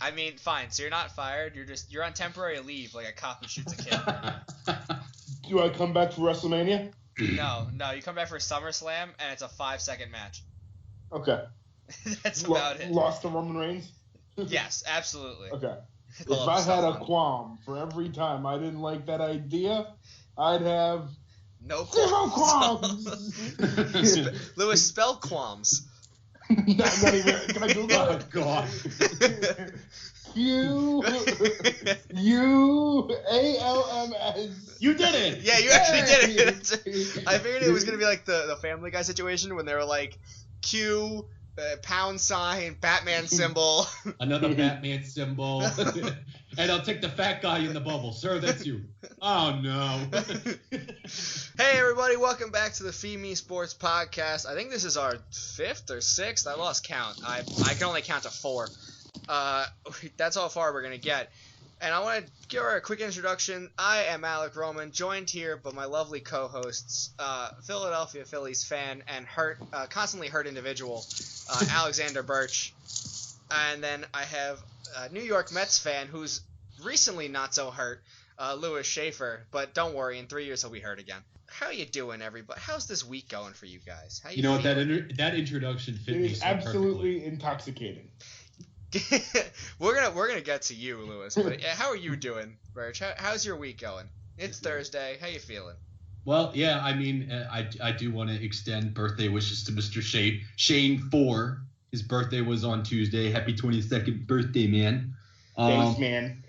I mean, fine. So you're not fired. You're on temporary leave, like a cop who shoots a kid. Do I come back for WrestleMania? No. You come back for SummerSlam, and it's a 5-second match. Okay. That's about it. Lost to Roman Reigns? Yes, absolutely. Okay. If I had a qualm for every time I didn't like that idea, I'd have no zero qualms. Lewis, spell qualms. Not even. Can I Google it? Oh, God. Q-U-A-L-M-S. You did it! Yeah, you actually did it. I figured it was going to be like the Family Guy situation when they were like, Q, pound sign, Batman symbol. Another Batman symbol. And I'll take the fat guy in the bubble. Sir, that's you. Oh, no. Hey, everybody. Welcome back to the Feed Me Sports Podcast. I think this is our 5th or 6th. I lost count. I can only count to 4. That's how far we're going to get. And I want to give her a quick introduction. I am Alec Roman, joined here by my lovely co-hosts, Philadelphia Phillies fan and constantly hurt individual, Alexander Birch. And then I have a New York Mets fan who's recently not so hurt, Lewis Schaefer. But don't worry, in 3 years he'll be hurt again. How you doing, everybody? How's this week going for you guys? How you know what, that introduction fit me so absolutely perfectly. Intoxicating. we're gonna get to you, Lewis. But how are you doing, Birch? How's your week going? It's Thursday. How you feeling? Well, yeah, I mean, I do want to extend birthday wishes to Mr. Shane 4. His birthday was on Tuesday. Happy 22nd birthday, man. Thanks, man.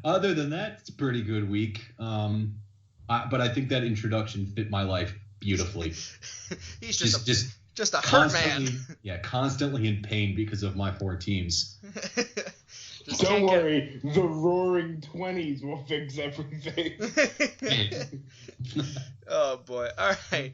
Other than that, it's a pretty good week. But I think that introduction fit my life beautifully. He's just a hurt man. Yeah, constantly in pain because of my 4 teams. Don't worry, the Roaring 20s will fix everything. Oh boy! All right,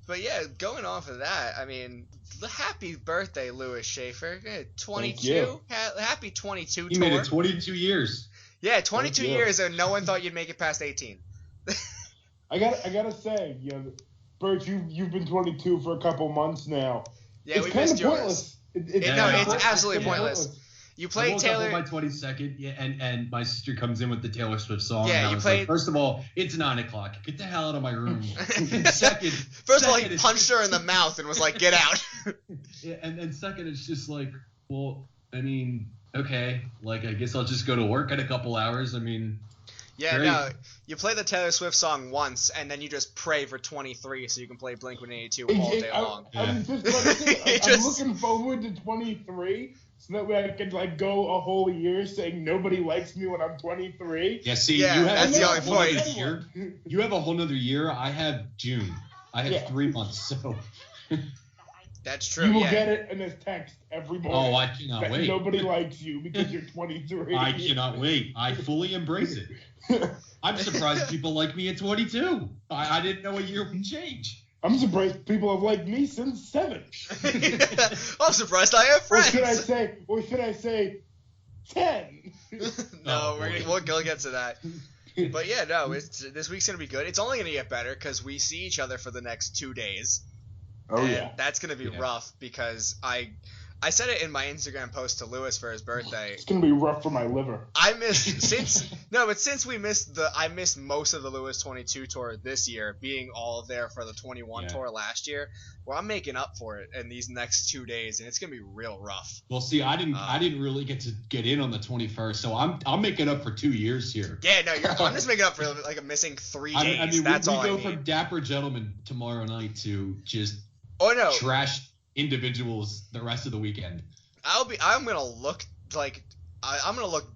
but yeah, going off of that, I mean, happy birthday, Lewis Schaefer. 22. Happy 22. You made it 22 years. Yeah, 22 years, and no one thought you'd make it past 18. I gotta say, Birch, you've been 22 for a couple months now. Yeah, we missed yours. It's absolutely pointless. You played Taylor. I woke up on my 22nd, yeah, and my sister comes in with the Taylor Swift song. Yeah, and you played. Like, first of all, it's 9 o'clock. Get the hell out of my room. First of all, he punched her in the mouth and was like, "Get out." Yeah, and second, it's just like, well, I mean, okay, like I guess I'll just go to work in a couple hours. I mean. Yeah, great. No, you play the Taylor Swift song once, and then you just pray for 23 so you can play Blink-182 all day long. I'm looking forward to 23 so that way I can go a whole year saying nobody likes me when I'm 23. Yeah, see, that's the only point. You have a whole nother year. I have June. I have 3 months, so... That's true. You will get it in a text every morning. Oh, I cannot wait. Nobody likes you because you're 23. I cannot wait. I fully embrace it. I'm surprised people like me at 22. I didn't know a year would change. I'm surprised people have liked me since 7. I'm surprised I have friends. Or should I say 10? No, we'll get to that. But yeah, no, this week's gonna be good. It's only gonna get better because we see each other for the next 2 days. Oh, and yeah. That's going to be rough because I said it in my Instagram post to Lewis for his birthday. It's going to be rough for my liver. I missed most of the Lewis 22 tour this year, being all there for the 21 tour last year. Well, I'm making up for it in these next 2 days, and it's going to be real rough. Well, see, I didn't really get in on the 21st, so I'm making up for 2 years here. Yeah, no, I'm just making up for like a missing 3 days. I mean, that's we all go I from dapper gentlemen tomorrow night to just trash individuals the rest of the weekend. I'm gonna look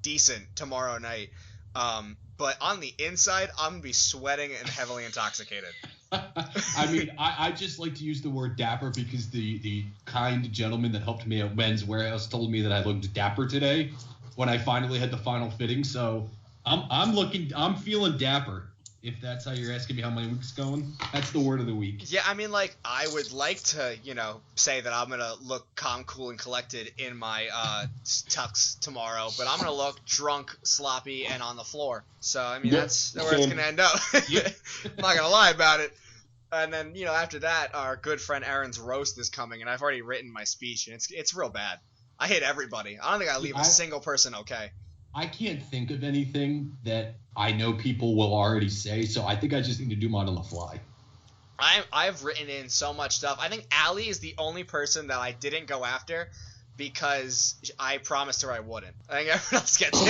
decent tomorrow night, but on the inside I'm gonna be sweating and heavily intoxicated. I mean, I just like to use the word dapper because the kind gentleman that helped me at Men's Warehouse told me that I looked dapper today when I finally had the final fitting. So I'm feeling dapper. If that's how you're asking me how my week's going, that's the word of the week. Yeah, I mean, I would like to, say that I'm going to look calm, cool, and collected in my tux tomorrow, but I'm going to look drunk, sloppy, and on the floor. So, I mean, that's where it's going to end up. I'm not going to lie about it. And then, after that, our good friend Aaron's roast is coming, and I've already written my speech, and it's real bad. I hit everybody. I don't think I leave a single person okay. I can't think of anything that I know people will already say, so I think I just need to do mine on the fly. I've written in so much stuff. I think Allie is the only person that I didn't go after because I promised her I wouldn't. I think everyone else gets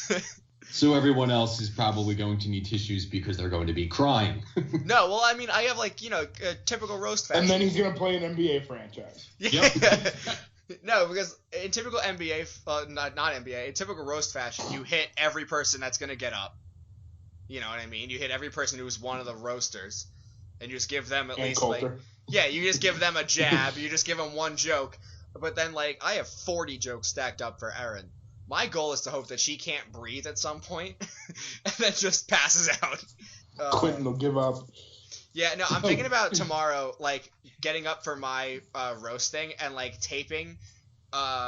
hit. So everyone else is probably going to need tissues because they're going to be crying. No, well, I mean, I have like, a typical roast fashion. And then he's going to play an NBA franchise. Yeah. Yep. No, because in typical NBA, not NBA, in typical roast fashion, you hit every person that's going to get up. You know what I mean? You hit every person who's one of the roasters. And you just give them at least, Coulter. like... Yeah, you just give them a jab. You just give them one joke. But then, like, I have 40 jokes stacked up for Erin. My goal is to hope that she can't breathe at some point and then just passes out. Quentin will give up. Yeah, no, I'm thinking about tomorrow, like, getting up for my roasting and, like, taping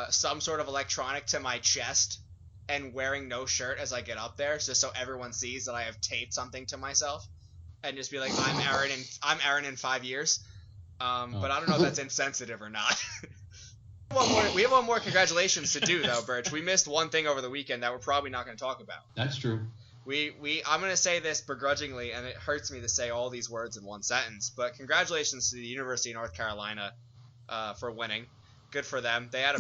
some sort of electronic to my chest and wearing no shirt as I get up there, just so everyone sees that I have taped something to myself, and just be like, I'm Erin in 5 years. But I don't know if that's insensitive or not. We have one more congratulations to do, though, Birch. We missed one thing over the weekend that we're probably not going to talk about. That's true. I'm going to say this begrudgingly, and it hurts me to say all these words in one sentence, but congratulations to the University of North Carolina for winning. Good for them. They had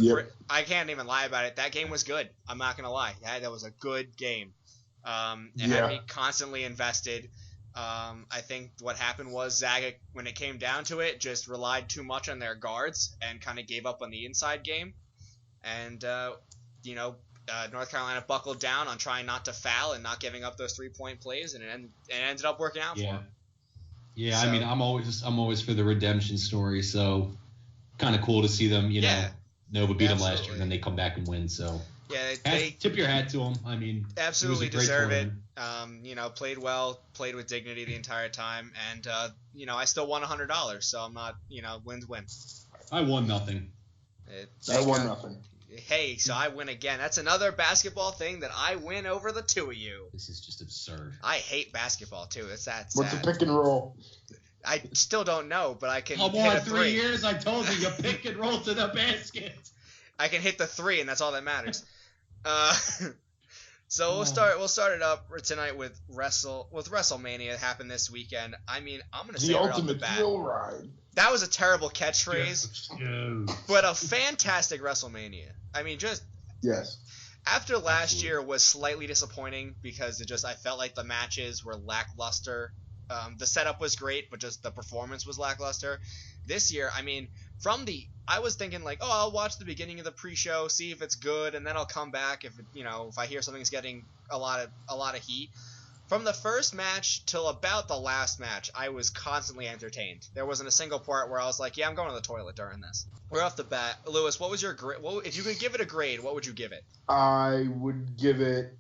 I can't even lie about it. That game was good. I'm not going to lie. That was a good game. It had me constantly invested. I think what happened was Zaga, when it came down to it, just relied too much on their guards and kind of gave up on the inside game. And, North Carolina buckled down on trying not to foul and not giving up those 3-point plays, and it ended up working out for them. Yeah, so, I mean, I'm always for the redemption story, so kind of cool to see them, Nova beat them last year, and then they come back and win, so. Yeah, they tip your hat to them. I mean, absolutely deserve it. Played well, played with dignity the entire time, and I still won $100, so I'm not, win's win. I won nothing. I won nothing. Hey, so I win again. That's another basketball thing that I win over the two of you. This is just absurd. I hate basketball too. It's that sad. What's the pick and roll? I still don't know, but I can hit a 3. 3 years, I told you pick and roll to the basket. I can hit the 3, and that's all that matters. So we'll start it up tonight with WrestleMania. It happened this weekend. I mean, I'm gonna say the right off the ultimate bat, thrill ride. That was a terrible catchphrase, but a fantastic WrestleMania. I mean, just after last year was slightly disappointing because I felt like the matches were lackluster. The setup was great, but just the performance was lackluster. This year, I mean, I was thinking like, I'll watch the beginning of the pre-show, see if it's good, and then I'll come back if I hear something's getting a lot of heat. From the first match till about the last match, I was constantly entertained. There wasn't a single part where I was like, yeah, I'm going to the toilet during this. Right off the bat, Lewis, what was your grade? If you could give it a grade, what would you give it? I would give it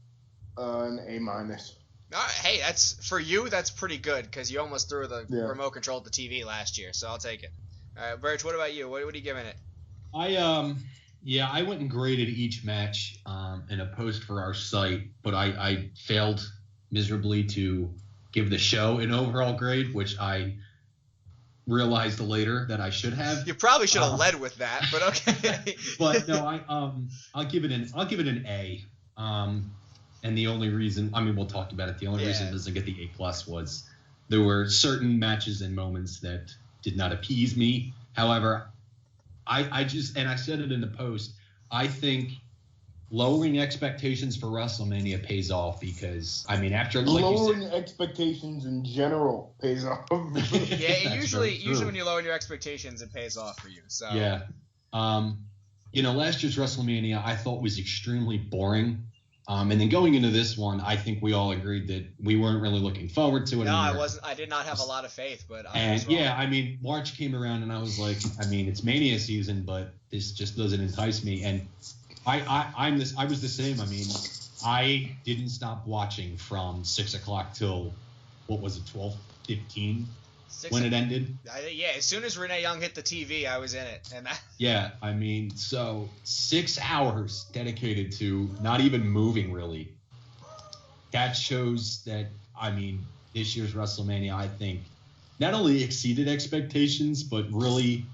an A-. All right, hey, for you, that's pretty good because you almost threw the remote control at the TV last year, so I'll take it. All right, Birch, what about you? What are you giving it? I went and graded each match in a post for our site, but I failed miserably to give the show an overall grade, which I realized later that I should have. You probably should have led with that, but okay. But no, I'll give it an A. And the only reason, we'll talk about it. The only reason it doesn't get the A+ was there were certain matches and moments that did not appease me. However, I said it in the post, I think lowering expectations for WrestleMania pays off because, after lowering expectations in general pays off. Yeah, usually when you lower your expectations, it pays off for you. So yeah, last year's WrestleMania I thought was extremely boring. And then going into this one, I think we all agreed that we weren't really looking forward to it. No, I wasn't. I did not have a lot of faith, but March came around and I was like, it's Mania season, but this just doesn't entice me. And I was the same. I didn't stop watching from 6 o'clock till 12:15 when it ended. As soon as Renee Young hit the TV, I was in it. And so 6 hours dedicated to not even moving really. That shows that this year's WrestleMania, I think, not only exceeded expectations, but really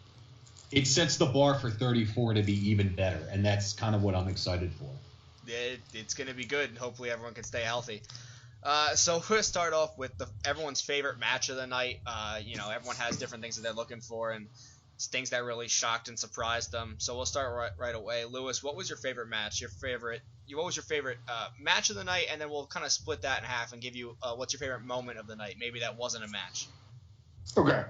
it sets the bar for 34 to be even better, and that's kind of what I'm excited for. It's going to be good, and hopefully everyone can stay healthy. So we'll start off with everyone's favorite match of the night. Everyone has different things that they're looking for, and it's things that really shocked and surprised them. So we'll start right away. Lewis, what was your favorite match? What was your favorite match of the night? And then we'll kind of split that in half and give you what's your favorite moment of the night. Maybe that wasn't a match. Okay.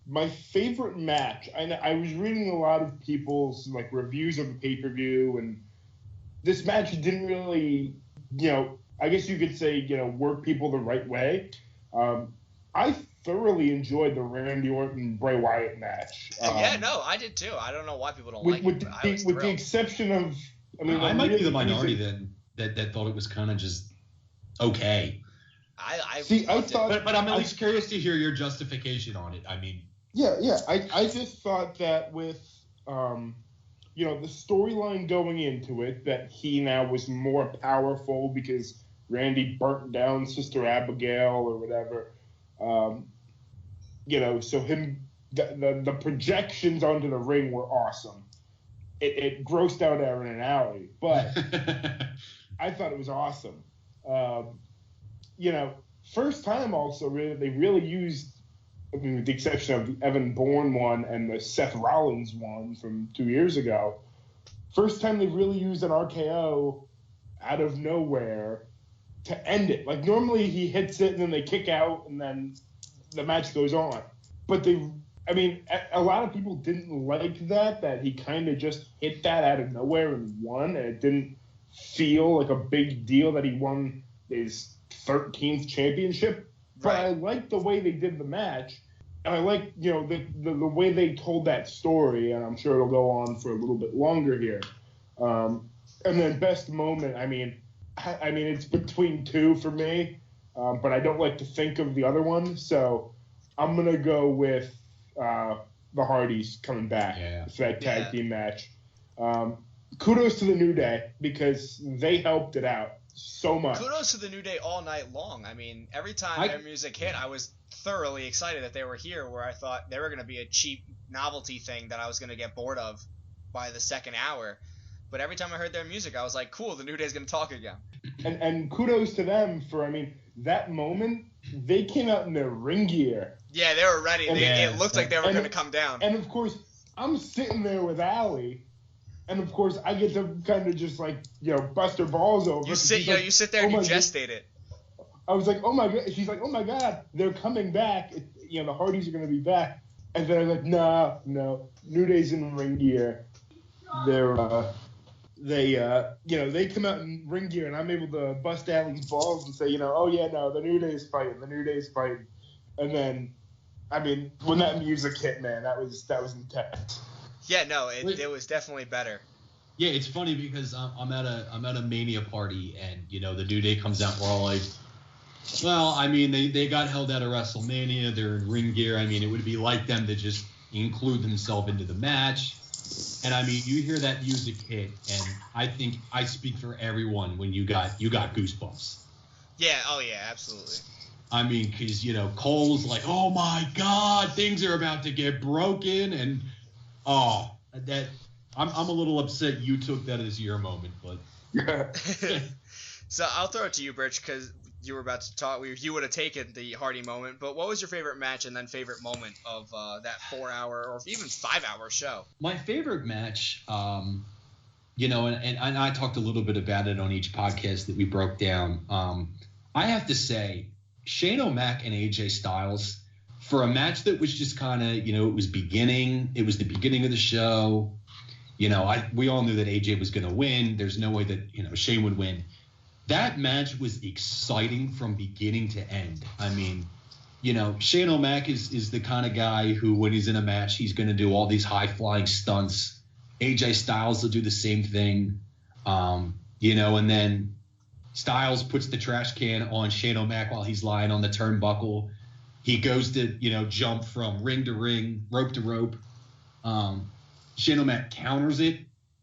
My favorite match. I was reading a lot of people's reviews of the pay-per-view, and this match didn't really, I guess you could say, work people the right way. I thoroughly enjoyed the Randy Orton Bray Wyatt match. I did too. I don't know why people don't like it. With the exception of, I might be the minority then that thought it was kind of just okay. I thought, but I'm at least curious to hear your justification on it. I just thought that with the storyline going into it, that he now was more powerful because Randy burnt down Sister Abigail or whatever. So the projections onto the ring were awesome. It grossed out Aaron and Allie, but I thought it was awesome. First time also they really used, with the exception of the Evan Bourne one and the Seth Rollins one from 2 years ago, first time they really used an RKO out of nowhere to end it. Like, normally he hits it and then they kick out and then the match goes on. But a lot of people didn't like that he kind of just hit that out of nowhere and won, and it didn't feel like a big deal that he won his 13th championship. But I like the way they did the match, and I like, the way they told that story, and I'm sure it'll go on for a little bit longer here. And then best moment, it's between two for me, but I don't like to think of the other one, so I'm going to go with the Hardys coming back for that tag team match. Kudos to the New Day, because they helped it out so much. Kudos to the New Day all night long. Every time their music hit, I was thoroughly excited that they were here, where I thought they were going to be a cheap novelty thing that I was going to get bored of by the second hour. But every time I heard their music, I was like, cool, the New Day's going to talk again. And kudos to them for, that moment, they came out in their ring gear. Yeah, they were ready. It looked like they were going to come down. And, of course, I'm sitting there with Allie, and, of course, I get to kind of just, bust her balls over. You sit there and you gestate it. I was like, oh, my God. She's like, oh, my God, they're coming back. The Hardys are going to be back. And then I'm like, no. New Day's in ring gear. They come out in ring gear, and I'm able to bust Allie's balls and say, the New Day's fighting. And then, when that music hit, man, that was intense. Yeah, no, it was definitely better. Yeah, it's funny because I'm at a Mania party, and the New Day comes out, we're all like, well, they got held out of WrestleMania, they're in ring gear. It would be like them to just include themselves into the match. And you hear that music hit, and I think I speak for everyone when you got goosebumps. Yeah, oh yeah, absolutely. Because Cole's like, oh my God, things are about to get broken, and I'm a little upset you took that as your moment, but. So I'll throw it to you, Birch, because you were about to talk. You would have taken the Hardy moment, but what was your favorite match and then favorite moment of that 4-hour or even 5-hour show? My favorite match, and I talked a little bit about it on each podcast that we broke down. I have to say, Shane O'Mac and AJ Styles, for a match that was just kind of, it was the beginning of the show. We all knew that AJ was going to win. There's no way that, Shane would win. That match was exciting from beginning to end. Shane O'Mac is the kind of guy who, when he's in a match, he's going to do all these high-flying stunts. AJ Styles will do the same thing. And then Styles puts the trash can on Shane O'Mac while he's lying on the turnbuckle. He goes to, jump from ring to ring, rope to rope. Shane O'Mac counters it,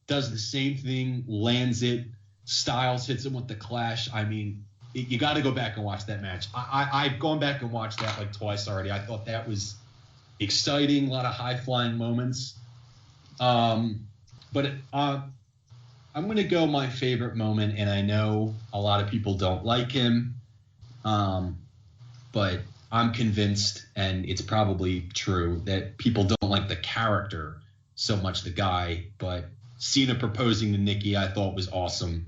does the same thing, lands it. Styles hits him with the clash. You got to go back and watch that match. I've gone back and watched that like twice already. I thought that was exciting, a lot of high-flying moments. But I'm going to go my favorite moment, and I know a lot of people don't like him, but I'm convinced, and it's probably true, that people don't like the character so much the guy, but Cena proposing to Nikki I thought was awesome.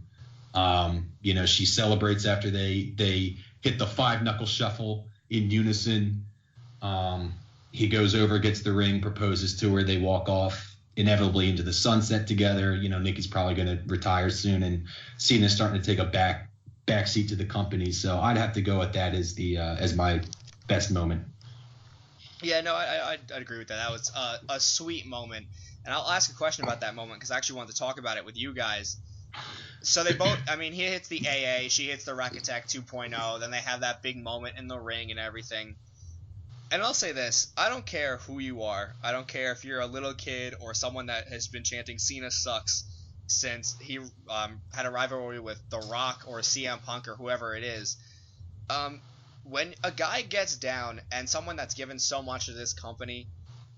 She celebrates after they hit the 5-knuckle shuffle in unison. He goes over, gets the ring, proposes to her. They walk off inevitably into the sunset together. Nikki's probably going to retire soon, and Cena's starting to take a back seat to the company. So I'd have to go with that as as my best moment. Yeah, no, I'd agree with that. That was a sweet moment. And I'll ask a question about that moment because I actually wanted to talk about it with you guys. So they both, he hits the AA, she hits the Rack Attack 2.0, then they have that big moment in the ring and everything. And I'll say this, I don't care who you are. I don't care if you're a little kid or someone that has been chanting Cena sucks since he had a rivalry with The Rock or CM Punk or whoever it is. When a guy gets down and someone that's given so much to this company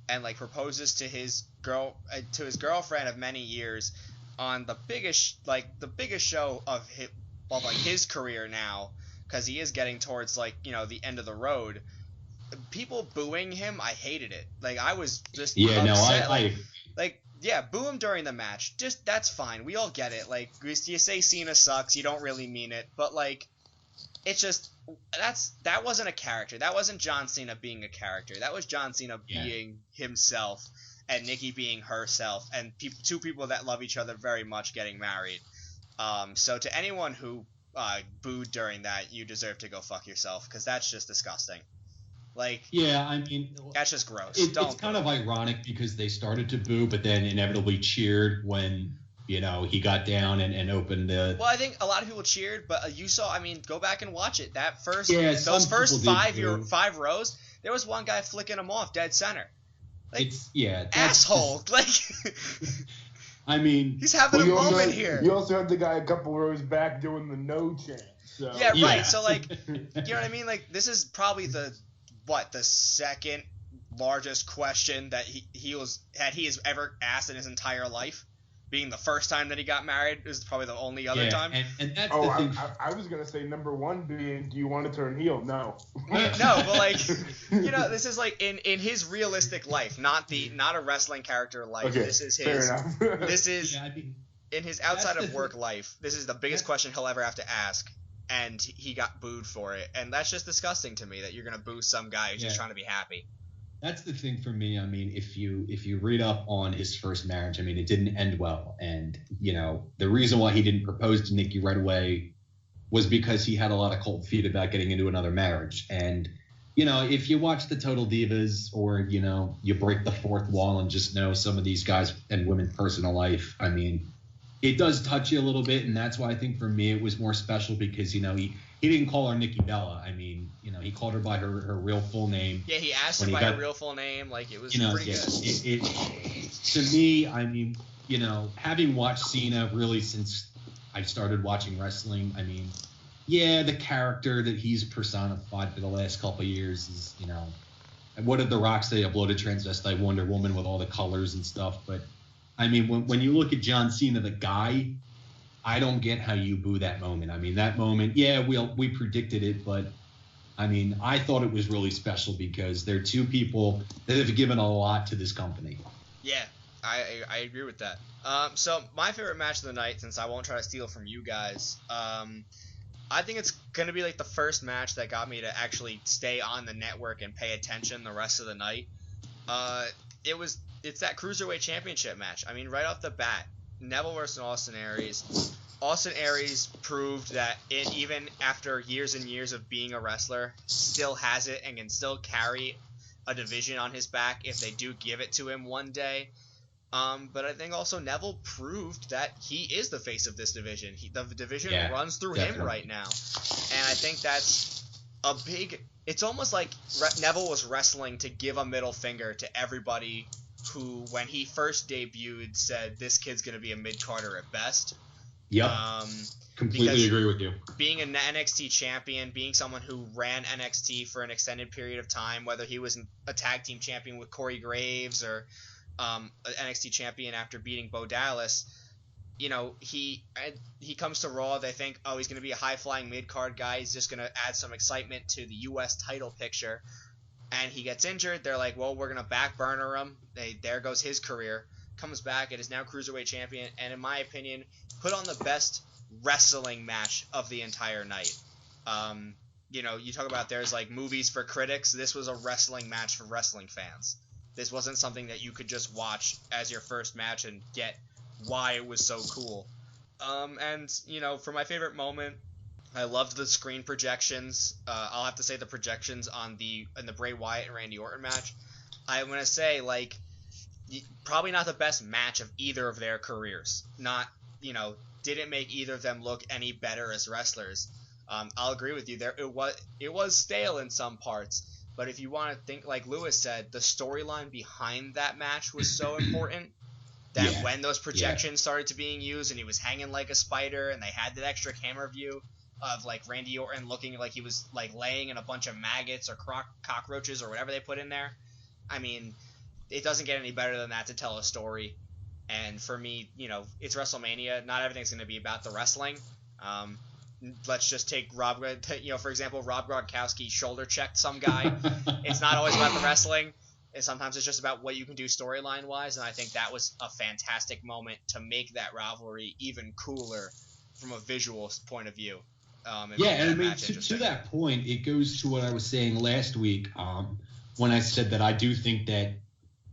and proposes to his girlfriend of many years on the biggest show of his career now, because he is getting towards the end of the road, people booing him, I hated it. I was just upset. Boo him during the match. Just that's fine. We all get it. You say Cena sucks, you don't really mean it, but it's just that wasn't a character. That wasn't John Cena being a character. That was John Cena being himself and Nikki being herself, and two people that love each other very much getting married. So to anyone who booed during that, you deserve to go fuck yourself, because that's just disgusting. That's just gross. It's kind of ironic because they started to boo, but then inevitably cheered when he got down and opened the. Well, I think a lot of people cheered, but you saw. Go back and watch it. Those first 5 rows, there was one guy flicking him off dead center. Asshole. He's having a moment here. You also had the guy a couple rows back doing the no chant. So. Yeah, right. Yeah. So you know what I mean? This is probably the second largest question that he has ever asked in his entire life. Being the first time that he got married is probably the only other time. And that's the thing. I was gonna say number one being, do you want to turn heel? No. No, but this is in his realistic life, not a wrestling character life. Okay, this is his. Fair enough. This is in his outside of work life. This is the biggest question he'll ever have to ask, and he got booed for it, and that's just disgusting to me that you're gonna boo some guy who's just trying to be happy. That's the thing for me. If you read up on his first marriage, it didn't end well. And, the reason why he didn't propose to Nikki right away was because he had a lot of cold feet about getting into another marriage. And, if you watch the Total Divas or, you break the fourth wall and just know some of these guys and women's personal life, it does touch you a little bit. And that's why I think for me it was more special because, he didn't call her Nikki Bella. He called her by her real full name. Yeah, he asked her by her real full name. It was pretty good. To me, having watched Cena really since I started watching wrestling, the character that he's personified for the last couple of years is, what did The Rock say? A bloated transvestite Wonder Woman with all the colors and stuff. But, when you look at John Cena, the guy, I don't get how you boo that moment. That moment, we predicted it, but I thought it was really special because they're two people that have given a lot to this company. Yeah, I agree with that. So my favorite match of the night, since I won't try to steal from you guys, I think it's gonna be the first match that got me to actually stay on the network and pay attention the rest of the night. It's that Cruiserweight Championship match. Right off the bat, Neville versus Austin Aries. Austin Aries proved that even after years and years of being a wrestler, still has it and can still carry a division on his back if they do give it to him one day. But I think also Neville proved that he is the face of this division. The division runs through him right now. And I think that's a big... It's almost like Neville was wrestling to give a middle finger to everybody who, when he first debuted, said this kid's going to be a mid-carder at best. Yep. Completely agree with you. Being an NXT champion, being someone who ran NXT for an extended period of time, whether he was a tag team champion with Corey Graves or an NXT champion after beating Bo Dallas, you know, he comes to Raw. They think, oh, he's going to be a high-flying mid-card guy. He's just going to add some excitement to the U.S. title picture. And he gets injured. They're like, well, we're going to back burner him. There goes his career. Comes back and is now Cruiserweight champion. And in my opinion, put on the best wrestling match of the entire night. You know, you talk about there's like movies for critics. This was a wrestling match for wrestling fans. This wasn't something that you could just watch as your first match and get why it was so cool. And, you know, for my favorite moment, I loved the screen projections. I'll have to say the projections in the Bray Wyatt and Randy Orton match. I'm going to say, like, probably not the best match of either of their careers. Not, you know, didn't make either of them look any better as wrestlers. I'll agree with you. It was stale in some parts, but if you want to think, like Lewis said, the storyline behind that match was so important that when those projections started to being used and he was hanging like a spider and they had that extra camera view of like Randy Orton looking like he was like laying in a bunch of maggots or cockroaches or whatever they put in there. I mean, it doesn't get any better than that to tell a story. And for me, you know, it's WrestleMania. Not everything's going to be about the wrestling. Let's just take for example, Rob Gronkowski shoulder checked some guy. It's not always about the wrestling. And sometimes it's just about what you can do storyline wise. And I think that was a fantastic moment to make that rivalry even cooler from a visual point of view. And I mean, to that point, it goes to what I was saying last week when I said that I do think that,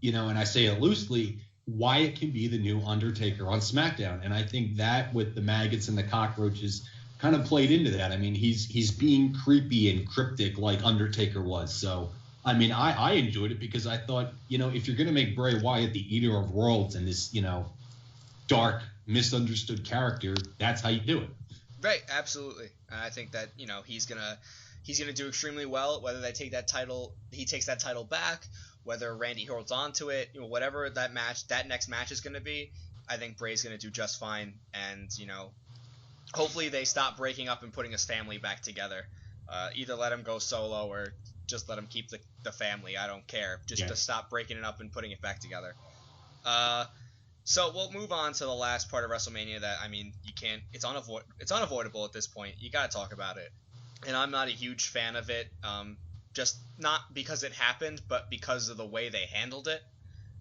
you know, and I say it loosely, Wyatt can be the new Undertaker on SmackDown. And I think that with the maggots and the cockroaches kind of played into that. I mean, he's being creepy and cryptic like Undertaker was. So, I mean, I enjoyed it because I thought, you know, if you're going to make Bray Wyatt the Eater of Worlds and this, you know, dark, misunderstood character, that's how you do it. Right, absolutely. I think that, you know, he's gonna do extremely well. Whether he takes that title back, whether Randy holds on to it, you know, whatever that next match is gonna be, I think Bray's gonna do just fine. And, you know, hopefully they stop breaking up and putting his family back together. Either let him go solo or just let him keep the family. I don't care. Just to stop breaking it up and putting it back together. So we'll move on to the last part of WrestleMania that, I mean, you can't – it's unavoidable at this point. You got to talk about it. And I'm not a huge fan of it, just not because it happened, but because of the way they handled it.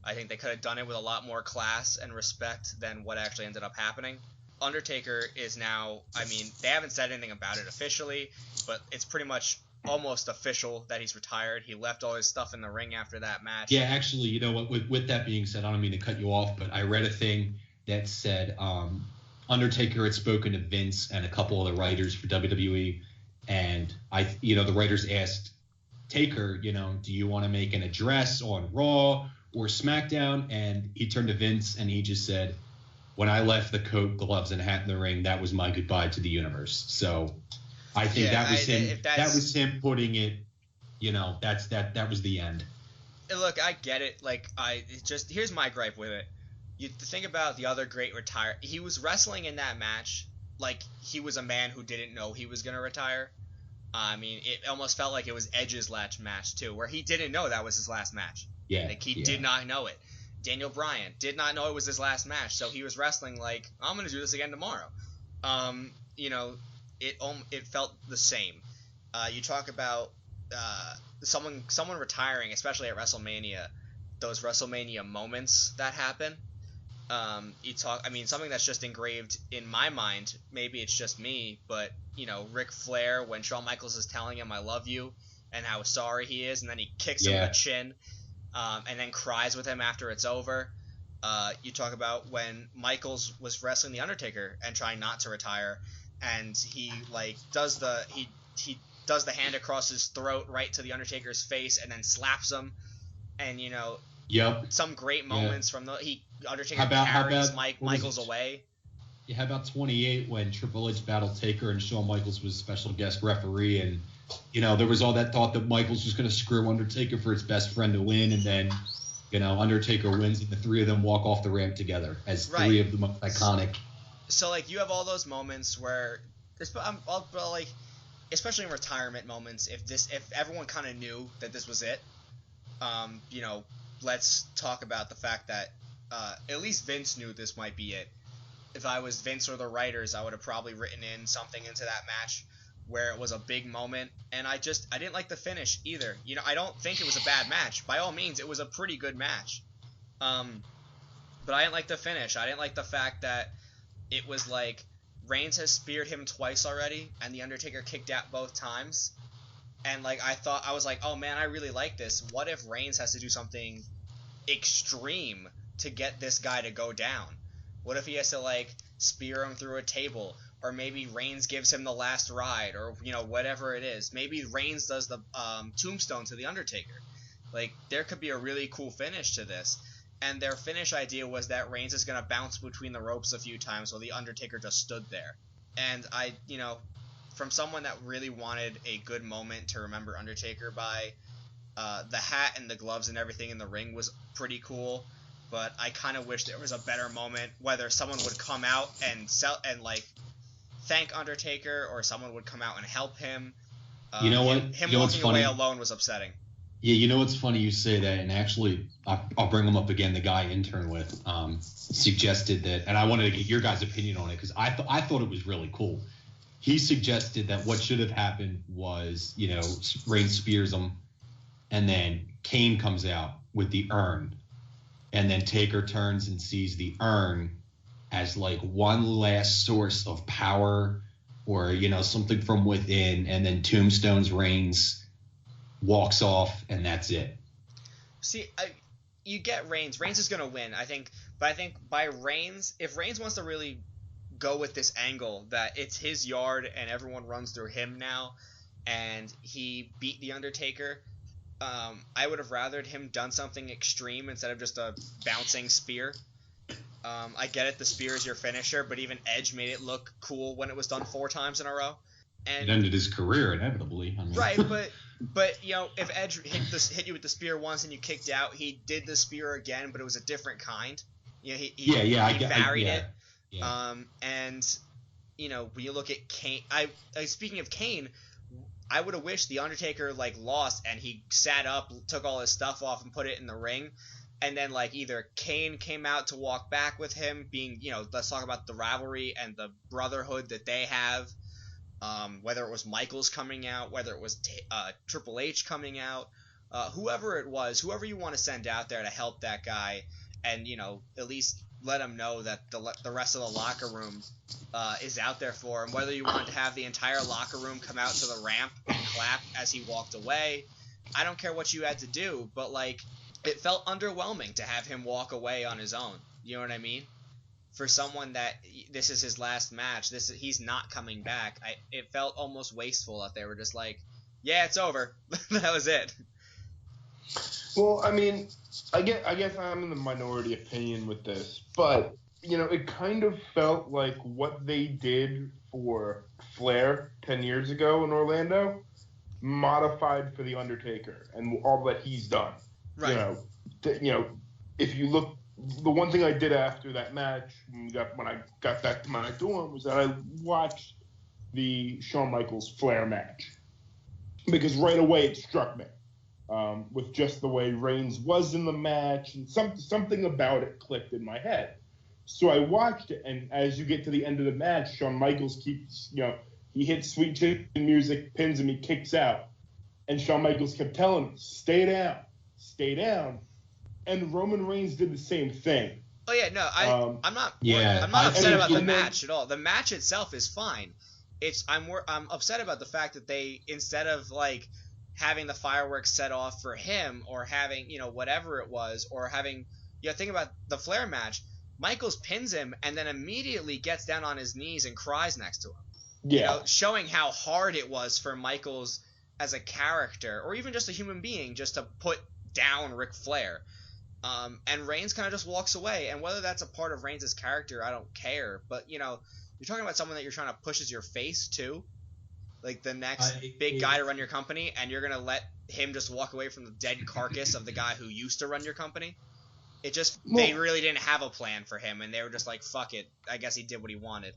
I think they could have done it with a lot more class and respect than what actually ended up happening. Undertaker is now – I mean, they haven't said anything about it officially, but it's pretty much – almost official that he's retired. He left all his stuff in the ring after that match. Yeah, actually, you know what? With that being said, I don't mean to cut you off, but I read a thing that said Undertaker had spoken to Vince and a couple of the writers for WWE, and the writers asked Taker, you know, do you want to make an address on Raw or SmackDown? And he turned to Vince and he just said, when I left the coat, gloves, and hat in the ring, that was my goodbye to the universe. So I think that was him. That was him putting it. You know, that was the end. Look, I get it. Like, here's my gripe with it. You think about the other great retire. He was wrestling in that match like he was a man who didn't know he was gonna retire. I mean, it almost felt like it was Edge's last match too, where he didn't know that was his last match. Yeah, like he did not know it. Daniel Bryan did not know it was his last match, so he was wrestling like, I'm gonna do this again tomorrow. You know. It felt the same. You talk about someone retiring, especially at WrestleMania, those WrestleMania moments that happen. Something that's just engraved in my mind. Maybe it's just me, but you know, Ric Flair when Shawn Michaels is telling him "I love you" and how sorry he is, and then he kicks him in the chin, and then cries with him after it's over. You talk about when Michaels was wrestling the Undertaker and trying not to retire. And he like does the hand across his throat right to the Undertaker's face and then slaps him, and you know, some great moments from Undertaker carries Michaels away. Yeah, how about 28 when Triple H battled Taker and Shawn Michaels was special guest referee, and you know there was all that thought that Michaels was going to screw Undertaker for his best friend to win, and then you know Undertaker wins and the three of them walk off the ramp together as three of the most iconic. So like you have all those moments where, like, especially in retirement moments, if everyone kind of knew that this was it, you know, let's talk about the fact that at least Vince knew this might be it. If I was Vince or the writers, I would have probably written in something into that match where it was a big moment, and I didn't like the finish either. You know, I don't think it was a bad match. By all means, it was a pretty good match. But I didn't like the finish. I didn't like the fact that it was like Reigns has speared him twice already, and the Undertaker kicked out both times. And like I was like, oh man, I really like this. What if Reigns has to do something extreme to get this guy to go down? What if he has to like spear him through a table, or maybe Reigns gives him the last ride, or you know whatever it is. Maybe Reigns does the tombstone to the Undertaker. Like there could be a really cool finish to this. And their finish idea was that Reigns is going to bounce between the ropes a few times while the Undertaker just stood there. And I, you know, from someone that really wanted a good moment to remember Undertaker by, the hat and the gloves and everything in the ring was pretty cool. But I kind of wish there was a better moment, whether someone would come out and like thank Undertaker, or someone would come out and help him. You know what? Him you know walking away alone was upsetting. Yeah, you know what's funny you say that, and actually I'll bring him up again. The guy I intern with suggested that, and I wanted to get your guys' opinion on it because I thought it was really cool. He suggested that what should have happened was, you know, Reigns spears him, and then Kane comes out with the urn, and then Taker turns and sees the urn as like one last source of power, or you know something from within, and then tombstones Reigns, walks off, and that's it. See, you get Reigns. Reigns is going to win, I think. But I think by Reigns, if Reigns wants to really go with this angle that it's his yard and everyone runs through him now, and he beat The Undertaker, I would have rathered him done something extreme instead of just a bouncing spear. I get it, the spear is your finisher, but even Edge made it look cool when it was done 4 times in a row. And it ended his career inevitably. I mean. Right, but you know, if Edge hit you with the spear once and you kicked out, he did the spear again, but it was a different kind. You know, he varied it. Yeah. And you know, when you look at Kane, speaking of Kane, I would have wished the Undertaker like lost and he sat up, took all his stuff off, and put it in the ring. And then like either Kane came out to walk back with him, being, you know, let's talk about the rivalry and the brotherhood that they have. Whether it was Michaels coming out, whether it was Triple H coming out, whoever it was, whoever you want to send out there to help that guy, and you know at least let him know that the rest of the locker room is out there for him. Whether you want to have the entire locker room come out to the ramp and clap as he walked away, I don't care what you had to do, but like it felt underwhelming to have him walk away on his own. You know what I mean? For someone that this is his last match, he's not coming back. It felt almost wasteful that they were just like, yeah, it's over. That was it. Well, I mean, I guess I'm in the minority opinion with this, but you know, it kind of felt like what they did for Flair 10 years ago in Orlando, modified for the Undertaker and all that he's done. Right. You know, if you look. The one thing I did after that match, when I got back to my dorm, was that I watched the Shawn Michaels Flair match, because right away it struck me with just the way Reigns was in the match, and something about it clicked in my head. So I watched it, and as you get to the end of the match, Shawn Michaels keeps, you know, he hits Sweet Chin Music, pins him, he kicks out, and Shawn Michaels kept telling him, stay down. And Roman Reigns did the same thing. Oh yeah, no, I'm not upset about the match at all. The match itself is fine. I'm upset about the fact that they, instead of like having the fireworks set off for him, or having, you know, whatever it was, or having, you know, think about the Flair match. Michaels pins him and then immediately gets down on his knees and cries next to him. Yeah. You know, showing how hard it was for Michaels as a character, or even just a human being, just to put down Ric Flair. And Reigns kind of just walks away, and whether that's a part of Reigns' character, I don't care. But, you know, you're talking about someone that you're trying to push as your face, too. Like, the next big guy to run your company, and you're going to let him just walk away from the dead carcass of the guy who used to run your company? It just they really didn't have a plan for him, and they were just like, fuck it. I guess he did what he wanted.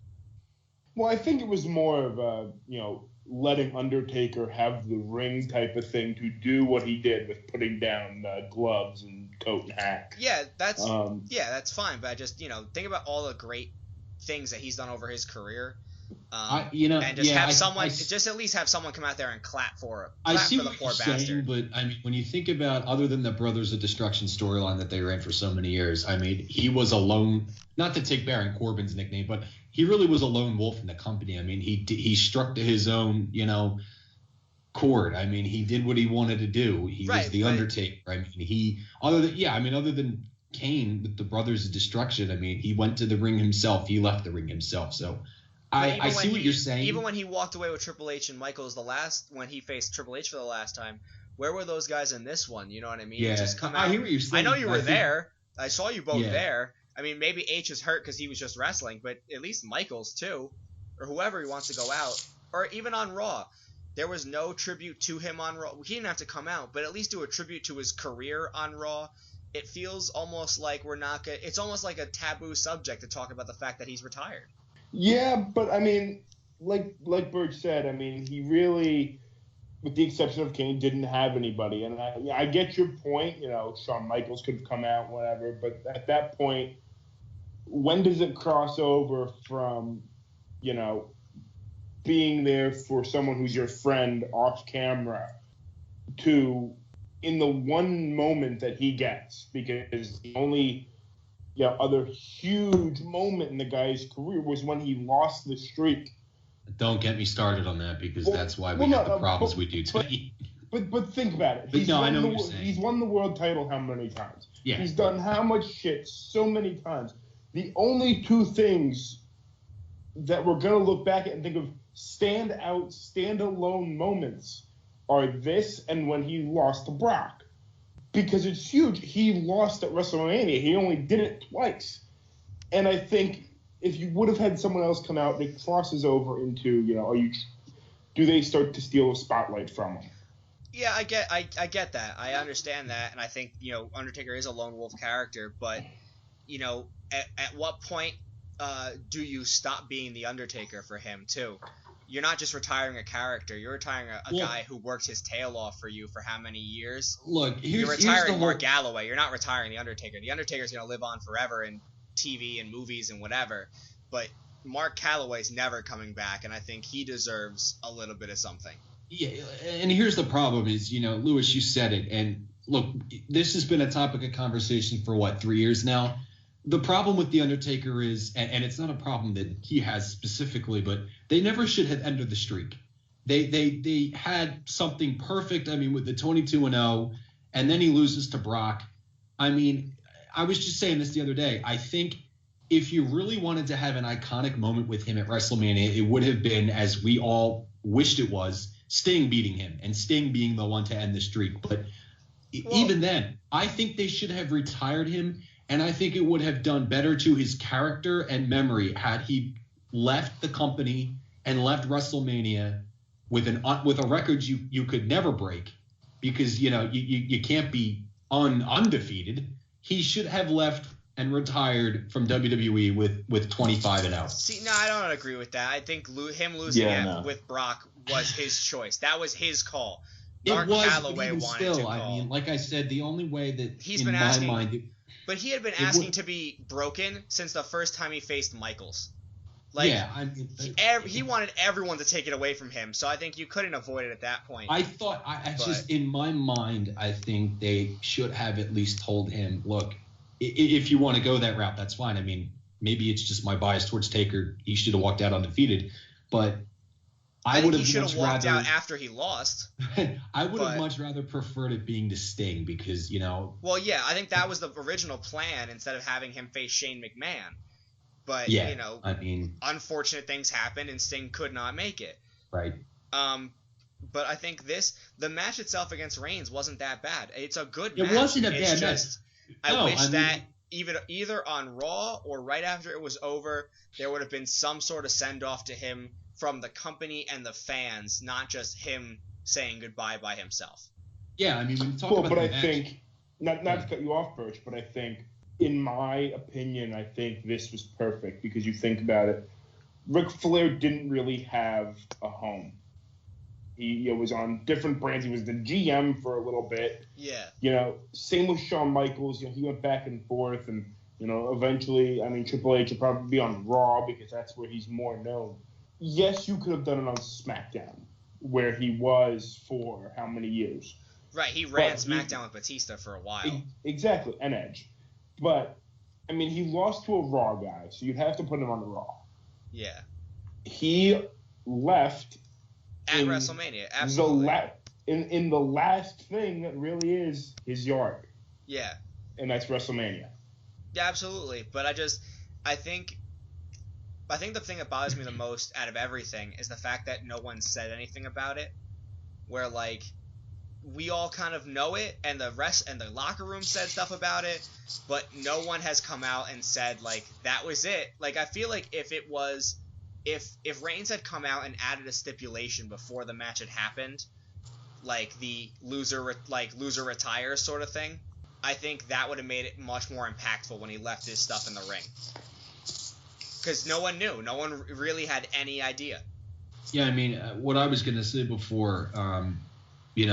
Well, I think it was more of a, letting Undertaker have the ring type of thing to do what he did with putting down gloves and coat and hat. Yeah, that's fine. But I just, think about all the great things that he's done over his career. And just just at least have someone come out there and clap for him. I see what you're saying, but I mean, when you think about other than the Brothers of Destruction storyline that they ran for so many years, I mean, he was a lone, not to take Baron Corbin's nickname, but he really was a lone wolf in the company. I mean, he struck to his own, chord. I mean, he did what he wanted to do. He was the Undertaker. I mean, other than Kane with the Brothers of Destruction, I mean, he went to the ring himself. He left the ring himself. So I see what you're saying. Even when he walked away with Triple H and Michaels when he faced Triple H for the last time, where were those guys in this one? You know what I mean? Yeah, I hear what you're saying. I know you were there. I saw you both there. I mean, maybe H is hurt because he was just wrestling, but at least Michaels too, or whoever he wants to go out, or even on Raw. There was no tribute to him on Raw. He didn't have to come out, but at least do a tribute to his career on Raw. It feels almost like it's almost like a taboo subject to talk about the fact that he's retired. Yeah, but I mean, like Birch said, I mean, he really, with the exception of Kane, didn't have anybody. And I get your point. Shawn Michaels could have come out, whatever. But at that point, when does it cross over from, being there for someone who's your friend off camera to in the one moment that he gets? Because the only other huge moment in the guy's career was when he lost the streak. Don't get me started on that, because that's why we have the problems we do today. But think about it. I know what you're saying. He's won the world title how many times? Yeah. He's done how much shit so many times. The only two things that we're going to look back at and think of standalone moments are this and when he lost to Brock. Because it's huge. He lost at WrestleMania. He only did it twice. And I think if you would have had someone else come out, it crosses over into, do they start to steal the spotlight from him? Yeah, I get that. I understand that. And I think, Undertaker is a lone wolf character. But, at what point do you stop being the Undertaker for him, too? You're not just retiring a character. You're retiring a guy who worked his tail off for you for how many years? Look, you're retiring Mark Galloway. You're not retiring the Undertaker. The Undertaker's going to live on forever in TV and movies and whatever. But Mark Calloway's never coming back, and I think he deserves a little bit of something. Yeah, and here's the problem is, Lewis, you said it. And look, this has been a topic of conversation for 3 years now. The problem with The Undertaker is, and it's not a problem that he has specifically, but they never should have ended the streak. They had something perfect, I mean, with the 22-0, and then he loses to Brock. I mean, I was just saying this the other day. I think if you really wanted to have an iconic moment with him at WrestleMania, it would have been, as we all wished it was, Sting beating him and Sting being the one to end the streak. But even then, I think they should have retired him. And I think it would have done better to his character and memory had he left the company and left WrestleMania with a record you could never break, because you can't be undefeated. He should have left and retired from WWE with 25-0. See, no, I don't agree with that. I think him losing with Brock was his choice. That was his call. Mark Calloway wanted to call. I mean, like I said, the only way that he's been asking. But he had been asking to be broken since the first time he faced Michaels. He wanted everyone to take it away from him, so I think you couldn't avoid it at that point. I thought, just in my mind, I think they should have at least told him, look, if you want to go that route, that's fine. I mean, maybe it's just my bias towards Taker. He should have walked out undefeated, but I would have should have walked out after he lost. I would have much rather preferred it being to Sting, because, Well, yeah, I think that was the original plan instead of having him face Shane McMahon. But, I mean, unfortunate things happened and Sting could not make it. Right. But I think the match itself against Reigns wasn't that bad. It's a good match. It wasn't a bad match. I wish that either on Raw or right after it was over, there would have been some sort of send-off to him from the company and the fans, not just him saying goodbye by himself. Yeah, I mean, when you talk about I think, not to cut you off, Birch, but I think in my opinion, I think this was perfect because you think about it. Ric Flair didn't really have a home. He was on different brands. He was the GM for a little bit. Yeah. Same with Shawn Michaels. He went back and forth, and eventually, Triple H will probably be on Raw because that's where he's more known. Yes, you could have done it on SmackDown, where he was for how many years? Right, he ran SmackDown with Batista for a while. Exactly, and Edge. But, he lost to a Raw guy, so you'd have to put him on the Raw. Yeah. He left at WrestleMania, absolutely. In the last thing that really is his yard. Yeah. And that's WrestleMania. Yeah, absolutely. But I think the thing that bothers me the most out of everything is the fact that no one said anything about it. Where, like, we all kind of know it, and the locker room said stuff about it, but no one has come out and said, like, that was it. Like, I feel like if Reigns had come out and added a stipulation before the match had happened, like the loser retires sort of thing, I think that would have made it much more impactful when he left his stuff in the ring. Because no one knew. No one really had any idea. Yeah, what I was going to say before,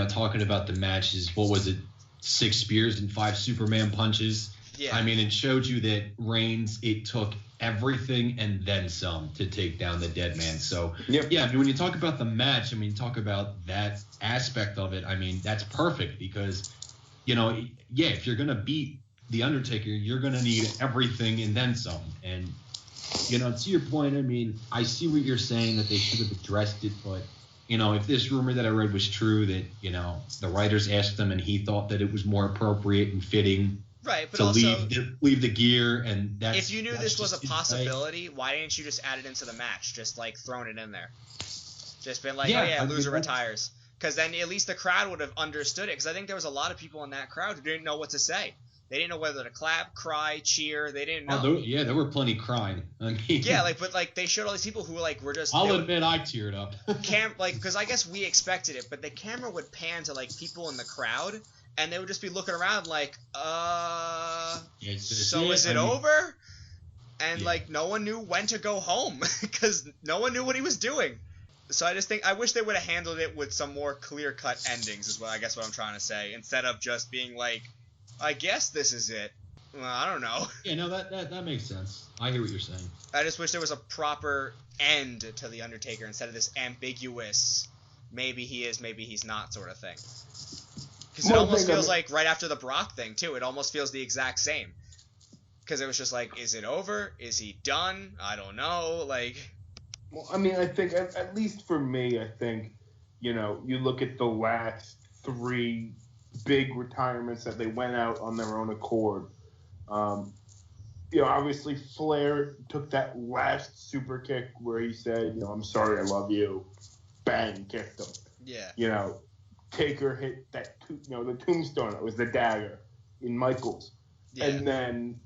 talking about the match is, what was it, 6 spears and 5 Superman punches? Yeah. It showed you that Reigns, it took everything and then some to take down the dead man. So, yep. Yeah, when you talk about the match, talk about that aspect of it, that's perfect because, if you're going to beat The Undertaker, you're going to need everything and then some. And, to your point, I see what you're saying, that they should have addressed it, but, if this rumor that I read was true, that, the writers asked him and he thought that it was more appropriate and fitting, right, but to also leave the gear, and that's, if you knew this was a possibility, why didn't you just add it into the match? Just like thrown it in there, just been like, loser retires, because then at least the crowd would have understood it. Because I think there was a lot of people in that crowd who didn't know what to say. They didn't know whether to clap, cry, cheer. They didn't know. There were plenty crying. Yeah, but they showed all these people who were just. I'll admit I teared up. Because I guess we expected it, but the camera would pan to people in the crowd. And they would just be looking around like, so is it over? And, no one knew when to go home because no one knew what he was doing. So I wish they would have handled it with some more clear-cut endings is what I'm trying to say. Instead of just being like, I guess this is it. Well, I don't know. Yeah, no, that makes sense. I hear what you're saying. I just wish there was a proper end to The Undertaker instead of this ambiguous, maybe he is, maybe he's not sort of thing. Because it almost feels like right after the Brock thing, too. It almost feels the exact same. Because it was just like, is it over? Is he done? I don't know. Well, I think, at least for me, I think, you look at the last 3 big retirements that they went out on their own accord. Obviously Flair took that last super kick where he said, I'm sorry, I love you. Bang, kicked him. Yeah. Taker hit that, the tombstone. It was the dagger in Michaels. Yeah. And then,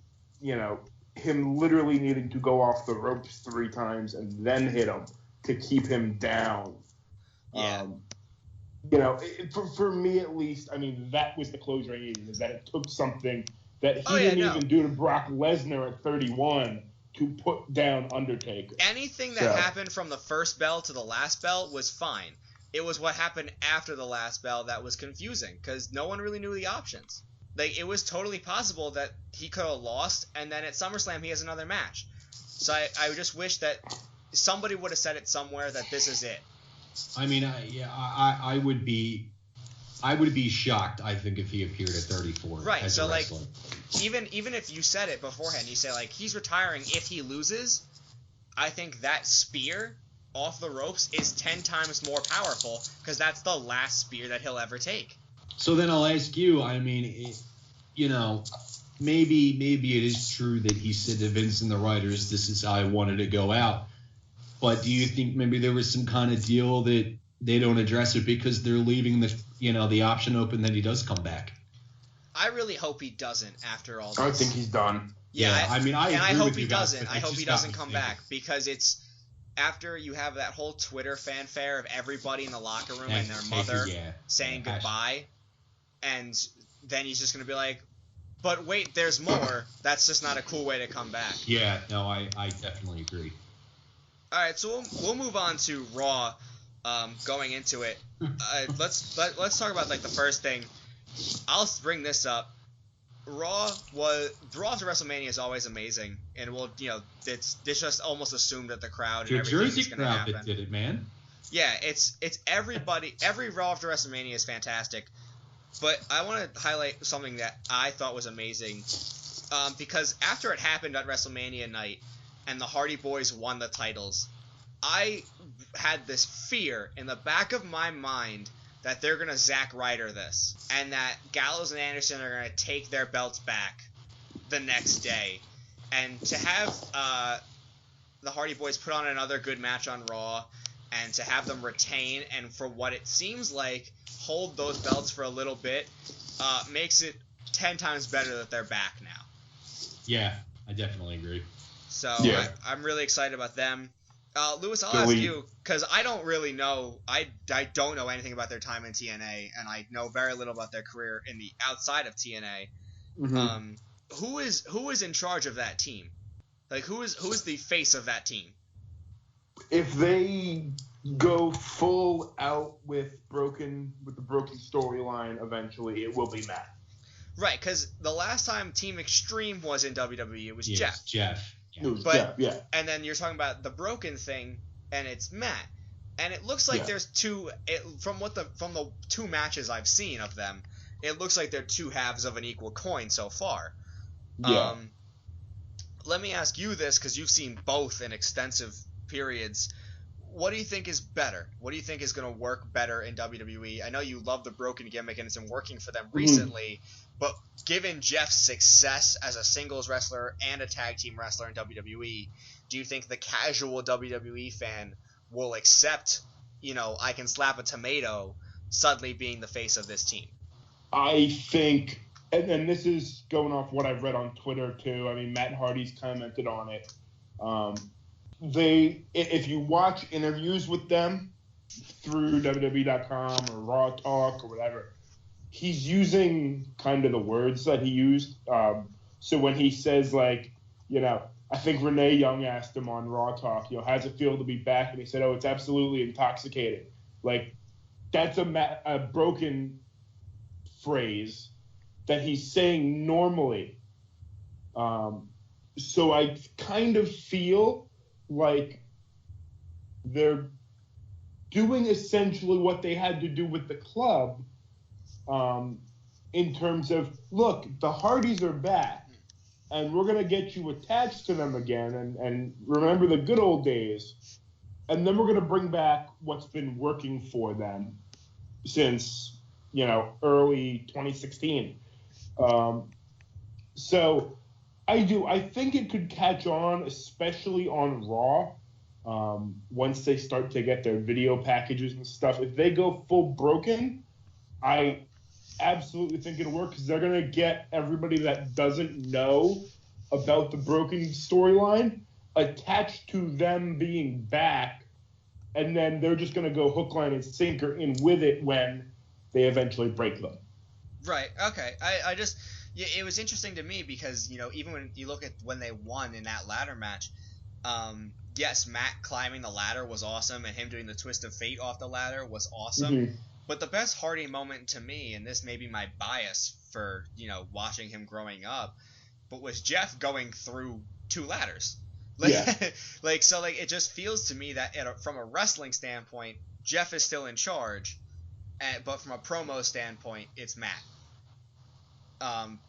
him literally needing to go off the ropes 3 times and then hit him to keep him down. Yeah. For me at least, that was the closure I needed, is that it took something that he didn't even do to Brock Lesnar at 31 to put down Undertaker. Anything that happened from the first bell to the last bell was fine. It was what happened after the last bell that was confusing, because no one really knew the options. It was totally possible that he could have lost, and then at SummerSlam he has another match. So I just wish that somebody would have said it somewhere that this is it. I would be shocked, I think, if he appeared at 34. Right. As so a wrestler. even if you said it beforehand, you say he's retiring if he loses, I think that spear off the ropes is 10 times more powerful because that's the last spear that he'll ever take. So then I'll ask you, maybe it is true that he said to Vince and the writers, this is how I wanted to go out. But do you think maybe there was some kind of deal that they don't address it because they're leaving the option open that he does come back? I really hope he doesn't after all this. I think he's done. Yeah, I hope he doesn't. Guys, I hope he doesn't come back because it's after you have that whole Twitter fanfare of everybody in the locker room and their mother saying goodbye, and then he's just going to be like, but wait, there's more. That's just not a cool way to come back. Yeah, no, I definitely agree. All right, so we'll move on to Raw. Going into it, let's talk about like the first thing. I'll bring this up. Raw to WrestleMania is always amazing, and it's just almost assumed that the crowd and everything is going to happen. Jersey crowd that did it, man. Yeah, it's everybody. Every Raw after WrestleMania is fantastic, but I want to highlight something that I thought was amazing, because after it happened at WrestleMania night, and the Hardy Boys won the titles, I had this fear in the back of my mind that they're going to Zack Ryder this, and that Gallows and Anderson are going to take their belts back the next day. And to have the Hardy Boys put on another good match on Raw, and to have them retain, and for what it seems like, hold those belts for a little bit, makes it 10 times better that they're back now. Yeah, I definitely agree. So Yeah. I'm really excited about them. Lewis, I'll ask you, because I don't really know. I don't know anything about their time in TNA, and I know very little about their career in the outside of TNA. Mm-hmm. Who is in charge of that team? Like, who is the face of that team? If they go full out with the broken storyline, eventually it will be Matt. Right, because the last time Team Extreme was in WWE, it was Jeff. Jeff. It was But- Jeff, yeah. And then you're talking about the broken thing, and it's Matt. And it looks like Yeah. there's from the two matches I've seen of them, it looks like they're two halves of an equal coin so far. Yeah. Let me ask you this, because you've seen both in extensive periods. What do you think is better? What do you think is going to work better in WWE? I know you love the broken gimmick, and it's been working for them recently, but given Jeff's success as a singles wrestler and a tag team wrestler in WWE, do you think the casual WWE fan will accept, I can slap a tomato suddenly being the face of this team? I think, and this is going off what I've read on Twitter too. I mean, Matt Hardy's commented on it. If you watch interviews with them through WWE.com or Raw Talk or whatever, he's using kind of the words that he used. So when he says, like, I think Renee Young asked him on Raw Talk, how's it feel to be back? And he said, oh, it's absolutely intoxicating. Like, that's a broken phrase that he's saying normally. So I kind of feel like they're doing essentially what they had to do with the club, in terms of, look, the Hardys are back, and we're going to get you attached to them again and remember the good old days, and then we're going to bring back what's been working for them since, early 2016. So I think it could catch on, especially on Raw, once they start to get their video packages and stuff. If they go full broken, I absolutely think it'll work, because they're going to get everybody that doesn't know about the broken storyline attached to them being back, and then they're just going to go hook, line, and sinker in with it when they eventually break them. Right. Okay. It was interesting to me because, even when you look at when they won in that ladder match, yes, Matt climbing the ladder was awesome, and him doing the twist of fate off the ladder was awesome. Mm-hmm. But the best Hardy moment to me, and this may be my bias for, watching him growing up, but was Jeff going through two ladders. Yeah. It just feels to me that from a wrestling standpoint, Jeff is still in charge, but from a promo standpoint, it's Matt.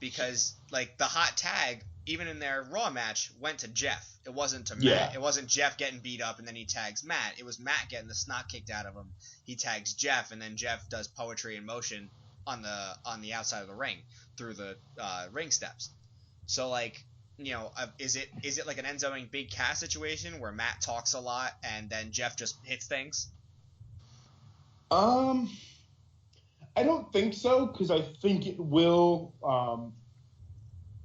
Because, the hot tag, even in their Raw match, went to Jeff. It wasn't to Matt. Yeah. It wasn't Jeff getting beat up and then he tags Matt. It was Matt getting the snot kicked out of him. He tags Jeff, and then Jeff does poetry in motion on the outside of the ring through the ring steps. So, is it like an Enzo and Big Cass situation where Matt talks a lot and then Jeff just hits things? I don't think so, because I think it will,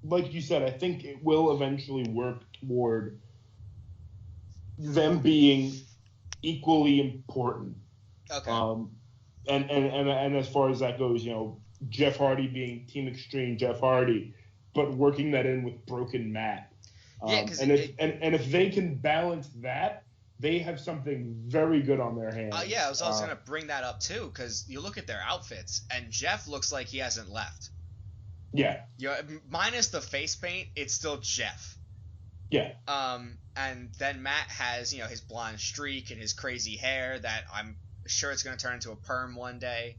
like you said, I think it will eventually work toward them being equally important. Okay. And as far as that goes, Jeff Hardy being Team Extreme Jeff Hardy, but working that in with Broken Matt. If they can balance that, they have something very good on their hands. I was going to bring that up too, because you look at their outfits, and Jeff looks like he hasn't left. Yeah. Minus the face paint, it's still Jeff. Yeah. And then Matt has, his blonde streak and his crazy hair that I'm sure it's going to turn into a perm one day.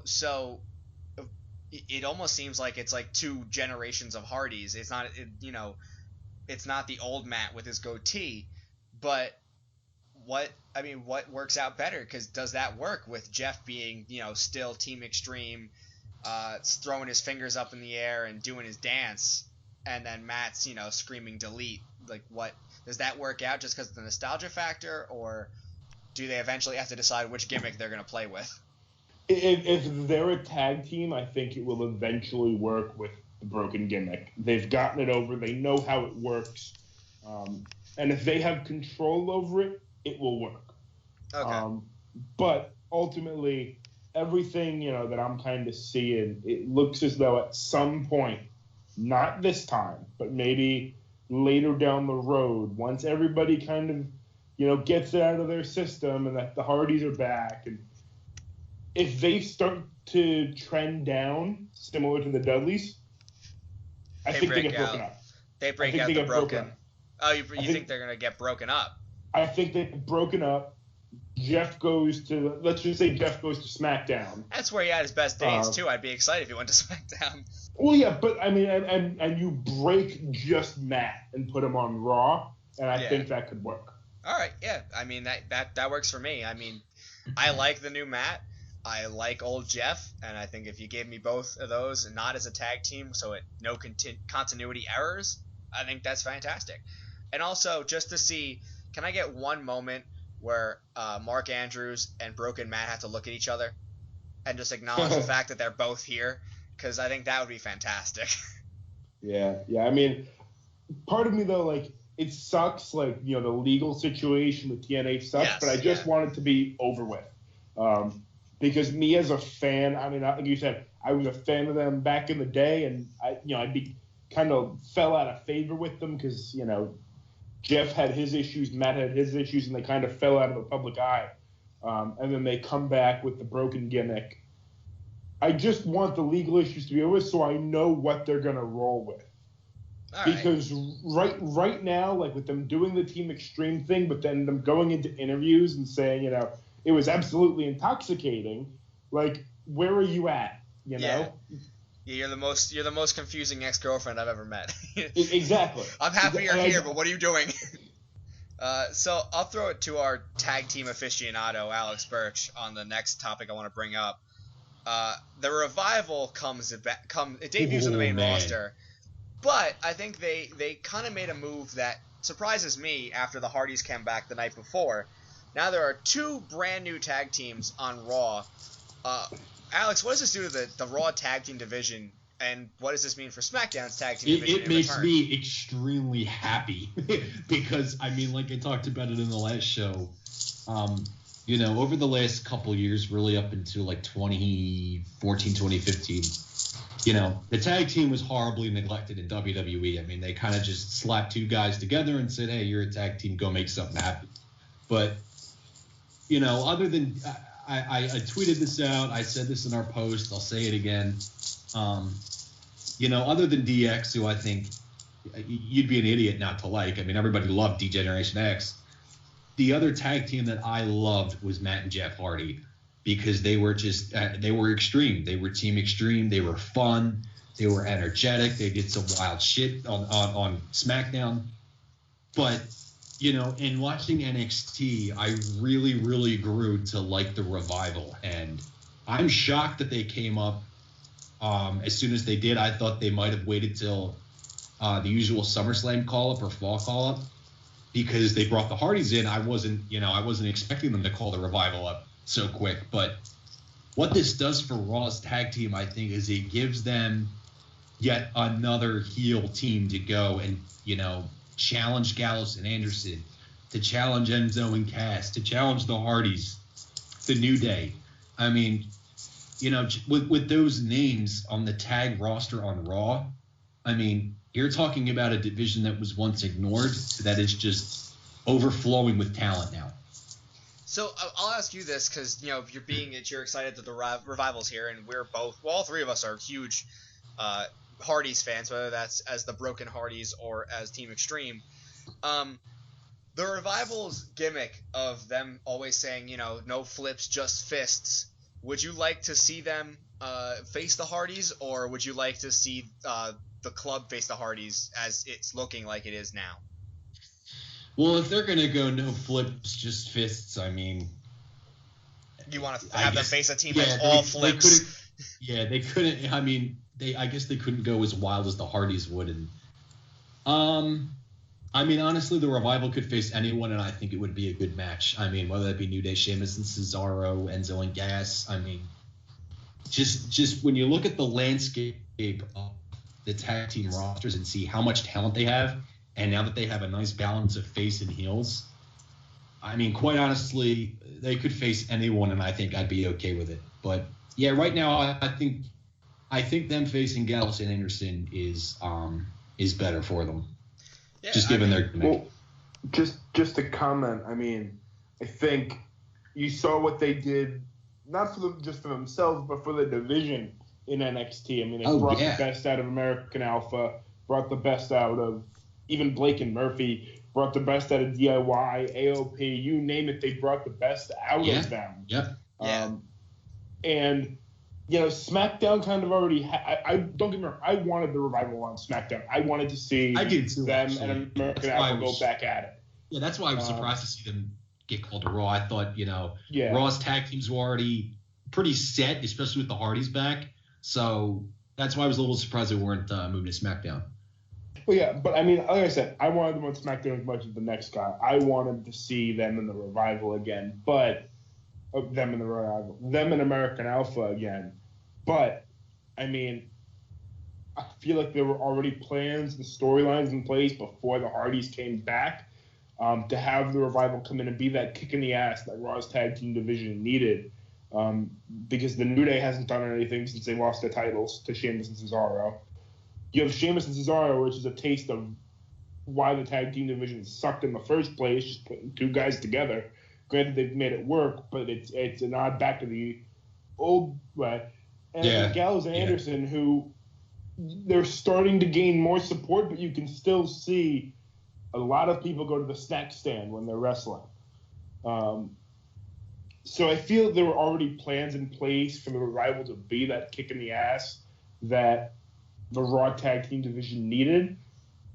So it almost seems like it's like two generations of Hardys. It's not, it's not the old Matt with his goatee, but what works out better? Because does that work with Jeff being, still Team Extreme, throwing his fingers up in the air and doing his dance, and then Matt's, screaming delete? Like, what does that work out just because of the nostalgia factor, or do they eventually have to decide which gimmick they're going to play with? If they're a tag team, I think it will eventually work with the broken gimmick. They've gotten it over. They know how it works. And if they have control over it, it will work. Okay. But ultimately, everything, that I'm kind of seeing, it looks as though at some point, not this time, but maybe later down the road, once everybody kind of, gets it out of their system and that the Hardys are back, and if they start to trend down, similar to the Dudleys, I think they get broken up. They break out the broken. Oh, you think they're going to get broken up? I think they get broken up. Jeff goes to, let's just say Jeff goes to SmackDown. That's where he had his best days, too. I'd be excited if he went to SmackDown. Well, yeah, but I mean, and you break just Matt and put him on Raw, and I think that could work. All right, yeah. I mean, that works for me. I mean, I like the new Matt. I like old Jeff, and I think if you gave me both of those, not as a tag team, so no continuity errors, I think that's fantastic. And also, just to see, can I get one moment where Mark Andrews and Broken Matt have to look at each other and just acknowledge the fact that they're both here? Because I think that would be fantastic. Yeah. I mean, part of me, though, like, it sucks, like, the legal situation with TNA sucks, but I just want it to be over with. Because me as a fan, I mean, like you said, I was a fan of them back in the day, and I kind of fell out of favor with them because, Jeff had his issues, Matt had his issues, and they kind of fell out of the public eye. And then they come back with the broken gimmick. I just want the legal issues to be over so I know what they're going to roll with. Because right now, like with them doing the Team Extreme thing, but then them going into interviews and saying, it was absolutely intoxicating. Like, where are you at? Yeah, you're the most confusing ex-girlfriend I've ever met. Exactly. I'm happy you're here, but what are you doing? So I'll throw it to our tag team aficionado, Alex Birch, on the next topic I want to bring up. The Revival it debuts on the main roster, but I think they kind of made a move that surprises me after the Hardys came back the night before. Now there are two brand new tag teams on Raw. Alex, what does this do to the Raw tag team division, and what does this mean for SmackDown's tag team division? It makes me extremely happy because, I mean, like I talked about it in the last show, over the last couple years, really up until like 2014, 2015, the tag team was horribly neglected in WWE. I mean, they kind of just slapped two guys together and said, hey, you're a tag team, go make something happen. But other than I tweeted this out, I said this in our post, I'll say it again. Other than DX, who I think you'd be an idiot not to like. I mean, everybody loved D-Generation X. The other tag team that I loved was Matt and Jeff Hardy because they were just they were extreme. They were Team Extreme. They were fun. They were energetic. They did some wild shit on SmackDown. But in watching NXT, I really, really grew to like the Revival. And I'm shocked that they came up as soon as they did. I thought they might have waited till the usual SummerSlam call-up or fall call-up because they brought the Hardys in. I wasn't expecting them to call the Revival up so quick. But what this does for Raw's tag team, I think, is it gives them yet another heel team to go and, challenge Gallows and Anderson, to challenge Enzo and Cass, to challenge the Hardys, the New Day. I mean, with those names on the tag roster on Raw, I mean, you're talking about a division that was once ignored that is just overflowing with talent now. So I'll ask you this because you're excited that the Revival's here, and all three of us are huge Hardys fans, whether that's as the Broken Hardys or as Team Extreme. The Revival's gimmick of them always saying, no flips, just fists. Would you like to see them face the Hardys, or would you like to see the club face the Hardys as it's looking like it is now? Well, if they're going to go no flips, just fists, I mean... You want to have them face a team that's all flips? They couldn't... I mean, I guess they couldn't go as wild as the Hardys would. And, I mean, honestly, the Revival could face anyone, and I think it would be a good match. I mean, whether that be New Day, Sheamus and Cesaro, Enzo and Gas. I mean, just when you look at the landscape of the tag team rosters and see how much talent they have, and now that they have a nice balance of face and heels, I mean, quite honestly, they could face anyone, and I think I'd be okay with it. But yeah, right now, I think them facing Gallows and Anderson is better for them. Yeah, just given their well, just to comment, I mean, I think you saw what they did, not just for themselves, but for the division in NXT. I mean, they brought the best out of American Alpha, brought the best out of even Blake and Murphy, brought the best out of DIY, AOP, you name it, they brought the best out of them. And, SmackDown kind of already I don't get me wrong, I wanted the Revival on SmackDown. I wanted to see them and American Alpha go back at it. Yeah, that's why I was surprised to see them get called to Raw. I thought, Raw's tag teams were already pretty set, especially with the Hardys back. So that's why I was a little surprised they weren't moving to SmackDown. Well, yeah, but I mean, like I said, I wanted them on SmackDown as much as the next guy. I wanted to see them in the Revival again, but them in the Revival, them in American Alpha again. But I mean, I feel like there were already plans and storylines in place before the Hardys came back to have the Revival come in and be that kick in the ass that Raw's tag team division needed. Because the New Day hasn't done anything since they lost their titles to Sheamus and Cesaro. You have Sheamus and Cesaro, which is a taste of why the tag team division sucked in the first place, just putting two guys together. Granted, they've made it work, but it's a nod back to the old way. And Gallows and Anderson, who they're starting to gain more support, but you can still see a lot of people go to the snack stand when they're wrestling. So I feel there were already plans in place for the Revival to be that kick in the ass that the Raw tag team division needed,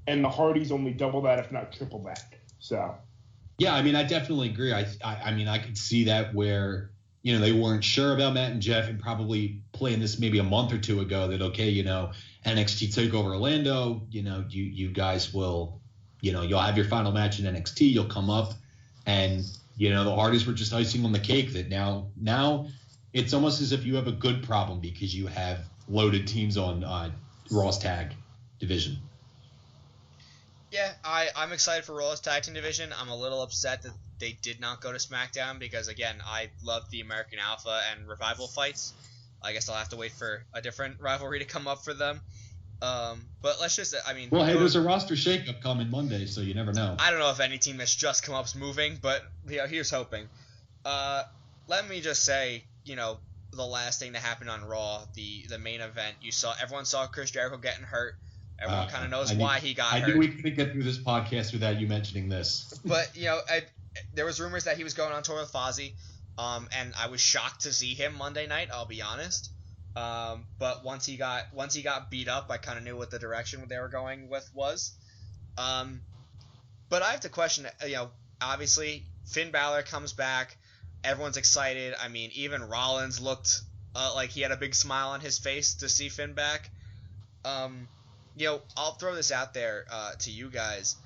and the Hardys only double that, if not triple that. So, yeah, I mean, I definitely agree. I mean, I could see that where they weren't sure about Matt and Jeff, and probably playing this maybe a month or two ago that NXT Takeover Orlando, you guys will, you'll have your final match in NXT, you'll come up, and the Hardys were just icing on the cake. That now it's almost as if you have a good problem because you have loaded teams on Raw's tag division. Yeah, I'm excited for Raw's tag team division. I'm a little upset that they did not go to SmackDown because, again, I love the American Alpha and Revival fights. I guess I'll have to wait for a different rivalry to come up for them. But let's just, well, hey, there's a roster shakeup coming Monday, so you never know. I don't know if any team that's just come up's moving, but here's hoping. Let me just say, the last thing that happened on Raw, the main event, everyone saw Chris Jericho getting hurt. Everyone kind of knows why he got hurt. I knew we couldn't get through this podcast without you mentioning this. But, there was rumors that he was going on tour with Fozzy, and I was shocked to see him Monday night, I'll be honest. But once he got beat up, I kind of knew what the direction they were going with was. But I have to question, obviously Finn Balor comes back, everyone's excited. I mean, even Rollins looked like he had a big smile on his face to see Finn back. I'll throw this out there to you guys.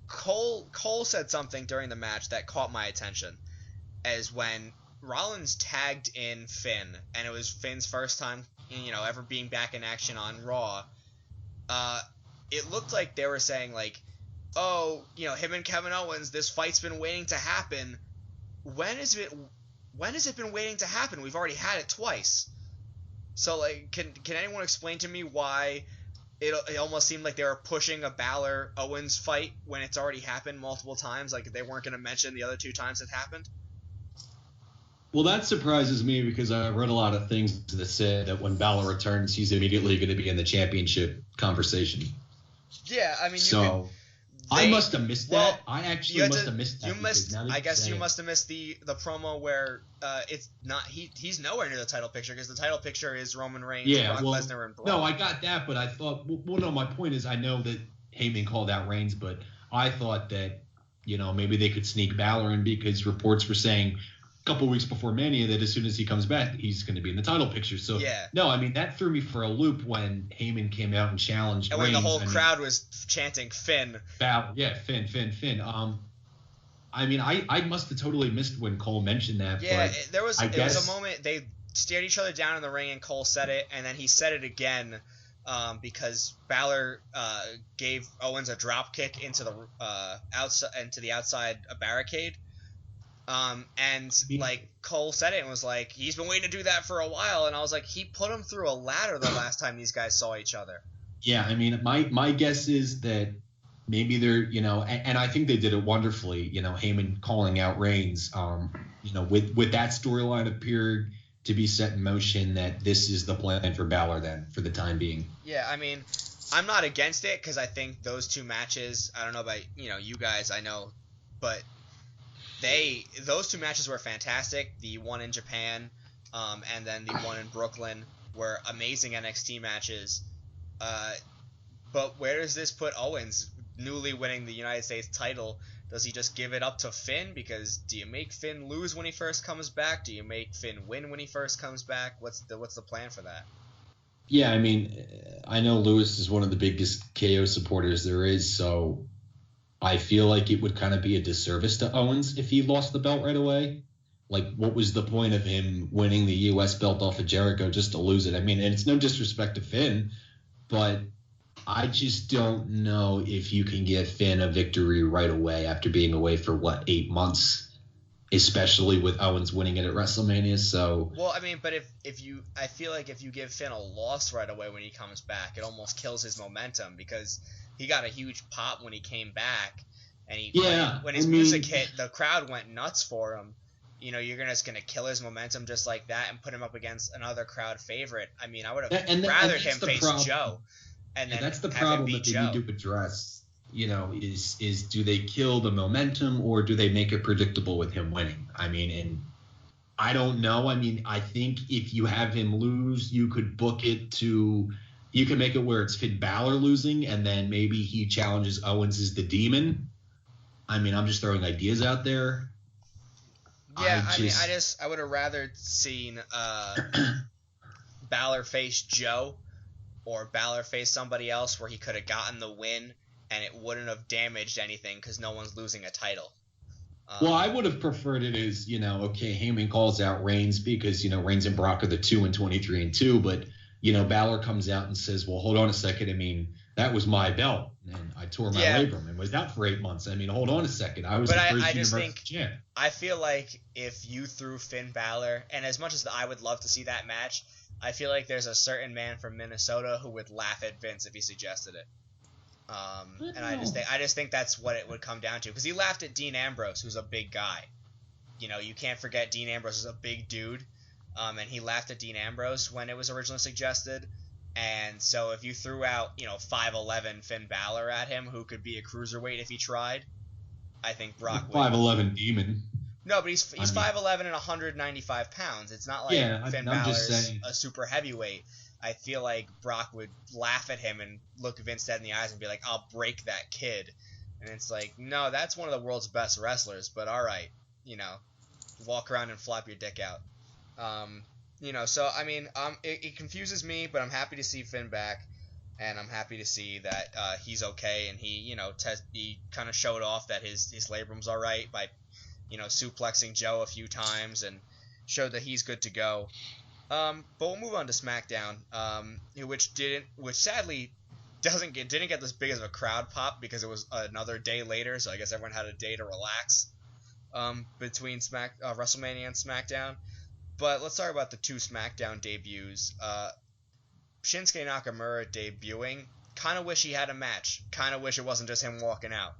Cole said something during the match that caught my attention, as when Rollins tagged in Finn, and it was Finn's first time, ever being back in action on Raw. It looked like they were saying him and Kevin Owens, this fight's been waiting to happen. When is it when has it been waiting to happen? We've already had it twice. So, like, can anyone explain to me why it almost seemed like they were pushing a Balor-Owens fight when it's already happened multiple times? Like, they weren't going to mention the other 2 times it happened? Well, that surprises me because I read a lot of things that said that when Balor returns, he's immediately going to be in the championship conversation. Yeah, I mean, I must have missed that. I actually must have missed that. You missed. I guess you must have missed the promo where it's not he's nowhere near the title picture because the title picture is Roman Reigns, Brock Lesnar, and Braun. No, I got that, but I thought. Well, no, my point is I know that Heyman called out Reigns, but I thought that maybe they could sneak Balor in because reports were saying a couple weeks before Mania that as soon as he comes back, he's going to be in the title picture. So yeah. No, I mean that threw me for a loop when Heyman came out and challenged and Reigns. When the whole crowd was chanting Finn. Balor, yeah, Finn. I mean, I must have totally missed when Cole mentioned that. Yeah, but there was a moment they stared each other down in the ring and Cole said it, and then he said it again because Balor gave Owens a drop kick into the outside barricade. Like Cole said it and was like, he's been waiting to do that for a while, and I was like, he put him through a ladder the last time these guys saw each other. Yeah, I mean, my guess is that maybe they're, and I think they did it wonderfully, Heyman calling out Reigns, with that storyline appeared to be set in motion that this is the plan for Balor then for the time being. Yeah, I mean, I'm not against it because I think those 2 matches, I don't know about, you guys, I know, but those 2 matches were fantastic. The one in Japan, and then the one in Brooklyn were amazing NXT matches. But where does this put Owens, newly winning the United States title? Does he just give it up to Finn? Because do you make Finn lose when he first comes back? Do you make Finn win when he first comes back? What's the plan for that? Yeah, I mean, I know Lewis is one of the biggest KO supporters there is, so I feel like it would kind of be a disservice to Owens if he lost the belt right away. Like, what was the point of him winning the U.S. belt off of Jericho just to lose it? I mean, and it's no disrespect to Finn, but I just don't know if you can give Finn a victory right away after being away for, 8 months, especially with Owens winning it at WrestleMania. So, well, I mean, but I feel like if you give Finn a loss right away when he comes back, it almost kills his momentum because he got a huge pop when he came back, and when his music hit, the crowd went nuts for him. You're just gonna kill his momentum just like that and put him up against another crowd favorite. I mean, I would have rather him face Joe, and then that's the problem that they need to address. Is do they kill the momentum or do they make it predictable with him winning? I mean, and I don't know. I mean, I think if you have him lose, you could book it to. You can make it where it's Finn Balor losing, and then maybe he challenges Owens as the Demon. I mean, I'm just throwing ideas out there. Yeah, I would have rather seen Balor face Joe or Balor face somebody else where he could have gotten the win and it wouldn't have damaged anything because no one's losing a title. Well, I would have preferred it as, Heyman calls out Reigns because, Reigns and Brock are the 2 and 23-2, but Balor comes out and says, well, hold on a second. I mean, that was my belt, and I tore my labrum and was out for 8 months. I mean, hold on a second. I was the first Universal champ. I feel like if you threw Finn Balor, and as much as I would love to see that match, I feel like there's a certain man from Minnesota who would laugh at Vince if he suggested it. And I just think that's what it would come down to, because he laughed at Dean Ambrose, who's a big guy. You can't forget Dean Ambrose is a big dude. And he laughed at Dean Ambrose when it was originally suggested. And so if you threw out, 5'11" Finn Balor at him, who could be a cruiserweight if he tried, I think Brock would. 5'11" Demon. No, but he's 5'11" and 195 pounds. It's not like Finn Balor's a super heavyweight. I feel like Brock would laugh at him and look Vince dead in the eyes and be like, I'll break that kid. And it's like, no, that's one of the world's best wrestlers, but all right, walk around and flop your dick out. So I mean, it confuses me, but I'm happy to see Finn back, and I'm happy to see that he's okay, and he, he kind of showed off that his labrum's all right by, suplexing Joe a few times and showed that he's good to go. But we'll move on to SmackDown, which sadly didn't get this big of a crowd pop because it was another day later, so I guess everyone had a day to relax. between WrestleMania and SmackDown. But let's talk about the two SmackDown debuts. Shinsuke Nakamura debuting. Kind of wish he had a match. Kind of wish it wasn't just him walking out.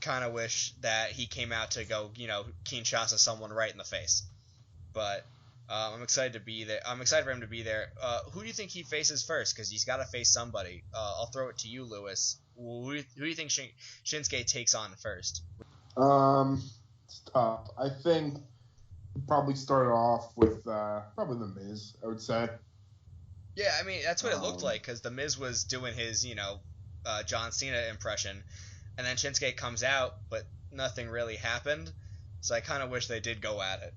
Kind of wish that he came out to go, Kinshasa someone right in the face. But I'm excited to be there. I'm excited for him to be there. Who do you think he faces first? Because he's got to face somebody. I'll throw it to you, Lewis. Who do you think Shinsuke takes on first? It's tough. I think probably start off with probably The Miz, I would say. Yeah, I mean, that's what it looked like, because The Miz was doing his, John Cena impression, and then Shinsuke comes out, but nothing really happened, so I kind of wish they did go at it.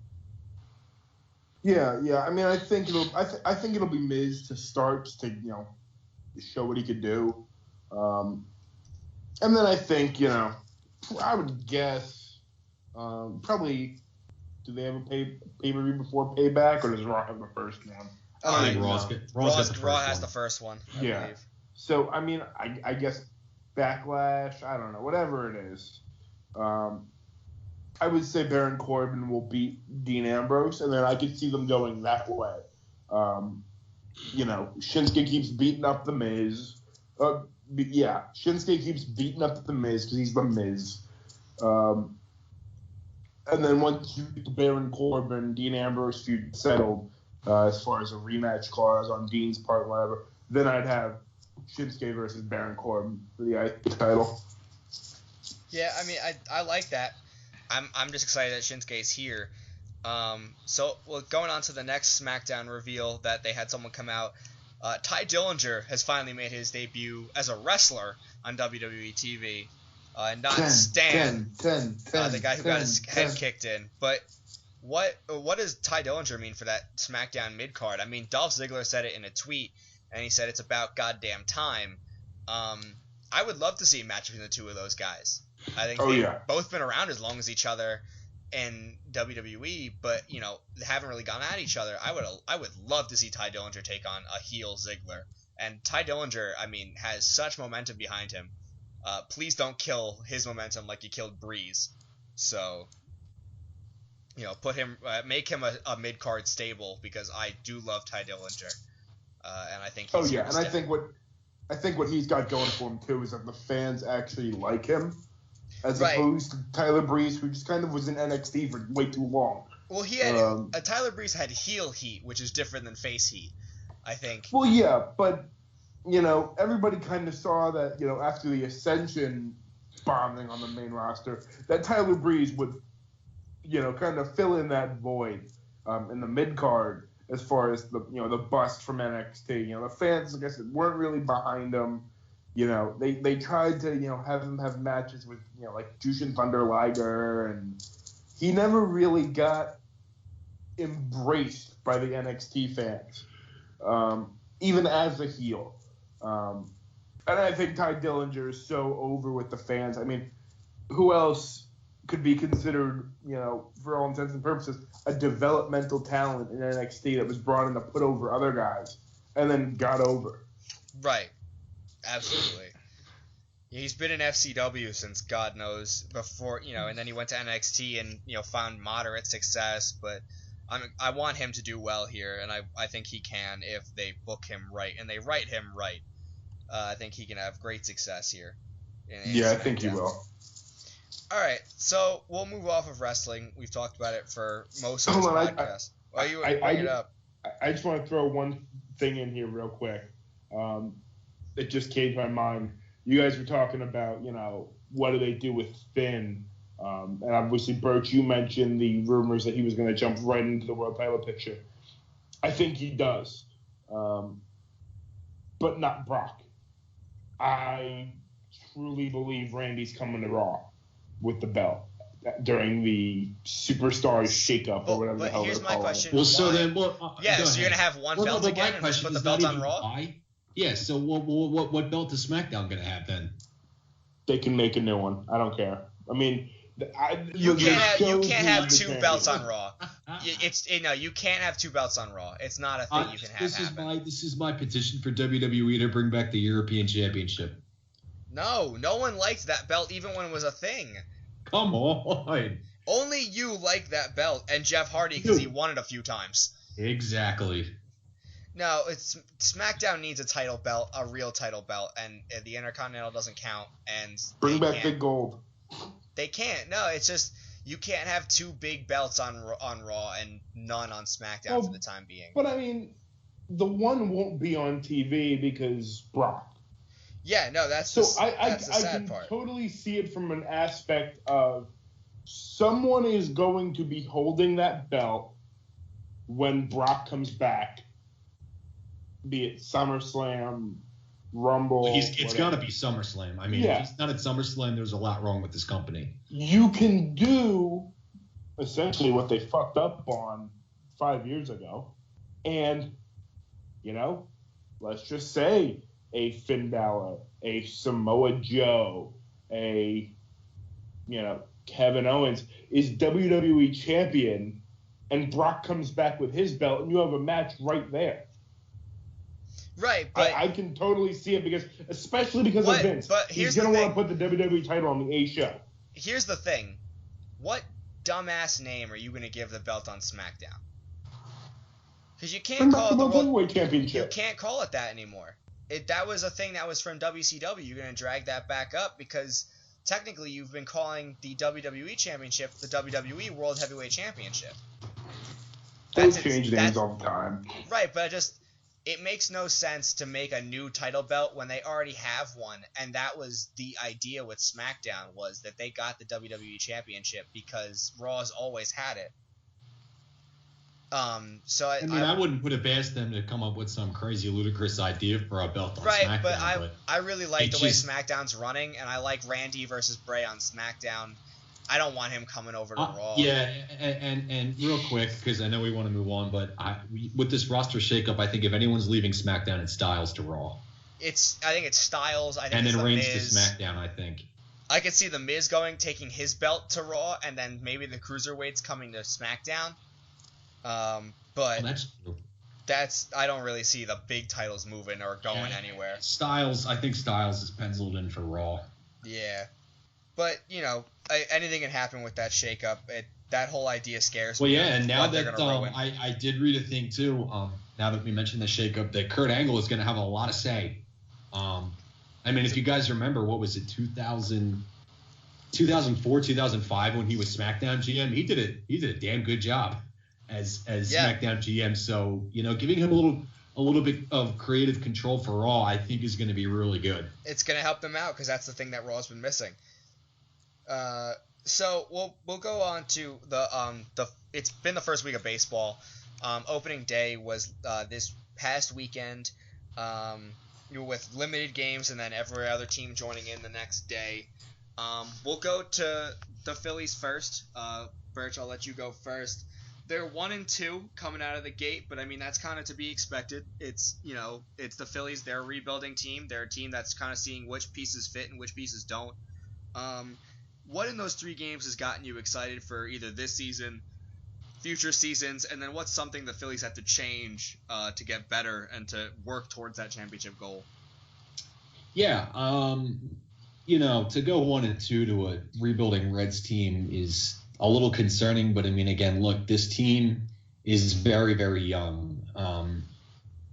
Yeah. I mean, I think it'll be Miz to start, just to show what he could do, and then I think I would guess probably. Do they have a pay-per-view before Payback, or does Raw have the first one? I think Raw has the first one. I believe. So I mean, I guess Backlash. I don't know, whatever it is. I would say Baron Corbin will beat Dean Ambrose, and then I could see them going that way. Shinsuke keeps beating up The Miz. Shinsuke keeps beating up The Miz because he's The Miz. And then once you get the Baron Corbin, Dean Ambrose feud settled, as far as a rematch clause on Dean's part, whatever, then I'd have Shinsuke versus Baron Corbin for the IC title. Yeah, I mean, I like that. I'm just excited that Shinsuke's here. Going on to the next SmackDown reveal that they had someone come out. Ty Dillinger has finally made his debut as a wrestler on WWE TV. And not Stan, the guy who got his head kicked in. But what does Ty Dillinger mean for that SmackDown mid-card? I mean, Dolph Ziggler said it in a tweet, and he said it's about goddamn time. I would love to see a match between the two of those guys. I think they've both been around as long as each other in WWE, but they haven't really gone at each other. I would love to see Ty Dillinger take on a heel Ziggler. And Ty Dillinger, I mean, has such momentum behind him. Please don't kill his momentum like you killed Breeze. So, make him a mid-card stable, because I do love Ty Dillinger, and I think. I think what he's got going for him too is that the fans actually like him, as opposed to Tyler Breeze, who just kind of was in NXT for way too long. Well, he had Tyler Breeze had heel heat, which is different than face heat, I think. Well, yeah, but. Everybody kind of saw that, after the Ascension bombing on the main roster, that Tyler Breeze would, kind of fill in that void in the mid-card as far as the bust from NXT. The fans, like I said, weren't really behind him. They tried to, have him have matches with, like Jushin Thunder Liger, and he never really got embraced by the NXT fans, even as a heel. And I think Ty Dillinger is so over with the fans. I mean, who else could be considered, for all intents and purposes, a developmental talent in NXT that was brought in to put over other guys and then got over? Right. Absolutely. He's been in FCW since God knows before, and then he went to NXT and, found moderate success, but I want him to do well here, and I think he can if they book him right and they write him right. I think he can have great success here. I think he will. All right, so we'll move off of wrestling. We've talked about it for most of this podcast. I just want to throw one thing in here real quick. It just came to my mind. You guys were talking about, what do they do with Finn? And obviously, Birch, you mentioned the rumors that he was going to jump right into the world title picture. I think he does, but not Brock. I truly believe Randy's coming to Raw with the belt during the Superstars shakeup or whatever the hell they're here's my calling question. it. Well, so then, so you're going to have one belt again and just put the belt on Raw? Yeah, so what belt is SmackDown going to have then? They can make a new one. I don't care. I mean, you can't have two belts on Raw. You can't have two belts on Raw. It's not a thing you can have. This is my petition for WWE to bring back the European Championship. No one liked that belt even when it was a thing. Come on. Only you like that belt, and Jeff Hardy because he won it a few times. Exactly. No, SmackDown needs a title belt, a real title belt, and the Intercontinental doesn't count. And Bring back Big Gold. They can't. No, it's just you can't have two big belts on Raw and none on SmackDown for the time being. But I mean, the one won't be on TV because Brock. Yeah, no, that's so the sad can part. Totally see it from an aspect of someone is going to be holding that belt when Brock comes back, be it SummerSlam, Rumble. It's got to be SummerSlam. I mean, if he's not at SummerSlam, there's a lot wrong with this company. You can do essentially what they fucked up on 5 years ago. And, let's just say a Finn Balor, a Samoa Joe, a, Kevin Owens is WWE champion, and Brock comes back with his belt, and you have a match right there. Right, but I can totally see it especially because of Vince. But he's going to want to put the WWE title on the A show. Here's the thing. What dumbass name are you going to give the belt on SmackDown? Because you can't call it the Heavyweight Championship. You can't call it that anymore. That was a thing that was from WCW. You're going to drag that back up because technically you've been calling the WWE Championship the WWE World Heavyweight Championship. They change names all the time. Right, but it makes no sense to make a new title belt when they already have one, and that was the idea with SmackDown, was that they got the WWE Championship because Raw's always had it. I wouldn't put it past them to come up with some crazy ludicrous idea for a belt on SmackDown. But I really like the way SmackDown's running, and I like Randy versus Bray on SmackDown. I don't want him coming over to Raw. Yeah, and real quick, because I know we want to move on, but with this roster shakeup, I think if anyone's leaving SmackDown, it's Styles to Raw. I think it's Styles. And then Reigns to SmackDown, I think. I could see The Miz taking his belt to Raw, and then maybe the Cruiserweights coming to SmackDown. But that's true. I don't really see the big titles moving or going anywhere. I think Styles is penciled in for Raw. Yeah. But, anything can happen with that shakeup. That whole idea scares me. Well, yeah, and now that I did read a thing, too, now that we mentioned the shakeup, that Kurt Angle is going to have a lot of say. If you guys remember, what was it, 2004, 2005, when he was SmackDown GM, he did a damn good job as SmackDown GM. So, giving him a little bit of creative control for Raw, I think is going to be really good. It's going to help them out because that's the thing that Raw's been missing. So we'll go on to it's been the first week of baseball. Opening day was this past weekend. With limited games and then every other team joining in the next day. We'll go to the Phillies first. Birch, I'll let you go first. They're 1-2 coming out of the gate, but that's kind of to be expected. It's the Phillies. They're a rebuilding team. They're a team that's kind of seeing which pieces fit and which pieces don't. What in those 3 games has gotten you excited for either this season, future seasons, and then what's something the Phillies have to change to get better and to work towards that championship goal? Yeah, to go 1-2 to a rebuilding Reds team is a little concerning, but again, look, this team is very, very young.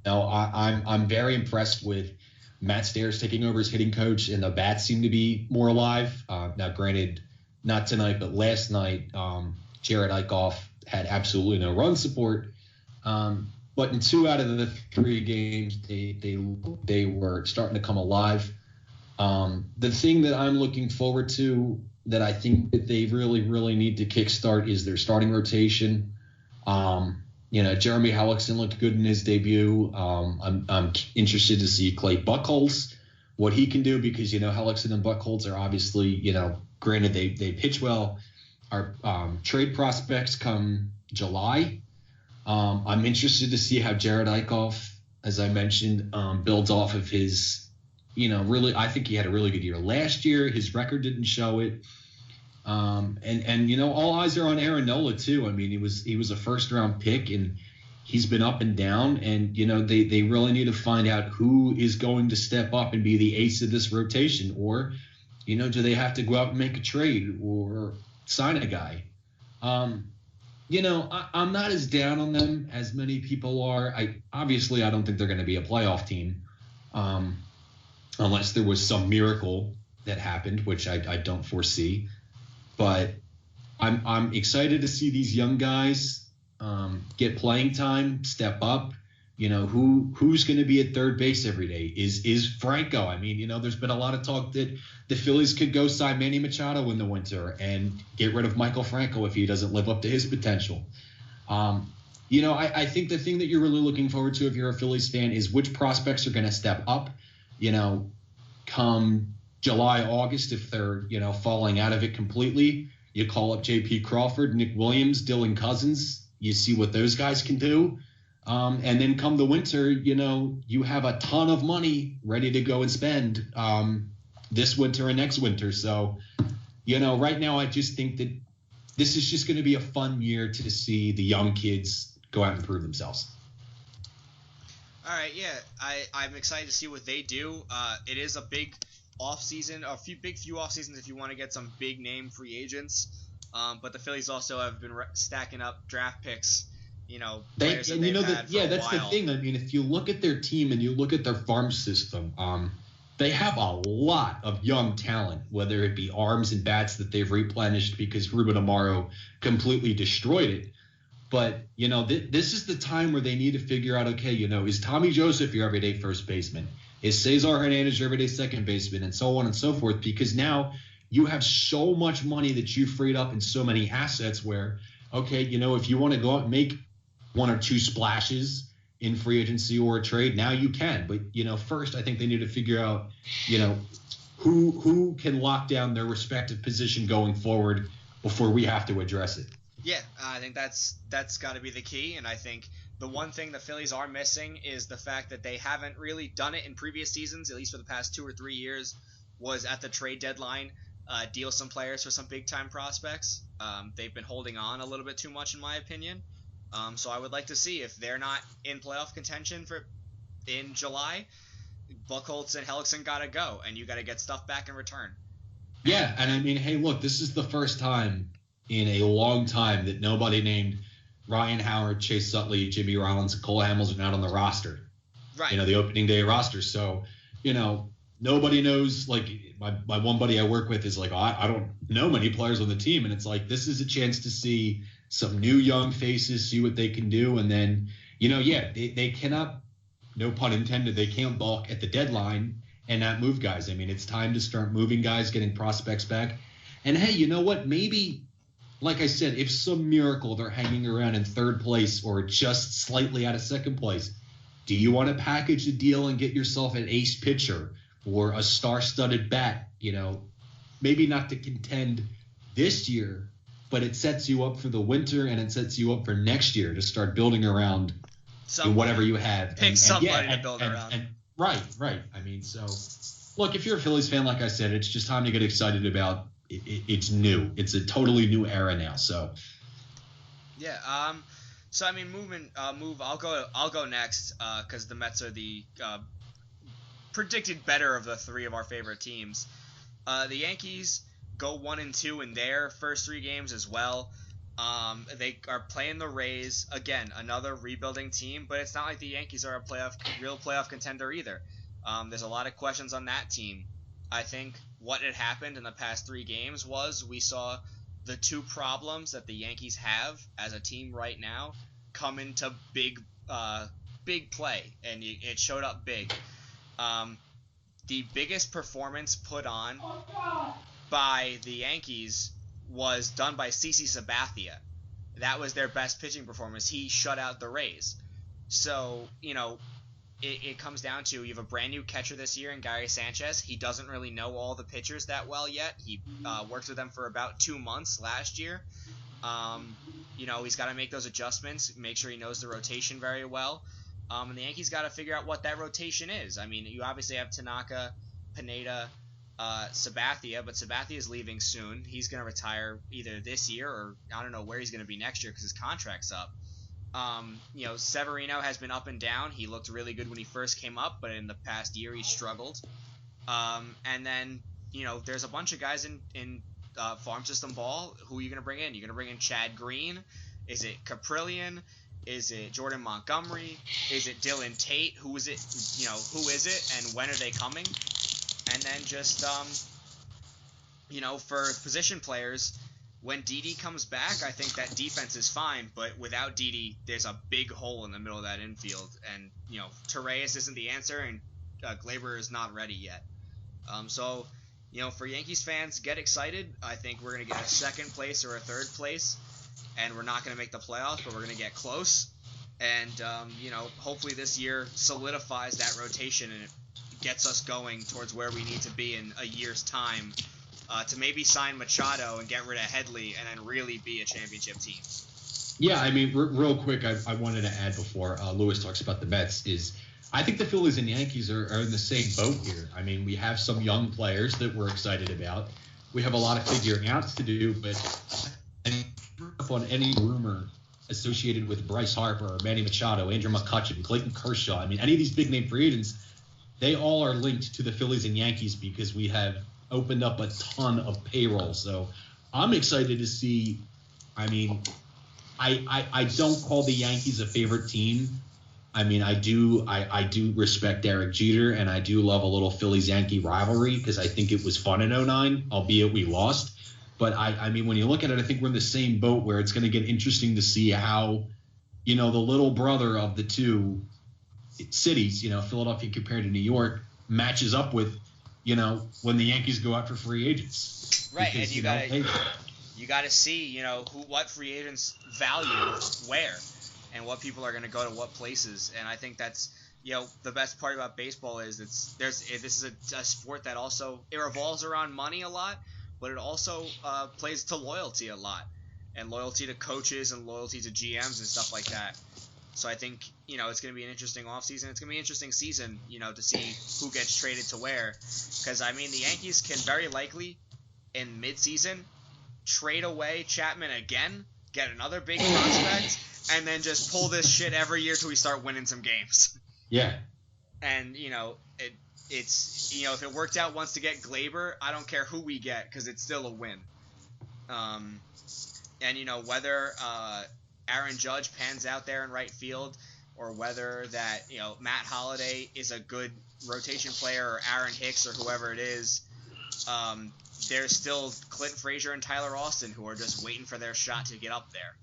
I'm very impressed with Matt Stairs taking over as hitting coach, and the bats seem to be more alive. Now, granted, not tonight, but last night, Jared Eichhoff had absolutely no run support. But in 2 out of the 3 games, they were starting to come alive. The thing that I'm looking forward to that I think that they really, really need to kickstart is their starting rotation. Jeremy Hellickson looked good in his debut. I'm interested to see Clay Buchholz, what he can do, because, Hellickson and Buchholz are obviously, granted they pitch well, are trade prospects come July. I'm interested to see how Jared Eichhoff, as I mentioned, builds off of his, really, I think he had a really good year last year. His record didn't show it. And all eyes are on Aaron Nola too. He was a first round pick, and he's been up and down, and they really need to find out who is going to step up and be the ace of this rotation, or do they have to go out and make a trade or sign a guy? I'm not as down on them as many people are. I don't think they're going to be a playoff team, unless there was some miracle that happened, which I don't foresee. But I'm excited to see these young guys get playing time, step up. Who's going to be at third base every day? Is Franco? I mean, there's been a lot of talk that the Phillies could go sign Manny Machado in the winter and get rid of Michael Franco if he doesn't live up to his potential. I think the thing that you're really looking forward to if you're a Phillies fan is which prospects are going to step up, come July, August, if they're, falling out of it completely. You call up J.P. Crawford, Nick Williams, Dylan Cousins. You see what those guys can do. And then come the winter, you have a ton of money ready to go and spend this winter and next winter. So, right now I just think that this is just going to be a fun year to see the young kids go out and prove themselves. All right, yeah, I'm excited to see what they do. It is a big off season, few off seasons if you want to get some big name free agents. But the Phillies also have been stacking up draft picks. Players that they've had for a that's while. the thing. I mean, if you look at their team and you look at their farm system, they have a lot of young talent, whether it be arms and bats that they've replenished because Ruben Amaro completely destroyed it. But, this is the time where they need to figure out, okay, is Tommy Joseph your everyday first baseman? Is Cesar Hernandez your everyday second baseman? And so on and so forth, because now you have so much money that you freed up in so many assets where, okay, if you want to go out and make one or two splashes in free agency or a trade, now you can. But, first I think they need to figure out, who can lock down their respective position going forward before we have to address it. Yeah, I think that's got to be the key. And I think the one thing the Phillies are missing is the fact that they haven't really done it in previous seasons, at least for the past 2 or 3 years, was at the trade deadline, deal some players for some big-time prospects. They've been holding on a little bit too much, in my opinion. So I would like to see if they're not in playoff contention in July, Buchholz and Hellickson got to go, and you got to get stuff back in return. Yeah, and I mean, hey, look, this is the first time in a long time that nobody named Ryan Howard, Chase Utley, Jimmy Rollins, and Cole Hamels are not on the roster. Right. The opening day roster. So, nobody knows. Like my one buddy I work with is like, I don't know many players on the team, and it's like this is a chance to see some new young faces, see what they can do, and then they cannot, no pun intended, they can't balk at the deadline and not move guys. I mean, it's time to start moving guys, getting prospects back, and hey, you know what? Maybe, like I said, if some miracle they're hanging around in third place or just slightly out of second place, do you want to package a deal and get yourself an ace pitcher or a star-studded bat? Maybe not to contend this year, but it sets you up for the winter and it sets you up for next year to start building around whatever you have. Pick somebody to build around. Right. I mean, so look, if you're a Phillies fan, like I said, it's just time to get excited about it's new. It's a totally new era now. So yeah. So I mean, I'll go next because the Mets are the predicted better of the three of our favorite teams. The Yankees go 1-2 in their first 3 games as well. They are playing the Rays again, another rebuilding team, but it's not like the Yankees are a real playoff contender either. There's a lot of questions on that team. I think what had happened in the past 3 games was we saw the 2 problems that the Yankees have as a team right now come into big play, and it showed up big. The biggest performance put on by the Yankees was done by CC Sabathia. That was their best pitching performance. He shut out the Rays. So, it comes down to you have a brand new catcher this year in Gary Sanchez. He doesn't really know all the pitchers that well yet. He worked with them for about 2 months last year. He's got to make those adjustments, make sure he knows the rotation very well. And the Yankees got to figure out what that rotation is. I mean, you obviously have Tanaka, Pineda, Sabathia, but Sabathia is leaving soon. He's going to retire either this year or I don't know where he's going to be next year because his contract's up. Severino has been up and down. He looked really good when he first came up, but in the past year he struggled. And then there's a bunch of guys in farm system ball. Who are you going to bring in? You're going to bring in Chad Green? Is it Caprillion? Is it Jordan Montgomery? Is it Dylan Tate? Who is it? Who is it? And when are they coming? And then just, for position players, when Didi comes back, I think that defense is fine. But without Didi, there's a big hole in the middle of that infield. And, Torreyes isn't the answer, and Gleyber is not ready yet. So, for Yankees fans, get excited. I think we're going to get a second place or a third place. And we're not going to make the playoffs, but we're going to get close. And, hopefully this year solidifies that rotation and it gets us going towards where we need to be in a year's time to maybe sign Machado and get rid of Headley and then really be a championship team. Yeah, I mean, real quick, I wanted to add before Lewis talks about the Mets is I think the Phillies and Yankees are in the same boat here. I mean, we have some young players that we're excited about. We have a lot of figuring outs to do, but on any rumor associated with Bryce Harper, Manny Machado, Andrew McCutchen, Clayton Kershaw, I mean, any of these big name free agents, they all are linked to the Phillies and Yankees because we have opened up a ton of payroll. So I'm excited to see. I mean, I don't call the Yankees a favorite team. I mean, I do respect Derek Jeter, and I do love a little Phillies-Yankee rivalry because I think it was fun in 2009, albeit we lost. But, I mean, when you look at it, I think we're in the same boat where it's going to get interesting to see how, the little brother of the two cities, Philadelphia compared to New York, matches up with, when the Yankees go out for free agents. Right, because, and you got to see, what free agents value where and what people are going to go to what places. And I think that's, the best part about baseball is this is a sport that also, it revolves around money a lot. But it also plays to loyalty a lot, and loyalty to coaches and loyalty to GMs and stuff like that. So I think, it's going to be an interesting offseason. It's going to be an interesting season, to see who gets traded to where. Because, I mean, the Yankees can very likely, in midseason, trade away Chapman again, get another big prospect, and then just pull this shit every year till we start winning some games. Yeah. And, it's if it worked out once to get Gleyber, I don't care who we get because it's still a win. And whether Aaron Judge pans out there in right field or whether that Matt Holliday is a good rotation player or Aaron Hicks or whoever it is, there's still Clint Frazier and Tyler Austin who are just waiting for their shot to get up there.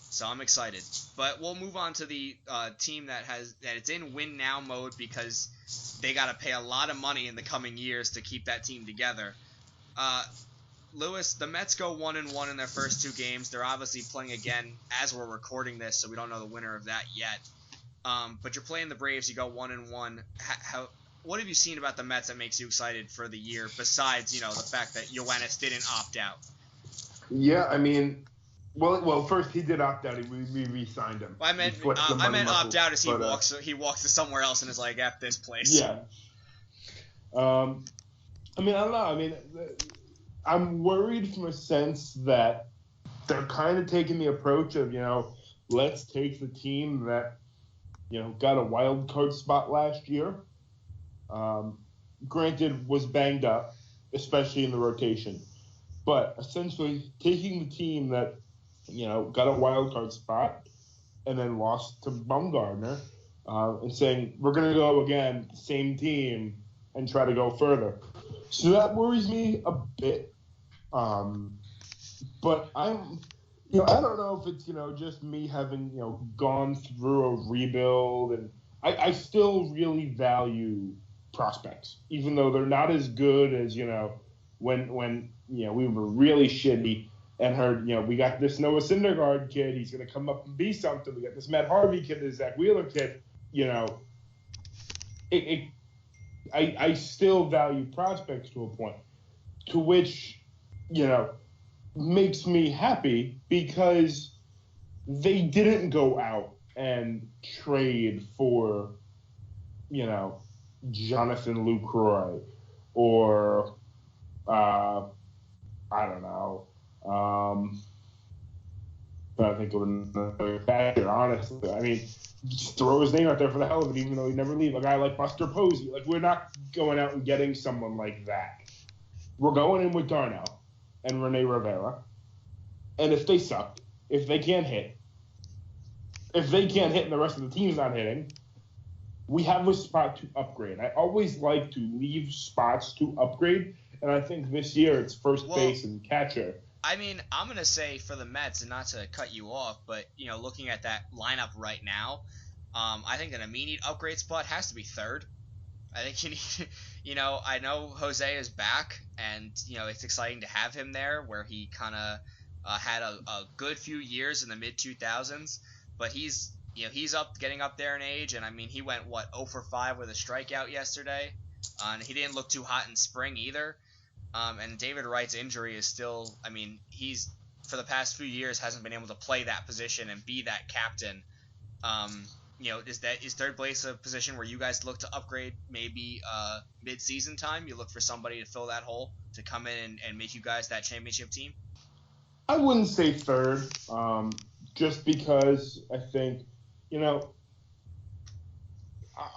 So I'm excited. But we'll move on to the team that it's in win now mode because they got to pay a lot of money in the coming years to keep that team together. Lewis, the Mets go 1-1 in their first two games. They're obviously playing again as we're recording this, so we don't know the winner of that yet. But you're playing the Braves. You go 1-1. What have you seen about the Mets that makes you excited for the year besides the fact that Yoenis didn't opt out? Yeah, I mean. Well, first he did opt out. We re-signed him. Well, I meant opt out as he walks to somewhere else and is like, F this place. Yeah. I mean, I don't know. I mean, I'm worried from a sense that they're kind of taking the approach of, let's take the team that, got a wild card spot last year. Granted, was banged up, especially in the rotation. But essentially taking the team that, got a wild card spot and then lost to Bumgarner and saying, we're going to go again, same team, and try to go further. So that worries me a bit. But I'm, I don't know if it's, just me having, gone through a rebuild. And I still really value prospects, even though they're not as good as, when we were really shitty. And heard, we got this Noah Syndergaard kid. He's going to come up and be something. We got this Matt Harvey kid, this Zach Wheeler kid. I still value prospects to a point, to which, makes me happy because they didn't go out and trade for, Jonathan Lucroy or, I don't know. I think it would another factor, honestly. I mean, just throw his name out there for the hell of it, even though he'd never leave. A guy like Buster Posey. Like, we're not going out and getting someone like that. We're going in with Darnell and Rene Rivera. And if they suck, if they can't hit and the rest of the team's not hitting, we have a spot to upgrade. I always like to leave spots to upgrade, and I think this year it's first base and catcher. I mean, I'm going to say for the Mets, and not to cut you off, but, looking at that lineup right now, I think an immediate upgrade spot has to be third. I think you need, I know Jose is back, and, it's exciting to have him there where he kind of had a good few years in the mid-2000s, but he's getting up there in age, and I mean, he went, 0 for 5 with a strikeout yesterday, and he didn't look too hot in spring either. And David Wright's injury is still, I mean, he's, for the past few years, hasn't been able to play that position and be that captain. Is third base a position where you guys look to upgrade maybe mid-season time? You look for somebody to fill that hole, to come in and make you guys that championship team? I wouldn't say third, just because I think,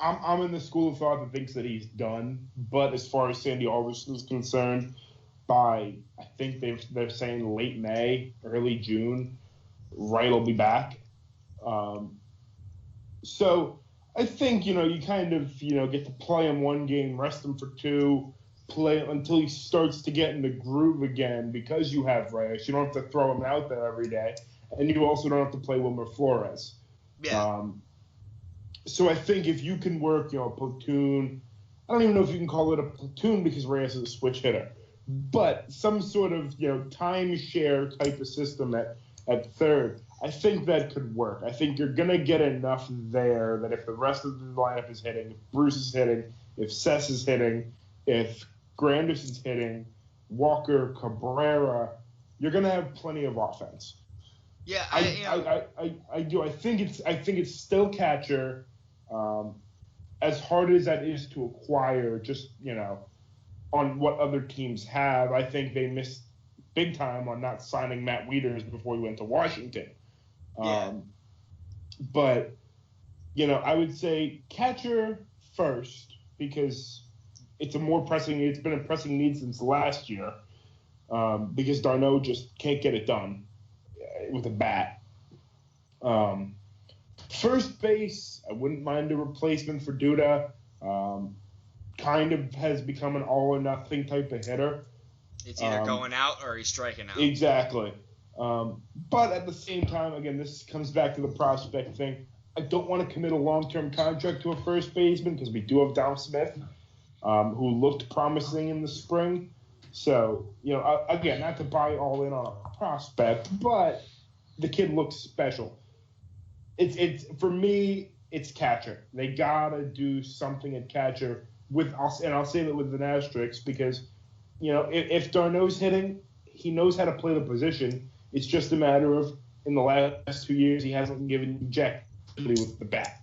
I'm in the school of thought that thinks that he's done. But as far as Sandy Alderson is concerned, by I think they're saying late May, early June, Wright will be back. So I think you kind of get to play him one game, rest him for two, play until he starts to get in the groove again because you have Reyes. You don't have to throw him out there every day, and you also don't have to play Wilmer Flores. Yeah. So I think if you can work, a platoon, I don't even know if you can call it a platoon because Reyes is a switch hitter, but some sort of, timeshare type of system at third, I think that could work. I think you're going to get enough there that if the rest of the lineup is hitting, if Bruce is hitting, if Cess is hitting, if Granderson's hitting, Walker, Cabrera, you're going to have plenty of offense. Yeah, I do. I think it's still catcher. As hard as that is to acquire, just on what other teams have, I think they missed big time on not signing Matt Wieters before he went to Washington. Yeah. But I would say catcher first because it's been a pressing need since last year because Darno just can't get it done with a bat. First base, I wouldn't mind a replacement for Duda. Kind of has become an all or nothing type of hitter. It's either going out or he's striking out. Exactly. But at the same time, again, this comes back to the prospect thing. I don't want to commit a long-term contract to a first baseman because we do have Dom Smith, who looked promising in the spring. So, again, not to buy all in on a prospect, but the kid looks special. It's for me, it's catcher. They gotta do something at catcher and I'll say that with an asterisk because, if Darno's hitting, he knows how to play the position. It's just a matter of in the last 2 years he hasn't given jack with the bat.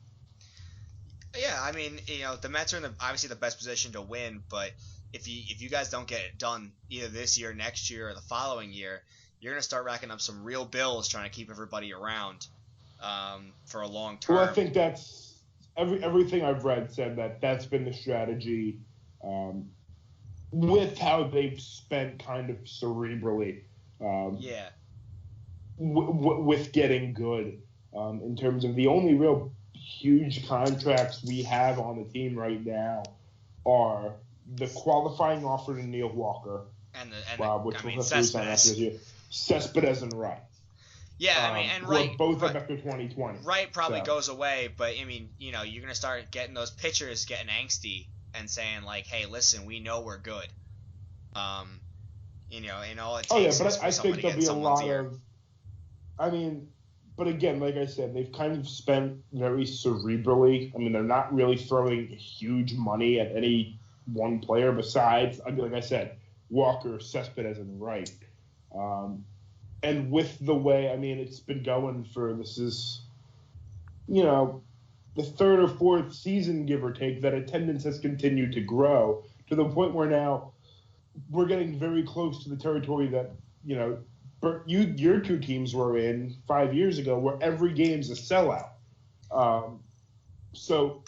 Yeah, I mean, the Mets are in obviously the best position to win, but if you guys don't get it done either this year, next year, or the following year, you're gonna start racking up some real bills trying to keep everybody around for a long term. Well, I think that's everything I've read said that's been the strategy with how they've spent kind of cerebrally. With getting good in terms of the only real huge contracts we have on the team right now are the qualifying offer to Neil Walker Cespedes and Wright. Yeah, I mean, and Wright both up after 2020. Wright probably goes away, but I mean, you're gonna start getting those pitchers getting angsty and saying like, "Hey, listen, we know we're good." And all it takes is for somebody to get someone's ear. But again, like I said, they've kind of spent very cerebrally. I mean, they're not really throwing huge money at any one player besides, like I said, Walker, Cespedes, and Wright. And with the way, it's been going for, this is, the third or fourth season, give or take, that attendance has continued to grow to the point where now we're getting very close to the territory that, your two teams were in 5 years ago, where every game's a sellout. So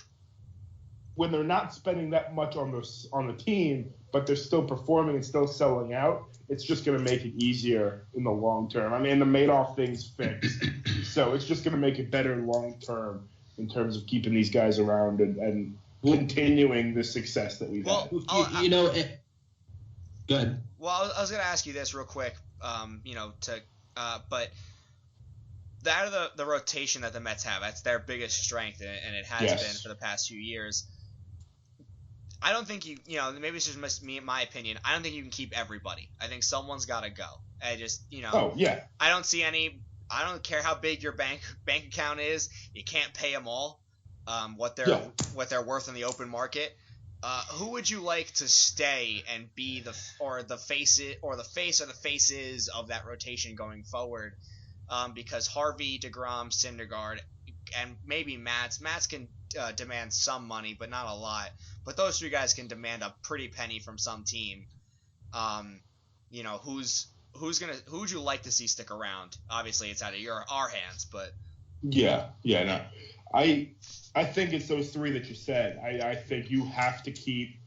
when they're not spending that much on the team, but they're still performing and still selling out, it's just going to make it easier in the long term. I mean, the Madoff thing's fixed, so it's just going to make it better long term in terms of keeping these guys around and continuing the success that we've had. Go ahead. Well, I was going to ask you this real quick, but out of the rotation that the Mets have, that's their biggest strength, and it has been for the past few years. I don't think maybe it's just my opinion. I don't think you can keep everybody. I think someone's got to go. I just, I don't see any. I don't care how big your bank account is. You can't pay them all what they're worth in the open market. Who would you like to stay and be the face or the faces of that rotation going forward? Because Harvey, DeGrom, Syndergaard, and maybe Matz can demand some money, but not a lot. But those three guys can demand a pretty penny from some team. Who would you like to see stick around? Obviously, it's out of our hands, but no. I think it's those three that you said. I think you have to keep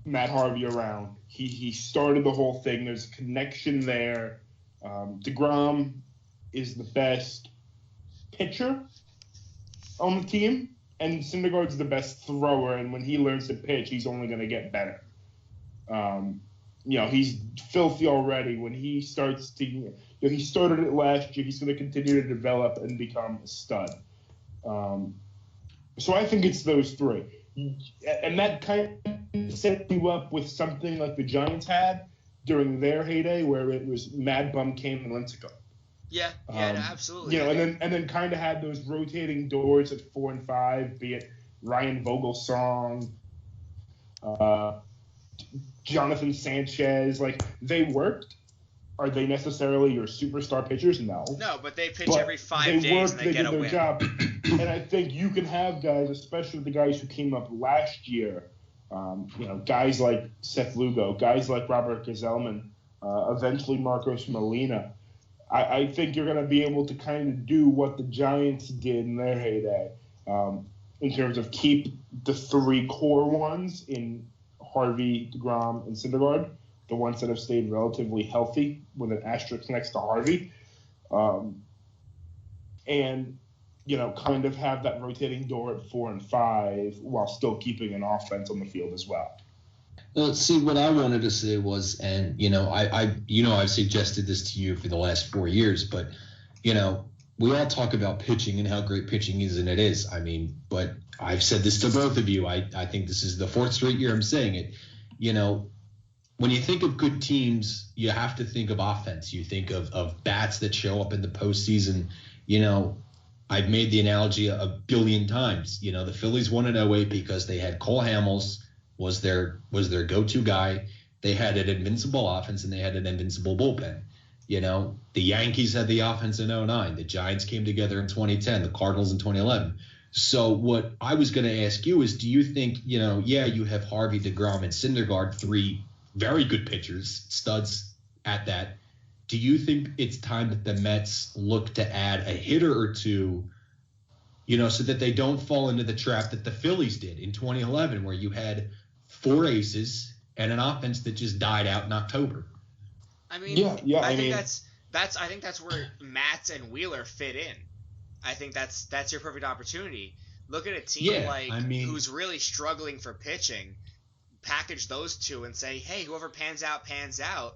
Matt Harvey around. He started the whole thing. There's a connection there. DeGrom is the best pitcher on the team, and Syndergaard's the best thrower, and when he learns to pitch, he's only going to get better. He's filthy already. When he starts to, he started it last year, he's going to continue to develop and become a stud. So I think it's those three. And that kind of set you up with something like the Giants had during their heyday, where it was Mad Bum, Kane, and Lincecum. Yeah, absolutely. And then kind of had those rotating doors at 4 and 5, be it Ryan Vogelsong, Jonathan Sanchez. Like, they worked. Are they necessarily your superstar pitchers? No. No, but they pitch every 5 days and they get a win. Job. And I think you can have guys, especially the guys who came up last year, guys like Seth Lugo, guys like Robert Gazelman, eventually Marcos Molina. I think you're going to be able to kind of do what the Giants did in their heyday in terms of keep the three core ones in Harvey, DeGrom, and Syndergaard, the ones that have stayed relatively healthy with an asterisk next to Harvey, and kind of have that rotating door at 4 and 5 while still keeping an offense on the field as well. Well, see, what I wanted to say was, and I've suggested this to you for the last 4 years, but we all talk about pitching and how great pitching is, and it is. I mean, but I've said this to both of you. I think this is the 4th straight year I'm saying it. When you think of good teams, you have to think of offense. You think of bats that show up in the postseason. I've made the analogy a billion times. The Phillies won in 08 because they had Cole Hamels was their go-to guy. They had an invincible offense and they had an invincible bullpen. The Yankees had the offense in 09. The Giants came together in 2010. The Cardinals in 2011. So what I was going to ask you is, do you think, you have Harvey, DeGrom, and Syndergaard, 3 very good pitchers, studs at that. Do you think it's time that the Mets look to add a hitter or two, so that they don't fall into the trap that the Phillies did in 2011, where you had 4 aces and an offense that just died out in October? I mean, I think that's where Matz and Wheeler fit in. I think that's your perfect opportunity. Look at a team who's really struggling for pitching. Package those two and say, hey, whoever pans out, pans out.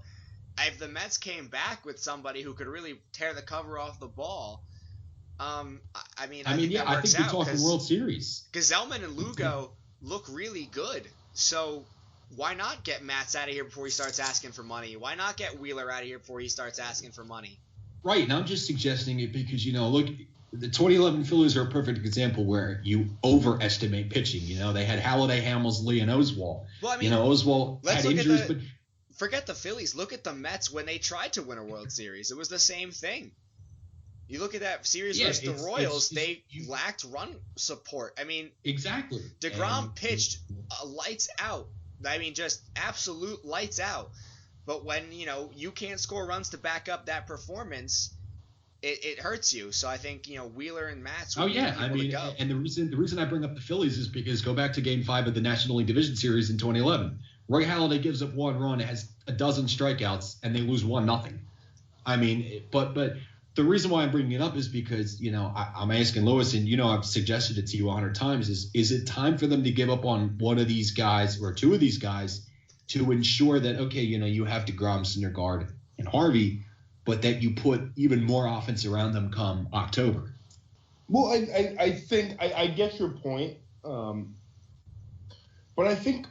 If the Mets came back with somebody who could really tear the cover off the ball, I think we talk the World Series. Gazelman and Lugo look really good. So why not get Matz out of here before he starts asking for money? Why not get Wheeler out of here before he starts asking for money? Right, and I'm just suggesting it because, look, the 2011 Phillies are a perfect example where you overestimate pitching. They had Halladay, Hamels, Lee, and Oswalt. Well, I mean, Oswalt had injuries, but forget the Phillies. Look at the Mets when they tried to win a World Series. It was the same thing. You look at that series versus the Royals, they lacked run support. I mean, exactly. DeGrom pitched lights out. I mean, just absolute lights out. But when, you can't score runs to back up that performance, it hurts you. So I think, Wheeler and Matz would be the people to go. And the reason I bring up the Phillies is because go back to Game 5 of the National League Division Series in 2011. Roy Halladay gives up 1 run, has a dozen strikeouts, and they lose 1-0. I mean, but the reason why I'm bringing it up is because, I'm asking Lewis, and, I've suggested it to you 100 times, is it time for them to give up on one of these guys or two of these guys to ensure that, okay, you have DeGrom, Syndergaard, and Harvey, but that you put even more offense around them come October? Well, I think I get your point. But I think,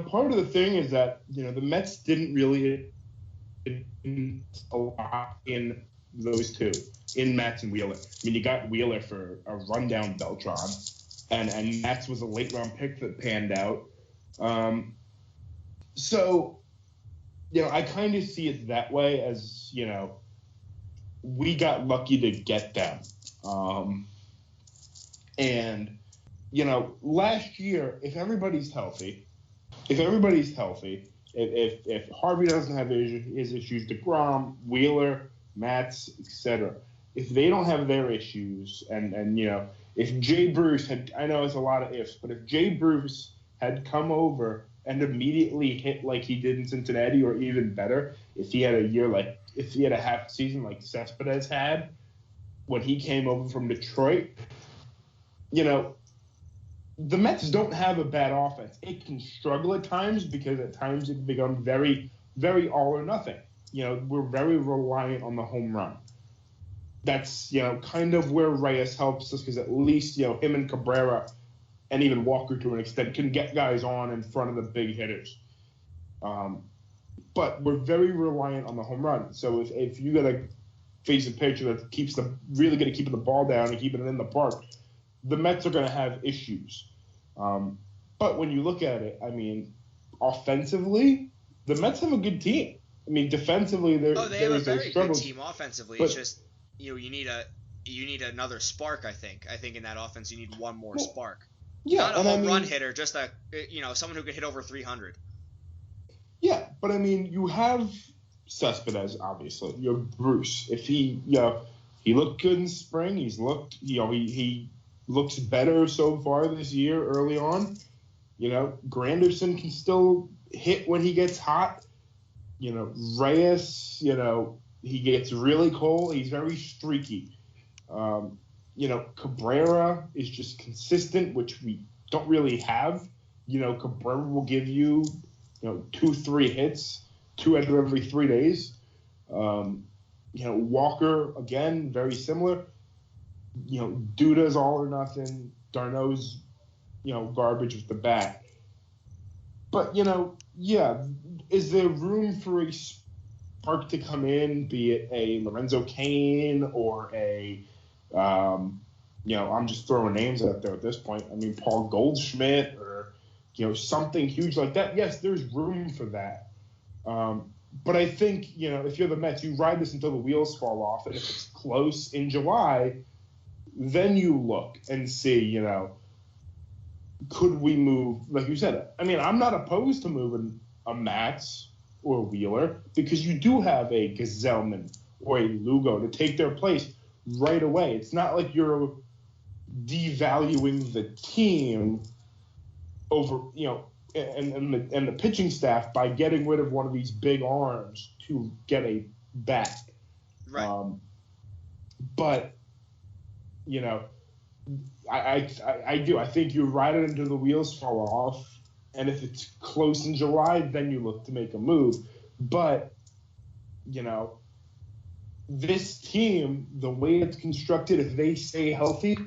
part of the thing is that, the Mets didn't really a lot in those two, in Matz and Wheeler. I mean, you got Wheeler for a rundown Beltran, and Matz was a late round pick that panned out. So, I kind of see it that way as, we got lucky to get them. And, last year, if everybody's healthy, if Harvey doesn't have his issues, DeGrom, Wheeler, Matz, etc., if they don't have their issues, and if Jay Bruce had, I know it's a lot of ifs, but if Jay Bruce had come over and immediately hit like he did in Cincinnati, or even better, if he had a half season like Cespedes had when he came over from Detroit, the Mets don't have a bad offense. It can struggle at times because at times it can become very, very all or nothing. We're very reliant on the home run. That's, kind of where Reyes helps us, because at least, him and Cabrera and even Walker to an extent can get guys on in front of the big hitters. But we're very reliant on the home run. So if you got to face a pitcher that really going to keep the ball down and keeping it in the park, the Mets are going to have issues. But when you look at it, I mean, offensively, the Mets have a good team. I mean, defensively, they have a very good team offensively. It's just, you need another spark, I think. I think in that offense you need one more spark. Yeah, not a home run hitter, just someone who could hit over 300. Yeah, but I mean, you have Cespedes, obviously. You have Bruce. If he looked good in spring. He's looked, he looks better so far this year early on. Granderson can still hit when he gets hot. Reyes, he gets really cold. He's very streaky. Cabrera is just consistent, which we don't really have. Cabrera will give you, 2-3 hits, 2 out of every 3 days. Walker, again, very similar. Duda's all or nothing. Darno's, garbage with the bat. But, is there room for a spark to come in, be it a Lorenzo Cain or I'm just throwing names out there at this point. I mean, Paul Goldschmidt or, something huge like that. Yes, there's room for that. But I think, if you're the Mets, you ride this until the wheels fall off. And if it's close in July, then you look and see, could we move, like you said, I mean, I'm not opposed to moving a Matz or a Wheeler because you do have a Gazelman or a Lugo to take their place right away. It's not like you're devaluing the team over, and the pitching staff by getting rid of one of these big arms to get a bat. Right. But, I do. I think you ride it until the wheels fall off, and if it's close in July, then you look to make a move. But, this team, the way it's constructed, if they stay healthy,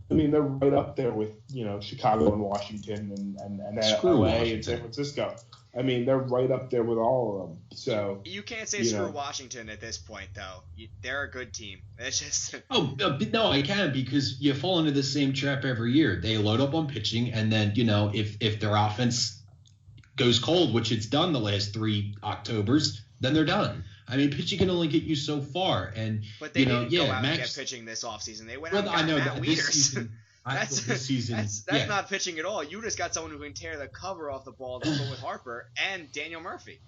I mean, they're right up there with, Chicago and Washington and LA and San Francisco. I mean, they're right up there with all of them. So you can't say screw Washington at this point, though. They're a good team. It's just no, I can, because you fall into the same trap every year. They load up on pitching, and then if their offense goes cold, which it's done the last 3 Octobers, then they're done. I mean, pitching can only get you so far, but they didn't go out and get pitching this offseason. They went out and got Matt Wieters. That's not pitching at all. You just got someone who can tear the cover off the ball to put with Harper and Daniel Murphy.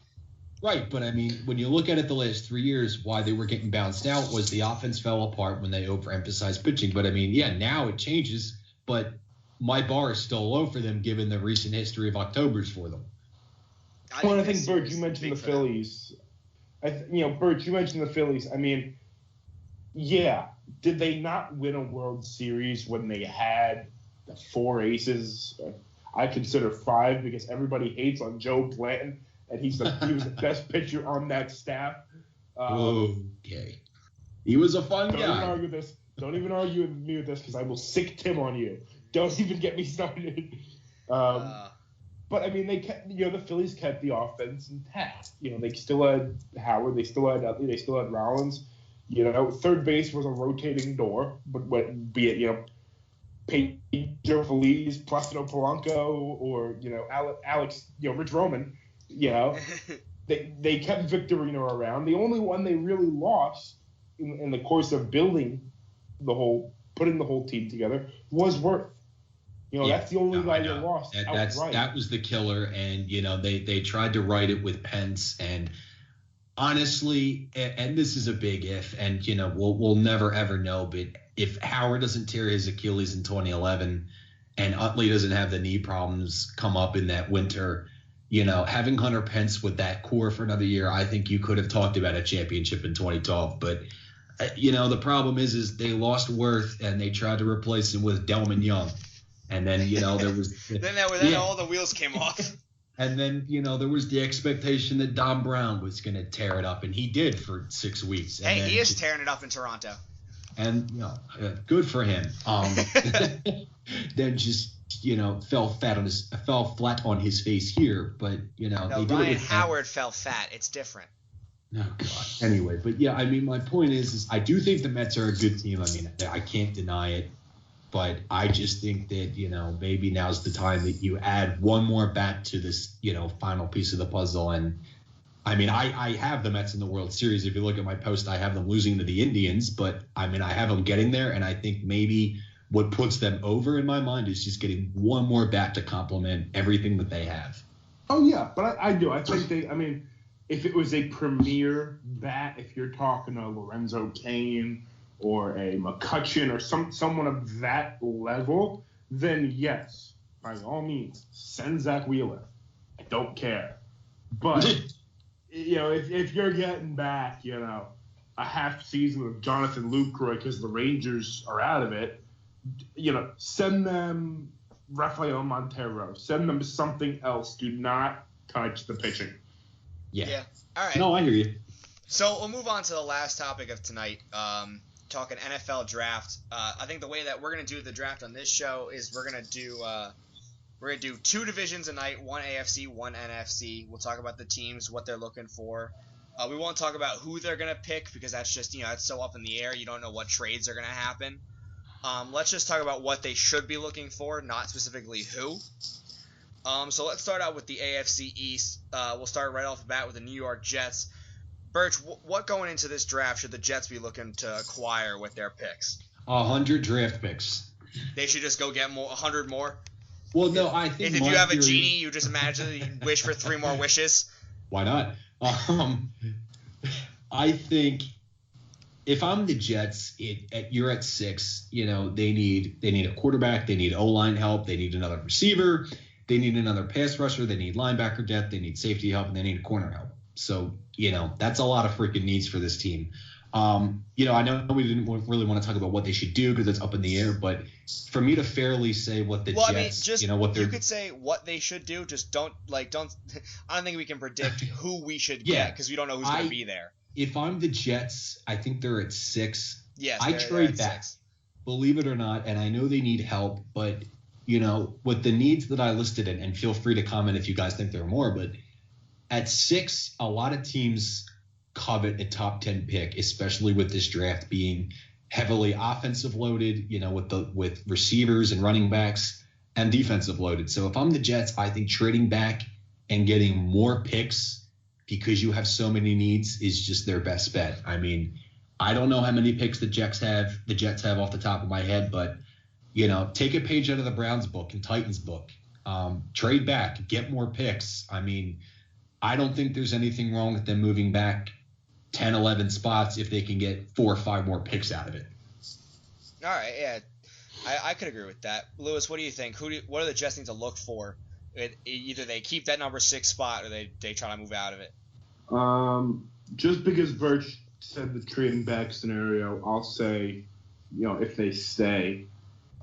Right, but I mean, when you look at it the last 3 years, why they were getting bounced out was the offense fell apart when they overemphasized pitching. But I mean, yeah, now it changes, but my bar is still low for them given the recent history of Octobers for them. I think, Bert, you mentioned the Phillies. Bert, you mentioned the Phillies. I mean, yeah, did they not win a World Series when they had the 4 aces? I consider 5 because everybody hates on Joe Blanton. And he was the best pitcher on that staff. Okay. He was a fun guy. Don't even argue with me with this because I will sick Tim on you. Don't even get me started. But I mean, they kept, the Phillies kept the offense intact. They still had Howard, they still had Utley, they still had Rollins. Third base was a rotating door, but be it Pedro Feliz, Placido Polanco, or Alex, Rich Roman. They kept Victorino around. The only one they really lost in the course of putting the whole team together was Worth. That's the only guy you lost outright. That was the killer, and they tried to write it with Pence, and honestly, and this is a big if, and we'll never ever know, but if Howard doesn't tear his Achilles in 2011, and Utley doesn't have the knee problems come up in that winter. Having Hunter Pence with that core for another year, I think you could have talked about a championship in 2012. But, the problem is they lost Worth and they tried to replace him with Delman Young. And then, there was. then all the wheels came off. And then, there was the expectation that Dom Brown was going to tear it up. And he did for 6 weeks. Hey, he is tearing it up in Toronto. And, good for him. Then just. Fell flat on his face here, but no, they did Ryan Howard fell fat. It's different. Oh God. Anyway, but yeah, I mean, my point is I do think the Mets are a good team. I mean, I can't deny it, but I just think that maybe now's the time that you add one more bat to this final piece of the puzzle. And I mean, I have the Mets in the World Series. If you look at my post, I have them losing to the Indians, but I mean, I have them getting there, and I think maybe. What puts them over in my mind is just getting one more bat to complement everything that they have. Oh, yeah, but I do. I think if it was a premier bat, if you're talking a Lorenzo Cain or a McCutchen or someone of that level, then yes, by all means, send Zach Wheeler. I don't care. But, if you're getting back, a half season of Jonathan Lucroy because the Rangers are out of it, send them Rafael Montero. Send them something else. Do not touch the pitching. Yeah. All right. No, I hear you. So we'll move on to the last topic of tonight, talking NFL draft. I think the way that we're going to do the draft on this show is we're going to do 2 divisions a night, 1 AFC, 1 NFC. We'll talk about the teams, what they're looking for. We won't talk about who they're going to pick because that's just, it's so up in the air. You don't know what trades are going to happen. Let's just talk about what they should be looking for, not specifically who. So let's start out with the AFC East. We'll start right off the bat with the New York Jets. Birch, what going into this draft should the Jets be looking to acquire with their picks? 100 draft picks. They should just go get 100 more? Well, no, I think if you have a genie, you just imagine you wish for 3 more wishes? Why not? I think... If I'm the Jets, you're at 6. They need a quarterback. They need O-line help. They need another receiver. They need another pass rusher. They need linebacker depth. They need safety help, and they need corner help. So that's a lot of freaking needs for this team. I know we didn't really want to talk about what they should do because it's up in the air. But for me to fairly say what the Jets, you could say what they should do. Just don't. I don't think we can predict who we should get because we don't know who's going to be there. If I'm the Jets, I think they're at 6. Yes, I trade back, believe it or not, and I know they need help, but with the needs that I listed, and feel free to comment if you guys think there are more, but at 6, a lot of teams covet a top 10 pick, especially with this draft being heavily offensive loaded, with receivers and running backs and defensive loaded. So if I'm the Jets, I think trading back and getting more picks because you have so many needs is just their best bet. I mean, I don't know how many picks the Jets have off the top of my head, but take a page out of the Browns book and Titans book. Trade back, get more picks. I mean, I don't think there's anything wrong with them moving back 10, 11 spots if they can get 4 or 5 more picks out of it. All right, yeah, I could agree with that. Lewis, what do you think? What do the Jets need to look for? Either they keep that number 6 spot or they try to move out of it. Just because Birch said the trading back scenario, I'll say, if they stay.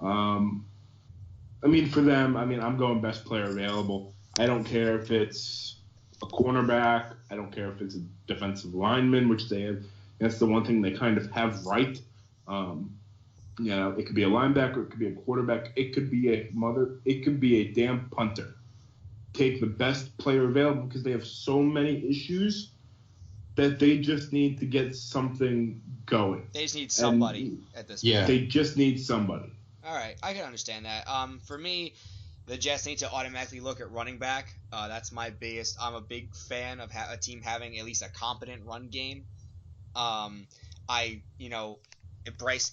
For them, I'm going best player available. I don't care if it's a cornerback. I don't care if it's a defensive lineman, which they have. That's the one thing they kind of have right. It could be a linebacker. It could be a quarterback. It could be a damn punter. Take the best player available because they have so many issues that they just need to get something going. They just need somebody at this point. Yeah. They just need somebody. All right, I can understand that. For me, the Jets need to automatically look at running back. That's my biggest. I'm a big fan of a team having at least a competent run game.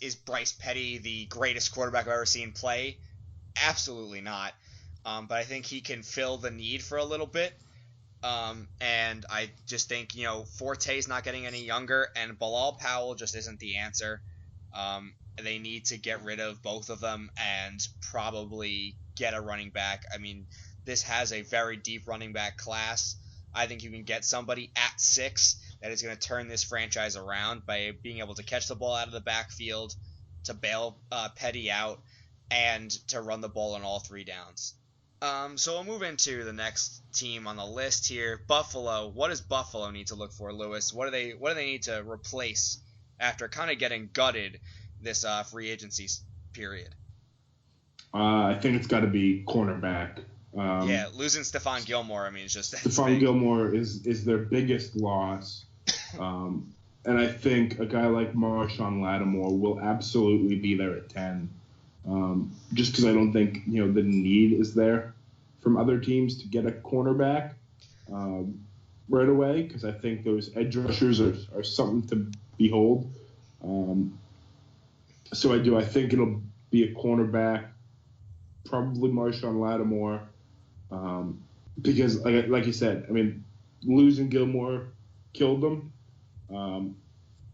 Is Bryce Petty the greatest quarterback I've ever seen play? Absolutely not. But I think he can fill the need for a little bit. And I just think, Forte's not getting any younger, and Bilal Powell just isn't the answer. They need to get rid of both of them and probably get a running back. This has a very deep running back class. I think you can get somebody at 6 that is going to turn this franchise around by being able to catch the ball out of the backfield, to bail Petty out, and to run the ball on all 3 downs. So we'll move into the next team on the list here, Buffalo. What does Buffalo need to look for, Lewis? What do they need to replace after kind of getting gutted this free agency period? I think it's got to be cornerback. Losing Stephon Gilmore, it's just Stephon Gilmore is their biggest loss. And I think a guy like Marshawn Lattimore will absolutely be there at 10. Just because I don't think, the need is there from other teams to get a cornerback right away, because I think those edge rushers are something to behold. So I think it'll be a cornerback, probably Marshawn Lattimore, because like you said, losing Gilmore killed them.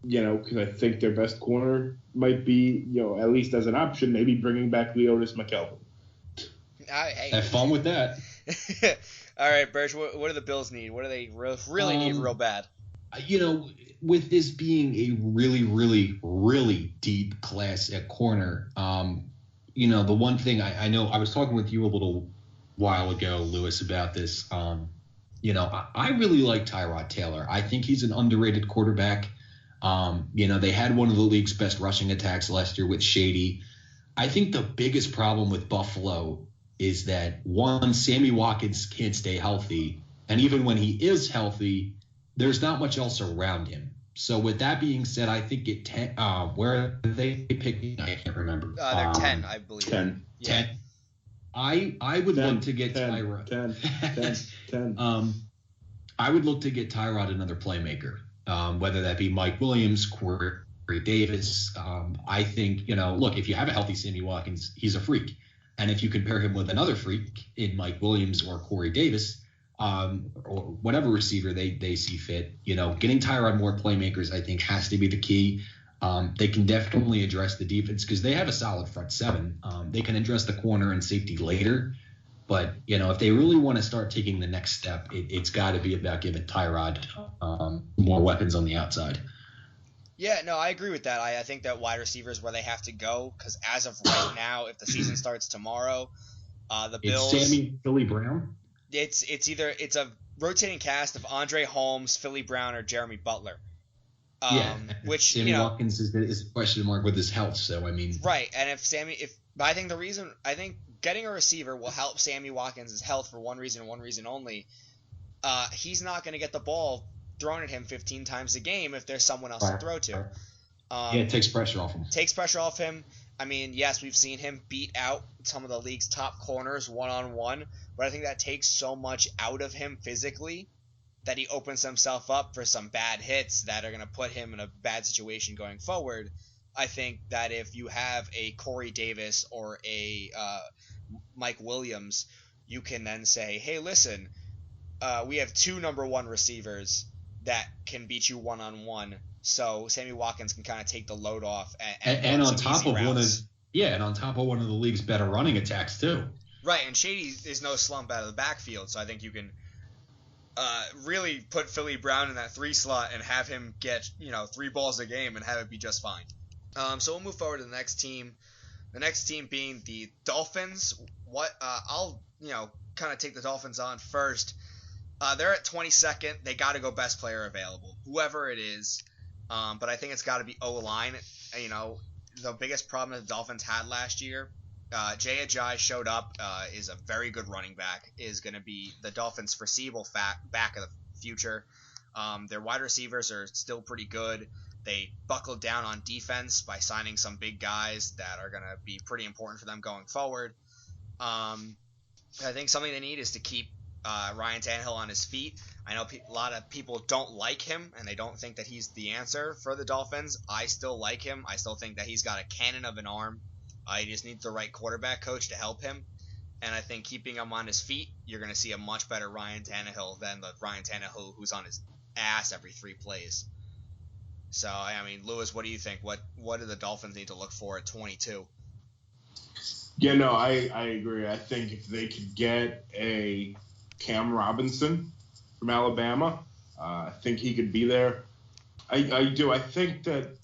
Because I think their best corner might be, at least as an option, maybe bringing back Leotis McKelvin. Have fun with that. All right, Birch, what do the Bills need? What do they really need real bad? With this being a really, really, really deep class at corner, the one thing I know, I was talking with you a little while ago, Lewis, about this. I really like Tyrod Taylor. I think he's an underrated quarterback. They had one of the league's best rushing attacks last year with Shady. I think the biggest problem with Buffalo is that, one, Sammy Watkins can't stay healthy. And even when he is healthy, there's not much else around him. So with that being said, I think at 10, where are they picking? I can't remember. They're 10, I believe. 10. Yeah. 10. I would 10, look to get 10, Tyrod. 10. I would look to get Tyrod another playmaker, whether that be Mike Williams, Corey Davis. I think, look, if you have a healthy Sammy Watkins, he's a freak. And if you compare him with another freak in Mike Williams or Corey Davis, or whatever receiver they see fit, getting Tyrod more playmakers, I think, has to be the key. They can definitely address the defense because they have a solid front 7. They can address the corner and safety later. But, if they really want to start taking the next step, it's got to be about giving Tyrod more weapons on the outside. Yeah, no, I agree with that. I think that wide receiver is where they have to go because as of right now, if the season starts tomorrow, the Bills... It's Sammy, Philly Brown? It's a rotating cast of Andre Holmes, Philly Brown, or Jeremy Butler. Which Sammy Watkins is a question mark with his health. So right, and but I think getting a receiver will help Sammy Watkins' health for one reason and one reason only. He's not going to get the ball thrown at him 15 times a game if there's someone else to throw to. It takes pressure off him. Yes, we've seen him beat out some of the league's top corners one-on-one, but I think that takes so much out of him physically that he opens himself up for some bad hits that are going to put him in a bad situation going forward. I think that if you have a Corey Davis or a Mike Williams, you can then say, hey, listen, we have 2 number 1 receivers that can beat you one-on-one. So Sammy Watkins can kind of take the load off and on top of routes. and on top of one of the league's better running attacks too. Right, and Shady is no slump out of the backfield, so I think you can really put Philly Brown in that 3 slot and have him get 3 balls a game and have it be just fine. So we'll move forward to the next team. The next team being the Dolphins. I'll kind of take the Dolphins on first. They're at 22nd. They got to go best player available, whoever it is. But I think it's got to be O-line. The biggest problem that the Dolphins had last year, Jay Ajayi showed up, is a very good running back, is going to be the Dolphins' foreseeable back of the future. Their wide receivers are still pretty good. They buckled down on defense by signing some big guys that are going to be pretty important for them going forward. I think something they need is to keep Ryan Tannehill on his feet. I know a lot of people don't like him, and they don't think that he's the answer for the Dolphins. I still like him. I still think that he's got a cannon of an arm. He just needs the right quarterback coach to help him. And I think keeping him on his feet, you're going to see a much better Ryan Tannehill than the Ryan Tannehill who's on his ass every 3 plays. So, I mean, Lewis, what do you think? What do the Dolphins need to look for at 22? Yeah, no, I agree. I think if they could get a Cam Robinson from Alabama, I think he could be there. I do. I think that,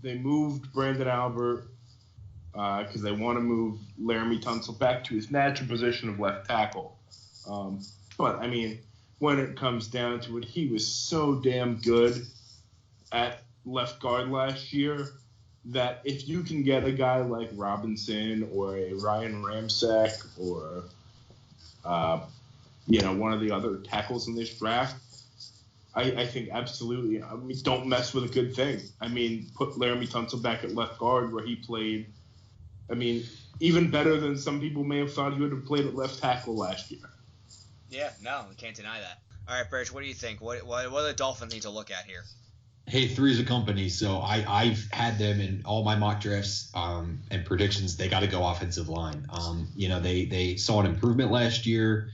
they moved Brandon Albert because they want to move Laramie Tunsil back to his natural position of left tackle. But, I mean, when it comes down to it, he was so damn good at left guard last year that if you can get a guy like Robinson or a Ryan Ramczyk or, one of the other tackles in this draft, I think absolutely. I mean, don't mess with a good thing. I mean, put Laramie Tunsil back at left guard where he played, even better than some people may have thought he would have played at left tackle last year. Yeah, no, we can't deny that. All right, Birch, what do you think? What do the Dolphins need to look at here? Hey, 3 is a company, so I've had them in all my mock drafts and predictions. They got to go offensive line. They saw an improvement last year.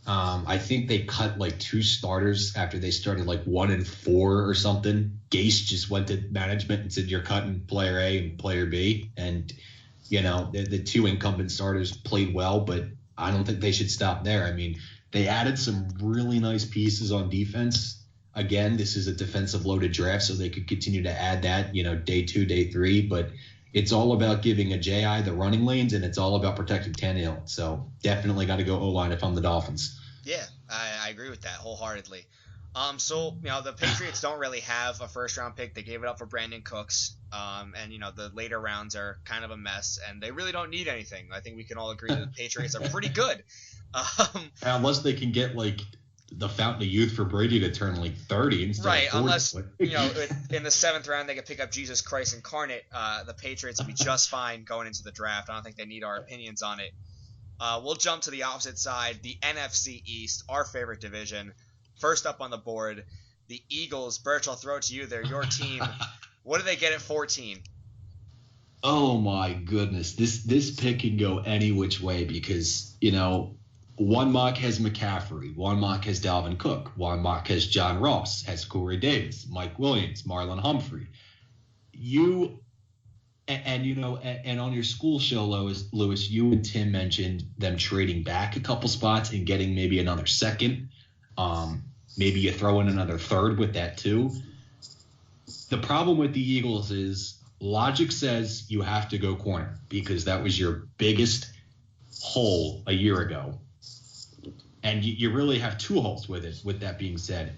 I think they cut 2 starters after they started 1-4 or something. Gase just went to management and said, you're cutting player A and player B. And, the 2 incumbent starters played well, but I don't think they should stop there. I mean, they added some really nice pieces on defense. Again, this is a defensive loaded draft, so they could continue to add that, day 2, day 3. But it's all about giving Ajayi the running lanes, and it's all about protecting Tannehill. So definitely got to go O-line if I'm the Dolphins. Yeah, I agree with that wholeheartedly. The Patriots don't really have a first-round pick. They gave it up for Brandon Cooks. The later rounds are kind of a mess, and they really don't need anything. I think we can all agree that the Patriots are pretty good. Unless they can get, the fountain of youth for Brady to turn 30 instead right, of 40. Unless, in the 7th round they could pick up Jesus Christ incarnate, the Patriots will be just fine going into the draft. I don't think they need our opinions on it. We'll jump to the opposite side, the NFC East, our favorite division. First up on the board, the Eagles. Birch, I'll throw it to you. They're your team. What do they get at 14? Oh, my goodness. This pick can go any which way because, one mock has McCaffrey. One mock has Dalvin Cook. One mock has John Ross, has Corey Davis, Mike Williams, Marlon Humphrey. And on your school show, Lewis, you and Tim mentioned them trading back a couple spots and getting maybe another second. Maybe you throw in another third with that too. The problem with the Eagles is logic says you have to go corner because that was your biggest hole a year ago. And you really have 2 holes with it, with that being said.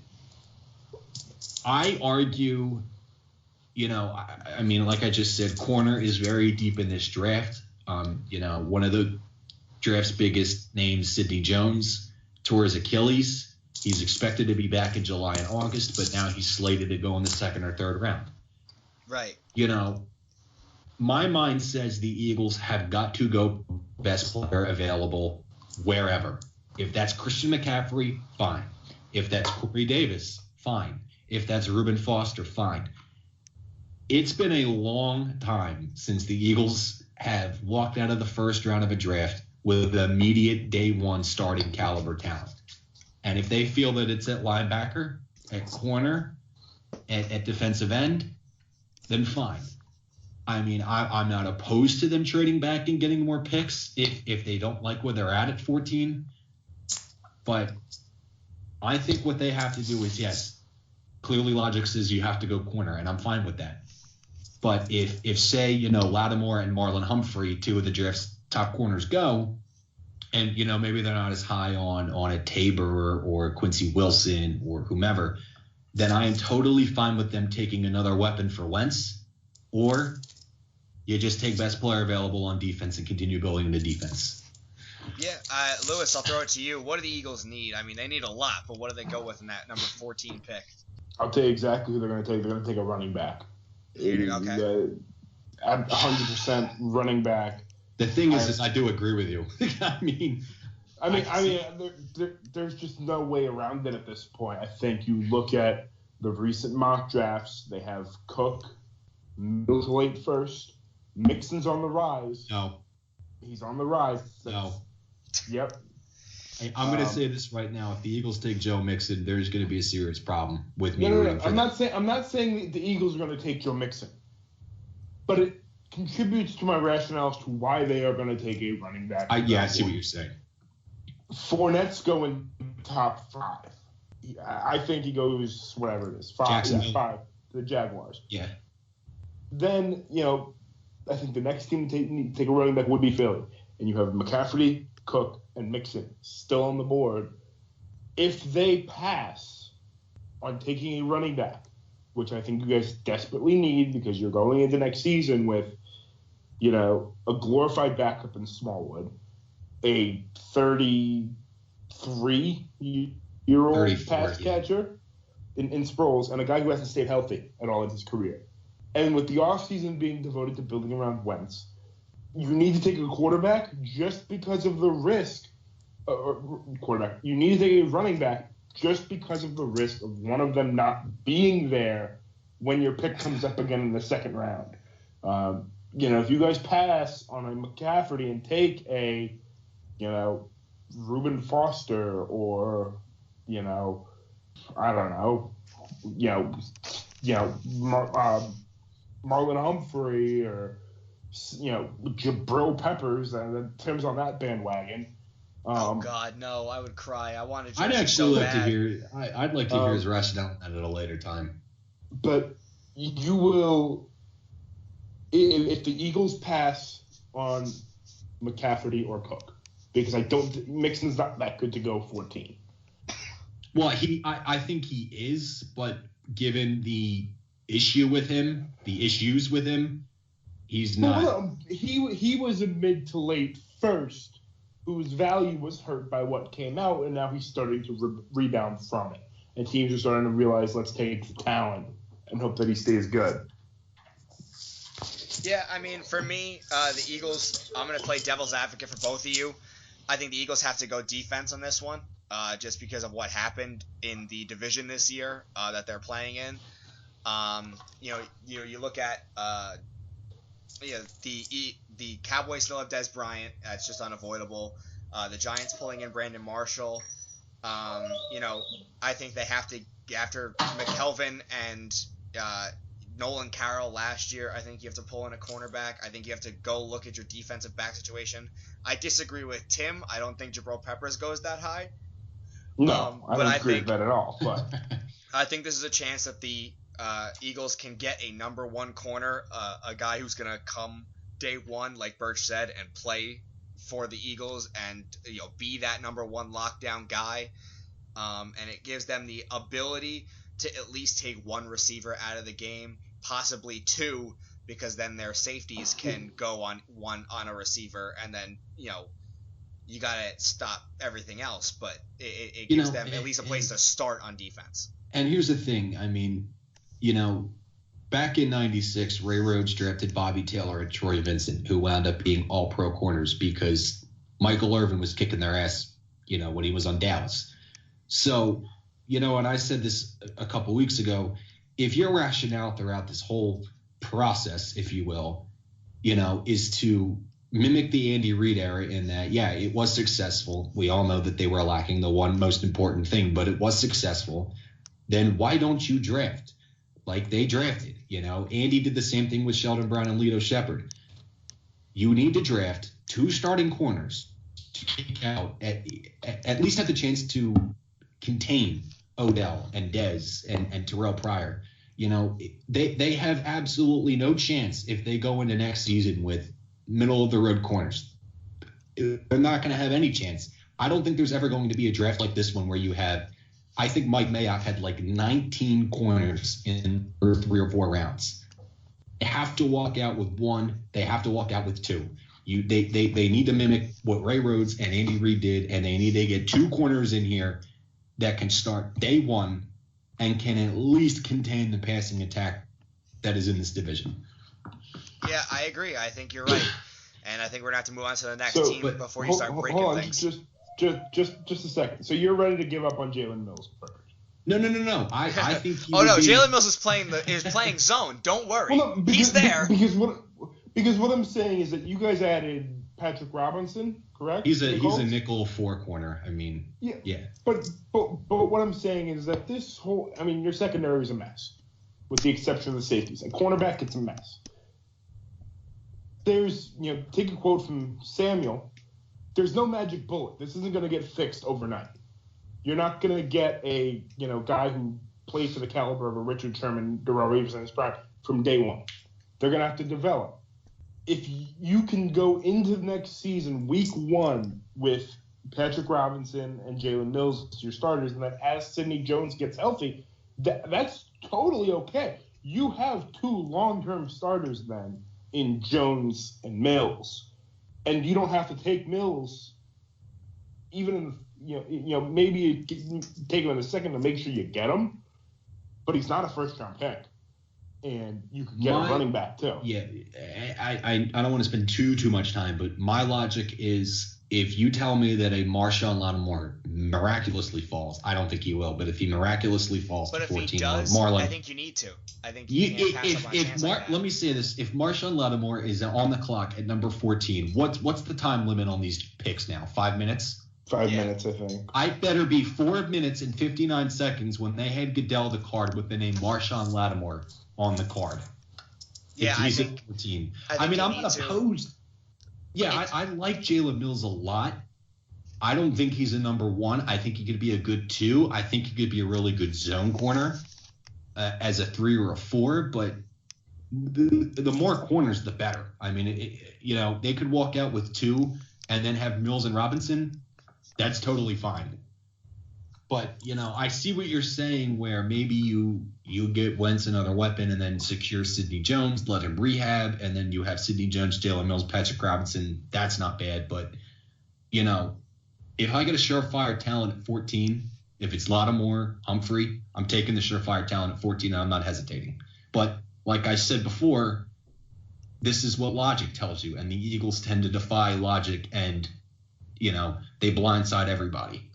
I argue, like I just said, corner is very deep in this draft. One of the draft's biggest names, Sidney Jones, tore his Achilles. He's expected to be back in July and August, but now he's slated to go in the 2nd or 3rd round. Right. My mind says the Eagles have got to go best player available wherever. If that's Christian McCaffrey, fine. If that's Corey Davis, fine. If that's Reuben Foster, fine. It's been a long time since the Eagles have walked out of the first round of a draft with immediate day one starting caliber talent. And if they feel that it's at linebacker, at corner, at defensive end, then fine. I mean, I'm not opposed to them trading back and getting more picks if they don't like where they're at 14. But I think what they have to do is, yes, clearly logic says you have to go corner, and I'm fine with that. But if say, Lattimore and Marlon Humphrey, two of the draft's top corners, go, and, maybe they're not as high on a Tabor or Quincy Wilson or whomever, then I am totally fine with them taking another weapon for Wentz, or you just take best player available on defense and continue building the defense. Yeah, Lewis, I'll throw it to you. What do the Eagles need? I mean, they need a lot, but what do they go with in that number 14 pick? I'll tell you exactly who they're going to take. They're going to take a running back. Okay. 100% running back. The thing is I do agree with you. There's just no way around it at this point. I think you look at the recent mock drafts. They have Cook, middle to late first. Mixon's on the rise. No. He's on the rise. No. Yep. Hey, I'm going to say this right now. If the Eagles take Joe Mixon, there's going to be a serious problem with me. No. I'm not saying the Eagles are going to take Joe Mixon, but it contributes to my rationale as to why they are going to take a running back. I see what you're saying. Fournette's going top 5. I think he goes whatever it is, 5 to the Jaguars. Yeah. Then I think the next team to take a running back would be Philly, and you have McCaffrey, Cook, and Mixon still on the board. If they pass on taking a running back, which I think you guys desperately need because you're going into next season with, a glorified backup in Smallwood, a 33-year-old pass catcher in Sproles, and a guy who hasn't stayed healthy at all in his career. And with the offseason being devoted to building around Wentz, you need to take a quarterback just because of the risk. You need to take a running back just because of the risk of one of them not being there when your pick comes up again in the second round. If you guys pass on a McCaffrey and take a, Reuben Foster or, Marlon Humphrey or, Jabril Peppers, and Tim's on that bandwagon. Oh God, no! I would cry. I wanted. I'd actually like to hear. I'd like to hear his rationale at a later time. But you will, if the Eagles pass on McCaffrey or Cook, because Mixon's not that good to go 14. Well, I think he is, but given the issues with him, he's not. Well, he was a mid to late first, whose value was hurt by what came out, and now he's starting to rebound from it. And teams are starting to realize, let's take the talent and hope that he stays good. Yeah, I mean, for me, the Eagles, I'm going to play devil's advocate for both of you. I think the Eagles have to go defense on this one, just because of what happened in the division this year that they're playing in. You look at the Cowboys still have Dez Bryant. It's just unavoidable. The Giants pulling in Brandon Marshall. I think they have to, after McKelvin and Nolan Carroll last year, I think you have to pull in a cornerback. I think you have to go look at your defensive back situation. I disagree with Tim. I don't think Jabril Peppers goes that high. No, I don't agree with that at all. But I think this is a chance that the Eagles can get a number 1 corner, a guy who's going to come day one, like Birch said, and play for the Eagles and be that number 1 lockdown guy. And it gives them the ability to at least take 1 receiver out of the game, possibly 2, because then their safeties can go on 1 on a receiver, and then you got to stop everything else. But it gives them at least a place to start on defense. And here's the thing. I mean, back in '96, Ray Rhodes drafted Bobby Taylor and Troy Vincent, who wound up being all pro corners because Michael Irvin was kicking their ass, when he was on Dallas. So, and I said this a couple weeks ago, if your rationale throughout this whole process, if you will, is to mimic the Andy Reid era in that, yeah, it was successful. We all know that they were lacking the one most important thing, but it was successful. Then why don't you draft like they drafted? Andy did the same thing with Sheldon Brown and Lito Shepherd. You need to draft 2 starting corners to take out, at least have the chance to contain Odell and Dez and Terrell Pryor. They have absolutely no chance if they go into next season with middle of the road corners. They're not going to have any chance. I don't think there's ever going to be a draft like this one where you have, I think Mike Mayock had like 19 corners in 3 or 4 rounds. They have to walk out with 1. They have to walk out with 2. They need to mimic what Ray Rhodes and Andy Reid did, and they need to get 2 corners in here that can start day one and can at least contain the passing attack that is in this division. Yeah, I agree. I think you're right. And I think we're going to have to move on to the next team before you start breaking hold on, things. Just a second. So you're ready to give up on Jalen Mills? No. I think he Jalen Mills is playing zone. Don't worry. Well, no, he's there. Because what I'm saying is that you guys added Patrick Robinson, correct? He's a nickel 4 corner. I mean, yeah. But what I'm saying is that your secondary is a mess, with the exception of the safeties. And cornerback, it's a mess. There's, take a quote from Samuel. There's no magic bullet. This isn't going to get fixed overnight. You're not going to get a, guy who plays to the caliber of a Richard Sherman, Darrelle Reeves in his prime from day one. They're going to have to develop. If you can go into the next season, week 1, with Patrick Robinson and Jalen Mills as your starters, and then as Sidney Jones gets healthy, that's totally okay. You have 2 long-term starters then in Jones and Mills, and you don't have to take Mills, even in maybe take him in a second to make sure you get him, but he's not a first-round pick. And you could get a running back too. Yeah, I don't want to spend too much time, but my logic is if you tell me that a Marshawn Lattimore miraculously falls, I don't think he will, but if he miraculously falls to 14, if he does, Marlon, I think you need to. I think you can't pass up on a chance like that. Let me say this: if Marshawn Lattimore is on the clock at number 14, what's the time limit on these picks now? 5 minutes. 5 minutes, I think. I better be 4 minutes and 59 seconds when they had Goodell the card with the name Marshawn Lattimore on the card. Yeah, he's at 14. I'm not opposed. Yeah, I like Jalen Mills a lot. I don't think he's a number 1. I think he could be a good 2. I think he could be a really good zone corner as a 3 or a 4. But the more corners, the better. I mean, they could walk out with 2 and then have Mills and Robinson. That's totally fine. But, I see what you're saying where maybe you get Wentz another weapon and then secure Sidney Jones, let him rehab, and then you have Sidney Jones, Jalen Mills, Patrick Robinson. That's not bad. But, if I get a surefire talent at 14, if it's Lattimore, Humphrey, I'm taking the surefire talent at 14 and I'm not hesitating. But like I said before, this is what logic tells you. And the Eagles tend to defy logic and, they blindside everybody.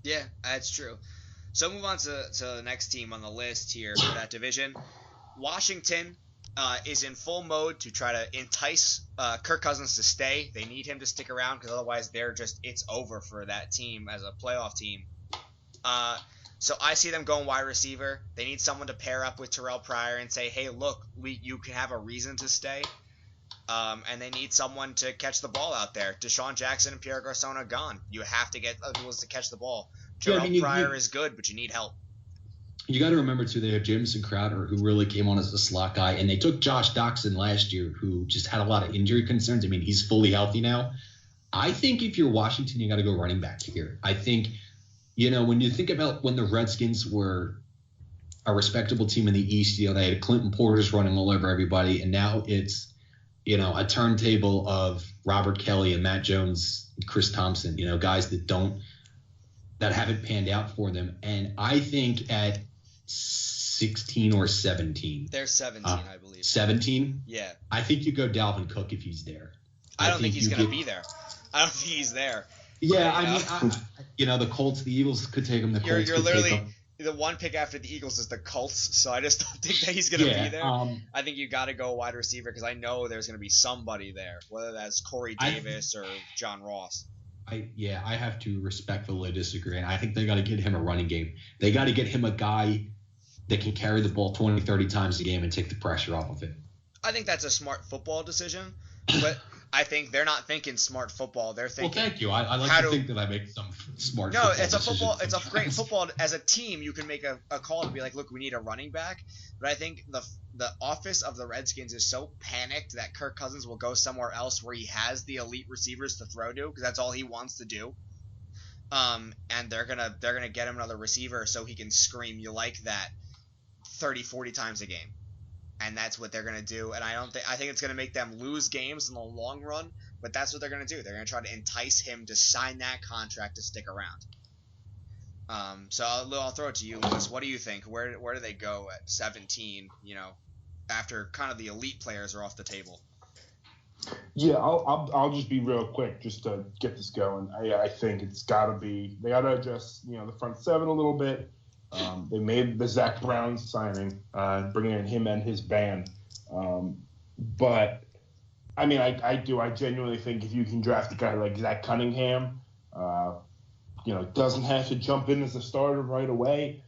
Yeah, that's true. So move on to the next team on the list here for that division. Washington is in full mode to try to entice Kirk Cousins to stay. They need him to stick around because otherwise it's over for that team as a playoff team. So I see them going wide receiver. They need someone to pair up with Terrell Pryor and say, hey, look, you can have a reason to stay. And they need someone to catch the ball out there. Deshaun Jackson and Pierre Garçon are gone. You have to get other people to catch the ball. Terrell Pryor is good, but you need help. You got to remember, too, they have Jamison Crowder, who really came on as a slot guy, and they took Josh Doxson last year, who just had a lot of injury concerns. I mean, he's fully healthy now. I think if you're Washington, you got to go running back here. I think, when you think about when the Redskins were a respectable team in the East, they had Clinton Portis running all over everybody, and now it's a turntable of Robert Kelly and Matt Jones, and Chris Thompson, guys that haven't panned out for them. And I think at 16 or 17. They're 17, I believe. 17? Yeah. I think you go Dalvin Cook if he's there. I don't think he's going to be there. I don't think he's there. Yeah, the Colts, the Eagles could take him. The Colts could take him. the one pick after the Eagles is the Colts, so I just don't think that he's going to be there. I think you got to go wide receiver because I know there's going to be somebody there, whether that's Corey Davis or John Ross. I have to respectfully disagree, and I think they got to get him a running game. They got to get him a guy that can carry the ball 20, 30 times a game and take the pressure off of it. I think that's a smart football decision, but I think they're not thinking smart football. They're thinking. Well, thank you. I like to think that I make some smart. No, football it's a football. It's sometimes. a great football. As a team, you can make a call to be like, look, we need a running back. But I think the office of the Redskins is so panicked that Kirk Cousins will go somewhere else where he has the elite receivers to throw to because that's all he wants to do. And they're gonna get him another receiver so he can scream "you like that" 30, 40 times a game. And that's what they're going to do. And I think it's going to make them lose games in the long run, but that's what they're going to do. They're going to try to entice him to sign that contract to stick around. So I'll throw it to you, Lewis. What do you think? Where do they go at 17, after kind of the elite players are off the table? Yeah, I'll just be real quick just to get this going. I think they got to adjust, the front seven a little bit. They made the Zach Brown signing, bringing in him and his band. But, I mean, I genuinely think if you can draft a guy like Zach Cunningham, doesn't have to jump in as a starter right away,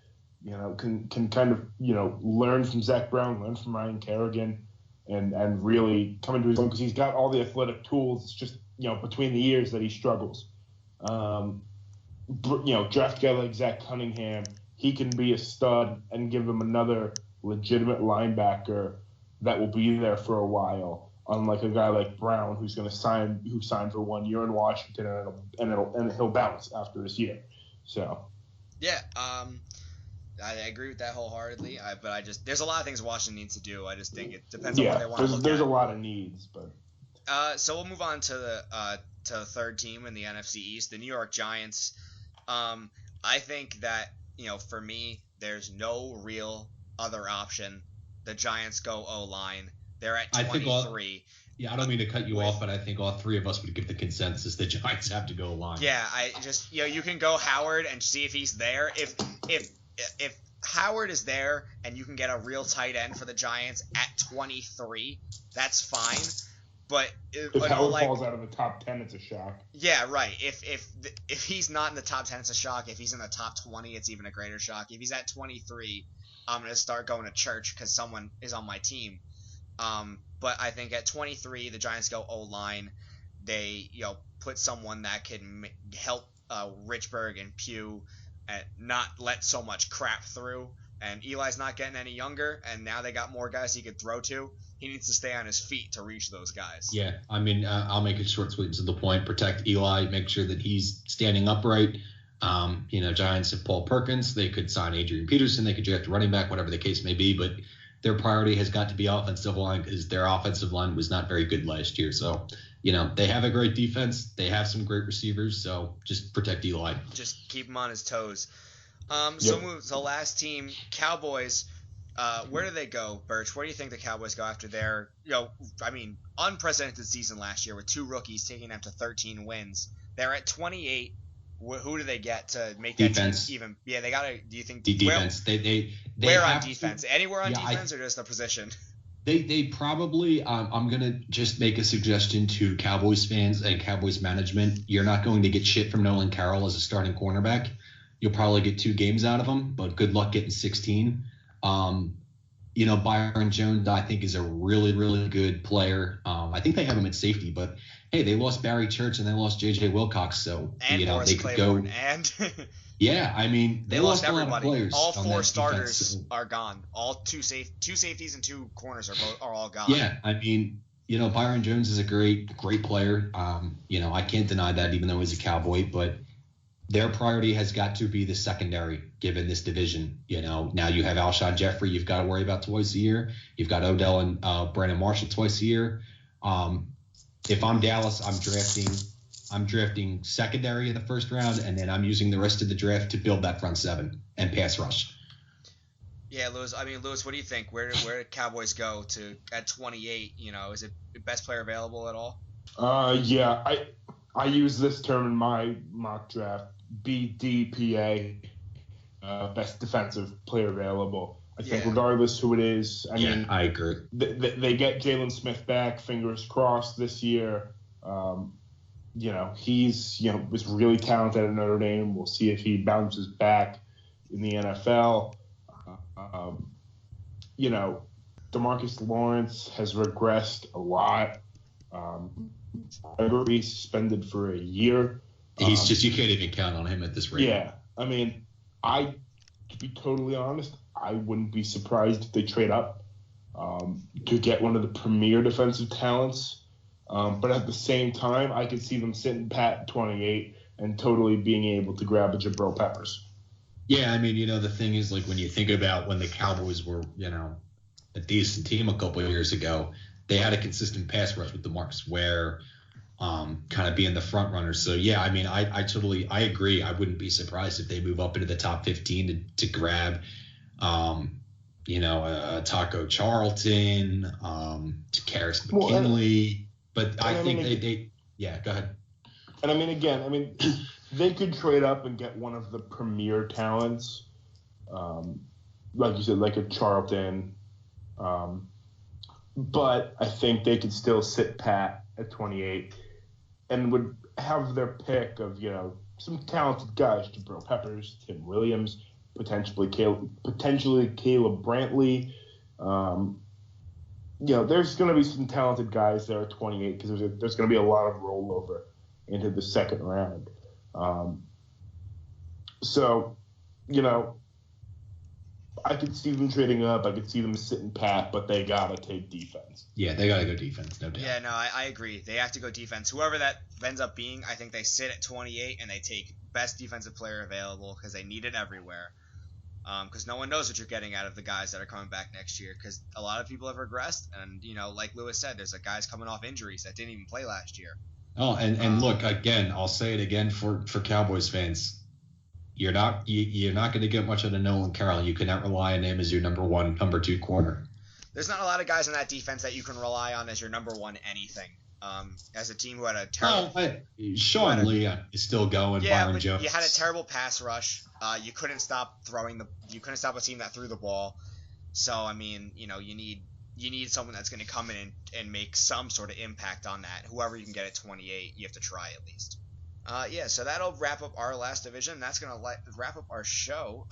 can kind of, learn from Zach Brown, learn from Ryan Kerrigan, and really come into his own because he's got all the athletic tools. It's just, between the years that he struggles. Draft a guy like Zach Cunningham. He can be a stud and give them another legitimate linebacker that will be there for a while, unlike a guy like Brown who signed for 1 year in Washington and he'll bounce after this year. So, yeah, I agree with that wholeheartedly. But there's a lot of things Washington needs to do. I just think it depends on what they want to look at. There's a lot of needs, but. So we'll move on to the third team in the NFC East, the New York Giants. I think that. For me, there's no real other option. The Giants go O-line. They're at 23. I don't mean to cut you off, but I think all three of us would give the consensus the Giants have to go line. Yeah, I just you can go Howard and see if he's there. If Howard is there and you can get a real tight end for the Giants at 23, that's fine. But if Howard falls out of the top 10, it's a shock. Yeah, right. If he's not in the top 10, it's a shock. If he's in the top 20, it's even a greater shock. If he's at 23, I'm gonna start going to church because someone is on my team. But I think at 23, the Giants go O-line. They put someone that can help Richburg and Pugh and not let so much crap through. And Eli's not getting any younger, and now they got more guys he could throw to. He needs to stay on his feet to reach those guys. Yeah, I mean, I'll make it short, sweet, and to the point. Protect Eli, make sure that he's standing upright. Giants have Paul Perkins. They could sign Adrian Peterson. They could draft a running back, whatever the case may be. But their priority has got to be offensive line because their offensive line was not very good last year. So, they have a great defense. They have some great receivers. So just protect Eli. Just keep him on his toes. So move to the last team, Cowboys. Where do they go, Birch? Where do you think the Cowboys go after their, unprecedented season last year with two rookies taking them to 13 wins? They're at 28. Who do they get to make that defense team even? Yeah, they gotta. Do you think defense? Where on defense? Anywhere on defense, or just a position? They probably. I'm gonna just make a suggestion to Cowboys fans and Cowboys management. You're not going to get shit from Nolan Carroll as a starting cornerback. You'll probably get 2 games out of him, but good luck getting 16. Byron Jones, I think, is a really, really good player. I think they have him at safety, but hey, they lost Barry Church and they lost J.J. Wilcox, so and they could go. And yeah, I mean, they lost everybody. A lot of players. All 4 starters defense, so. are gone. All two safeties and 2 corners are all gone. Yeah, I mean, Byron Jones is a great player. I can't deny that, even though he's a Cowboy, but. Their priority has got to be the secondary, given this division. Now you have Alshon Jeffrey you've got to worry about twice a year. You've got Odell and Brandon Marshall twice a year. If I'm Dallas, I'm drafting secondary in the first round, and then I'm using the rest of the draft to build that front seven and pass rush. Yeah, Lewis. What do you think? Where do Cowboys go to at 28? Is it best player available at all? Yeah, I use this term in my mock draft. BDPA. best defensive player available. I think Yeah. regardless who it is, I mean, I agree. they get Jalen Smith back, fingers crossed this year. He's was really talented at Notre Dame. We'll see if he bounces back in the NFL. DeMarcus Lawrence has regressed a lot. Gregory suspended for a year. He's you can't even count on him at this rate. Yeah, I mean, to be totally honest, I wouldn't be surprised if they trade up to get one of the premier defensive talents. But at the same time, I could see them sitting pat at 28 and totally being able to grab a Jabril Peppers. Yeah, I mean, the thing is, like, when you think about when the Cowboys were, a decent team a couple of years ago, they had a consistent pass rush with DeMarcus Ware kind of being the front runner. So, yeah, I mean, I agree. I wouldn't be surprised if they move up into the top 15 to grab, a Taco Charlton, to Karis McKinley. But I think they go ahead. And I mean, again, they could trade up and get one of the premier talents, like you said, like a Charlton. But I think they could still sit pat at 28 and would have their pick of, some talented guys, Jabril Peppers, Tim Williams, potentially Caleb Brantley. There's going to be some talented guys there at 28 because there's going to be a lot of rollover into the second round. I could see them trading up. I could see them sitting pat, but they got to take defense. Yeah, they got to go defense, no doubt. Yeah, no, I agree. They have to go defense. Whoever that ends up being, I think they sit at 28 and they take best defensive player available because they need it everywhere. Because no one knows what you're getting out of the guys that are coming back next year because a lot of people have regressed. And, like Lewis said, there's guys coming off injuries that didn't even play last year. Oh, and look, again, I'll say it again for Cowboys fans. You're not going to get much out of Nolan Carroll. You cannot rely on him as your number one, number two corner. There's not a lot of guys in that defense that you can rely on as your number one anything. As a team who had a terrible... Sean Lee is still going. Yeah, Byron but Jones. You had a terrible pass rush. You couldn't stop you couldn't stop a team that threw the ball. So, I mean, you need someone that's going to come in and make some sort of impact on that. Whoever you can get at 28, you have to try at least. So that'll wrap up our last division. That's going to wrap up our show.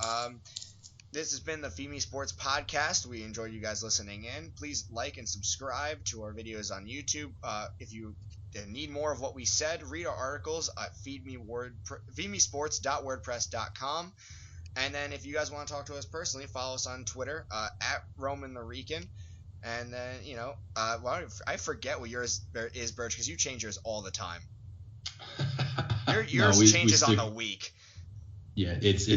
This has been the FEME Sports Podcast. We enjoyed you guys listening in. Please like and subscribe to our videos on YouTube. If you need more of what we said, read our articles at femesports.wordpress.com. And then if you guys want to talk to us personally, follow us on Twitter at Roman the Rican. And then, I forget what yours is, Birch, because you change yours all the time. Yours changes on the week. Yeah, it's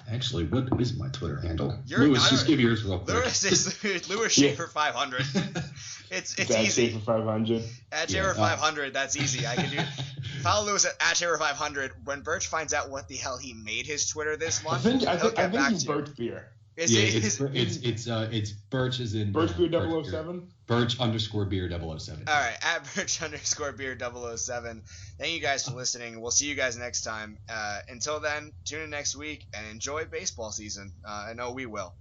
actually, what is my Twitter handle? Lewis, just give yours real quick. Lewis is Lewis Schaefer 500. It's easy. Schaefer 500. At Schaefer 500, that's easy. I can do. Follow Lewis at Schaefer 500. When Birch finds out what the hell he made his Twitter this month, I think he's Birch Beer. It's Birch is in Birch Beer 007. Birch _Beer 007. All right, at Birch _Beer 007. Thank you guys for listening. We'll see you guys next time. Until then, tune in next week and enjoy baseball season. I know we will.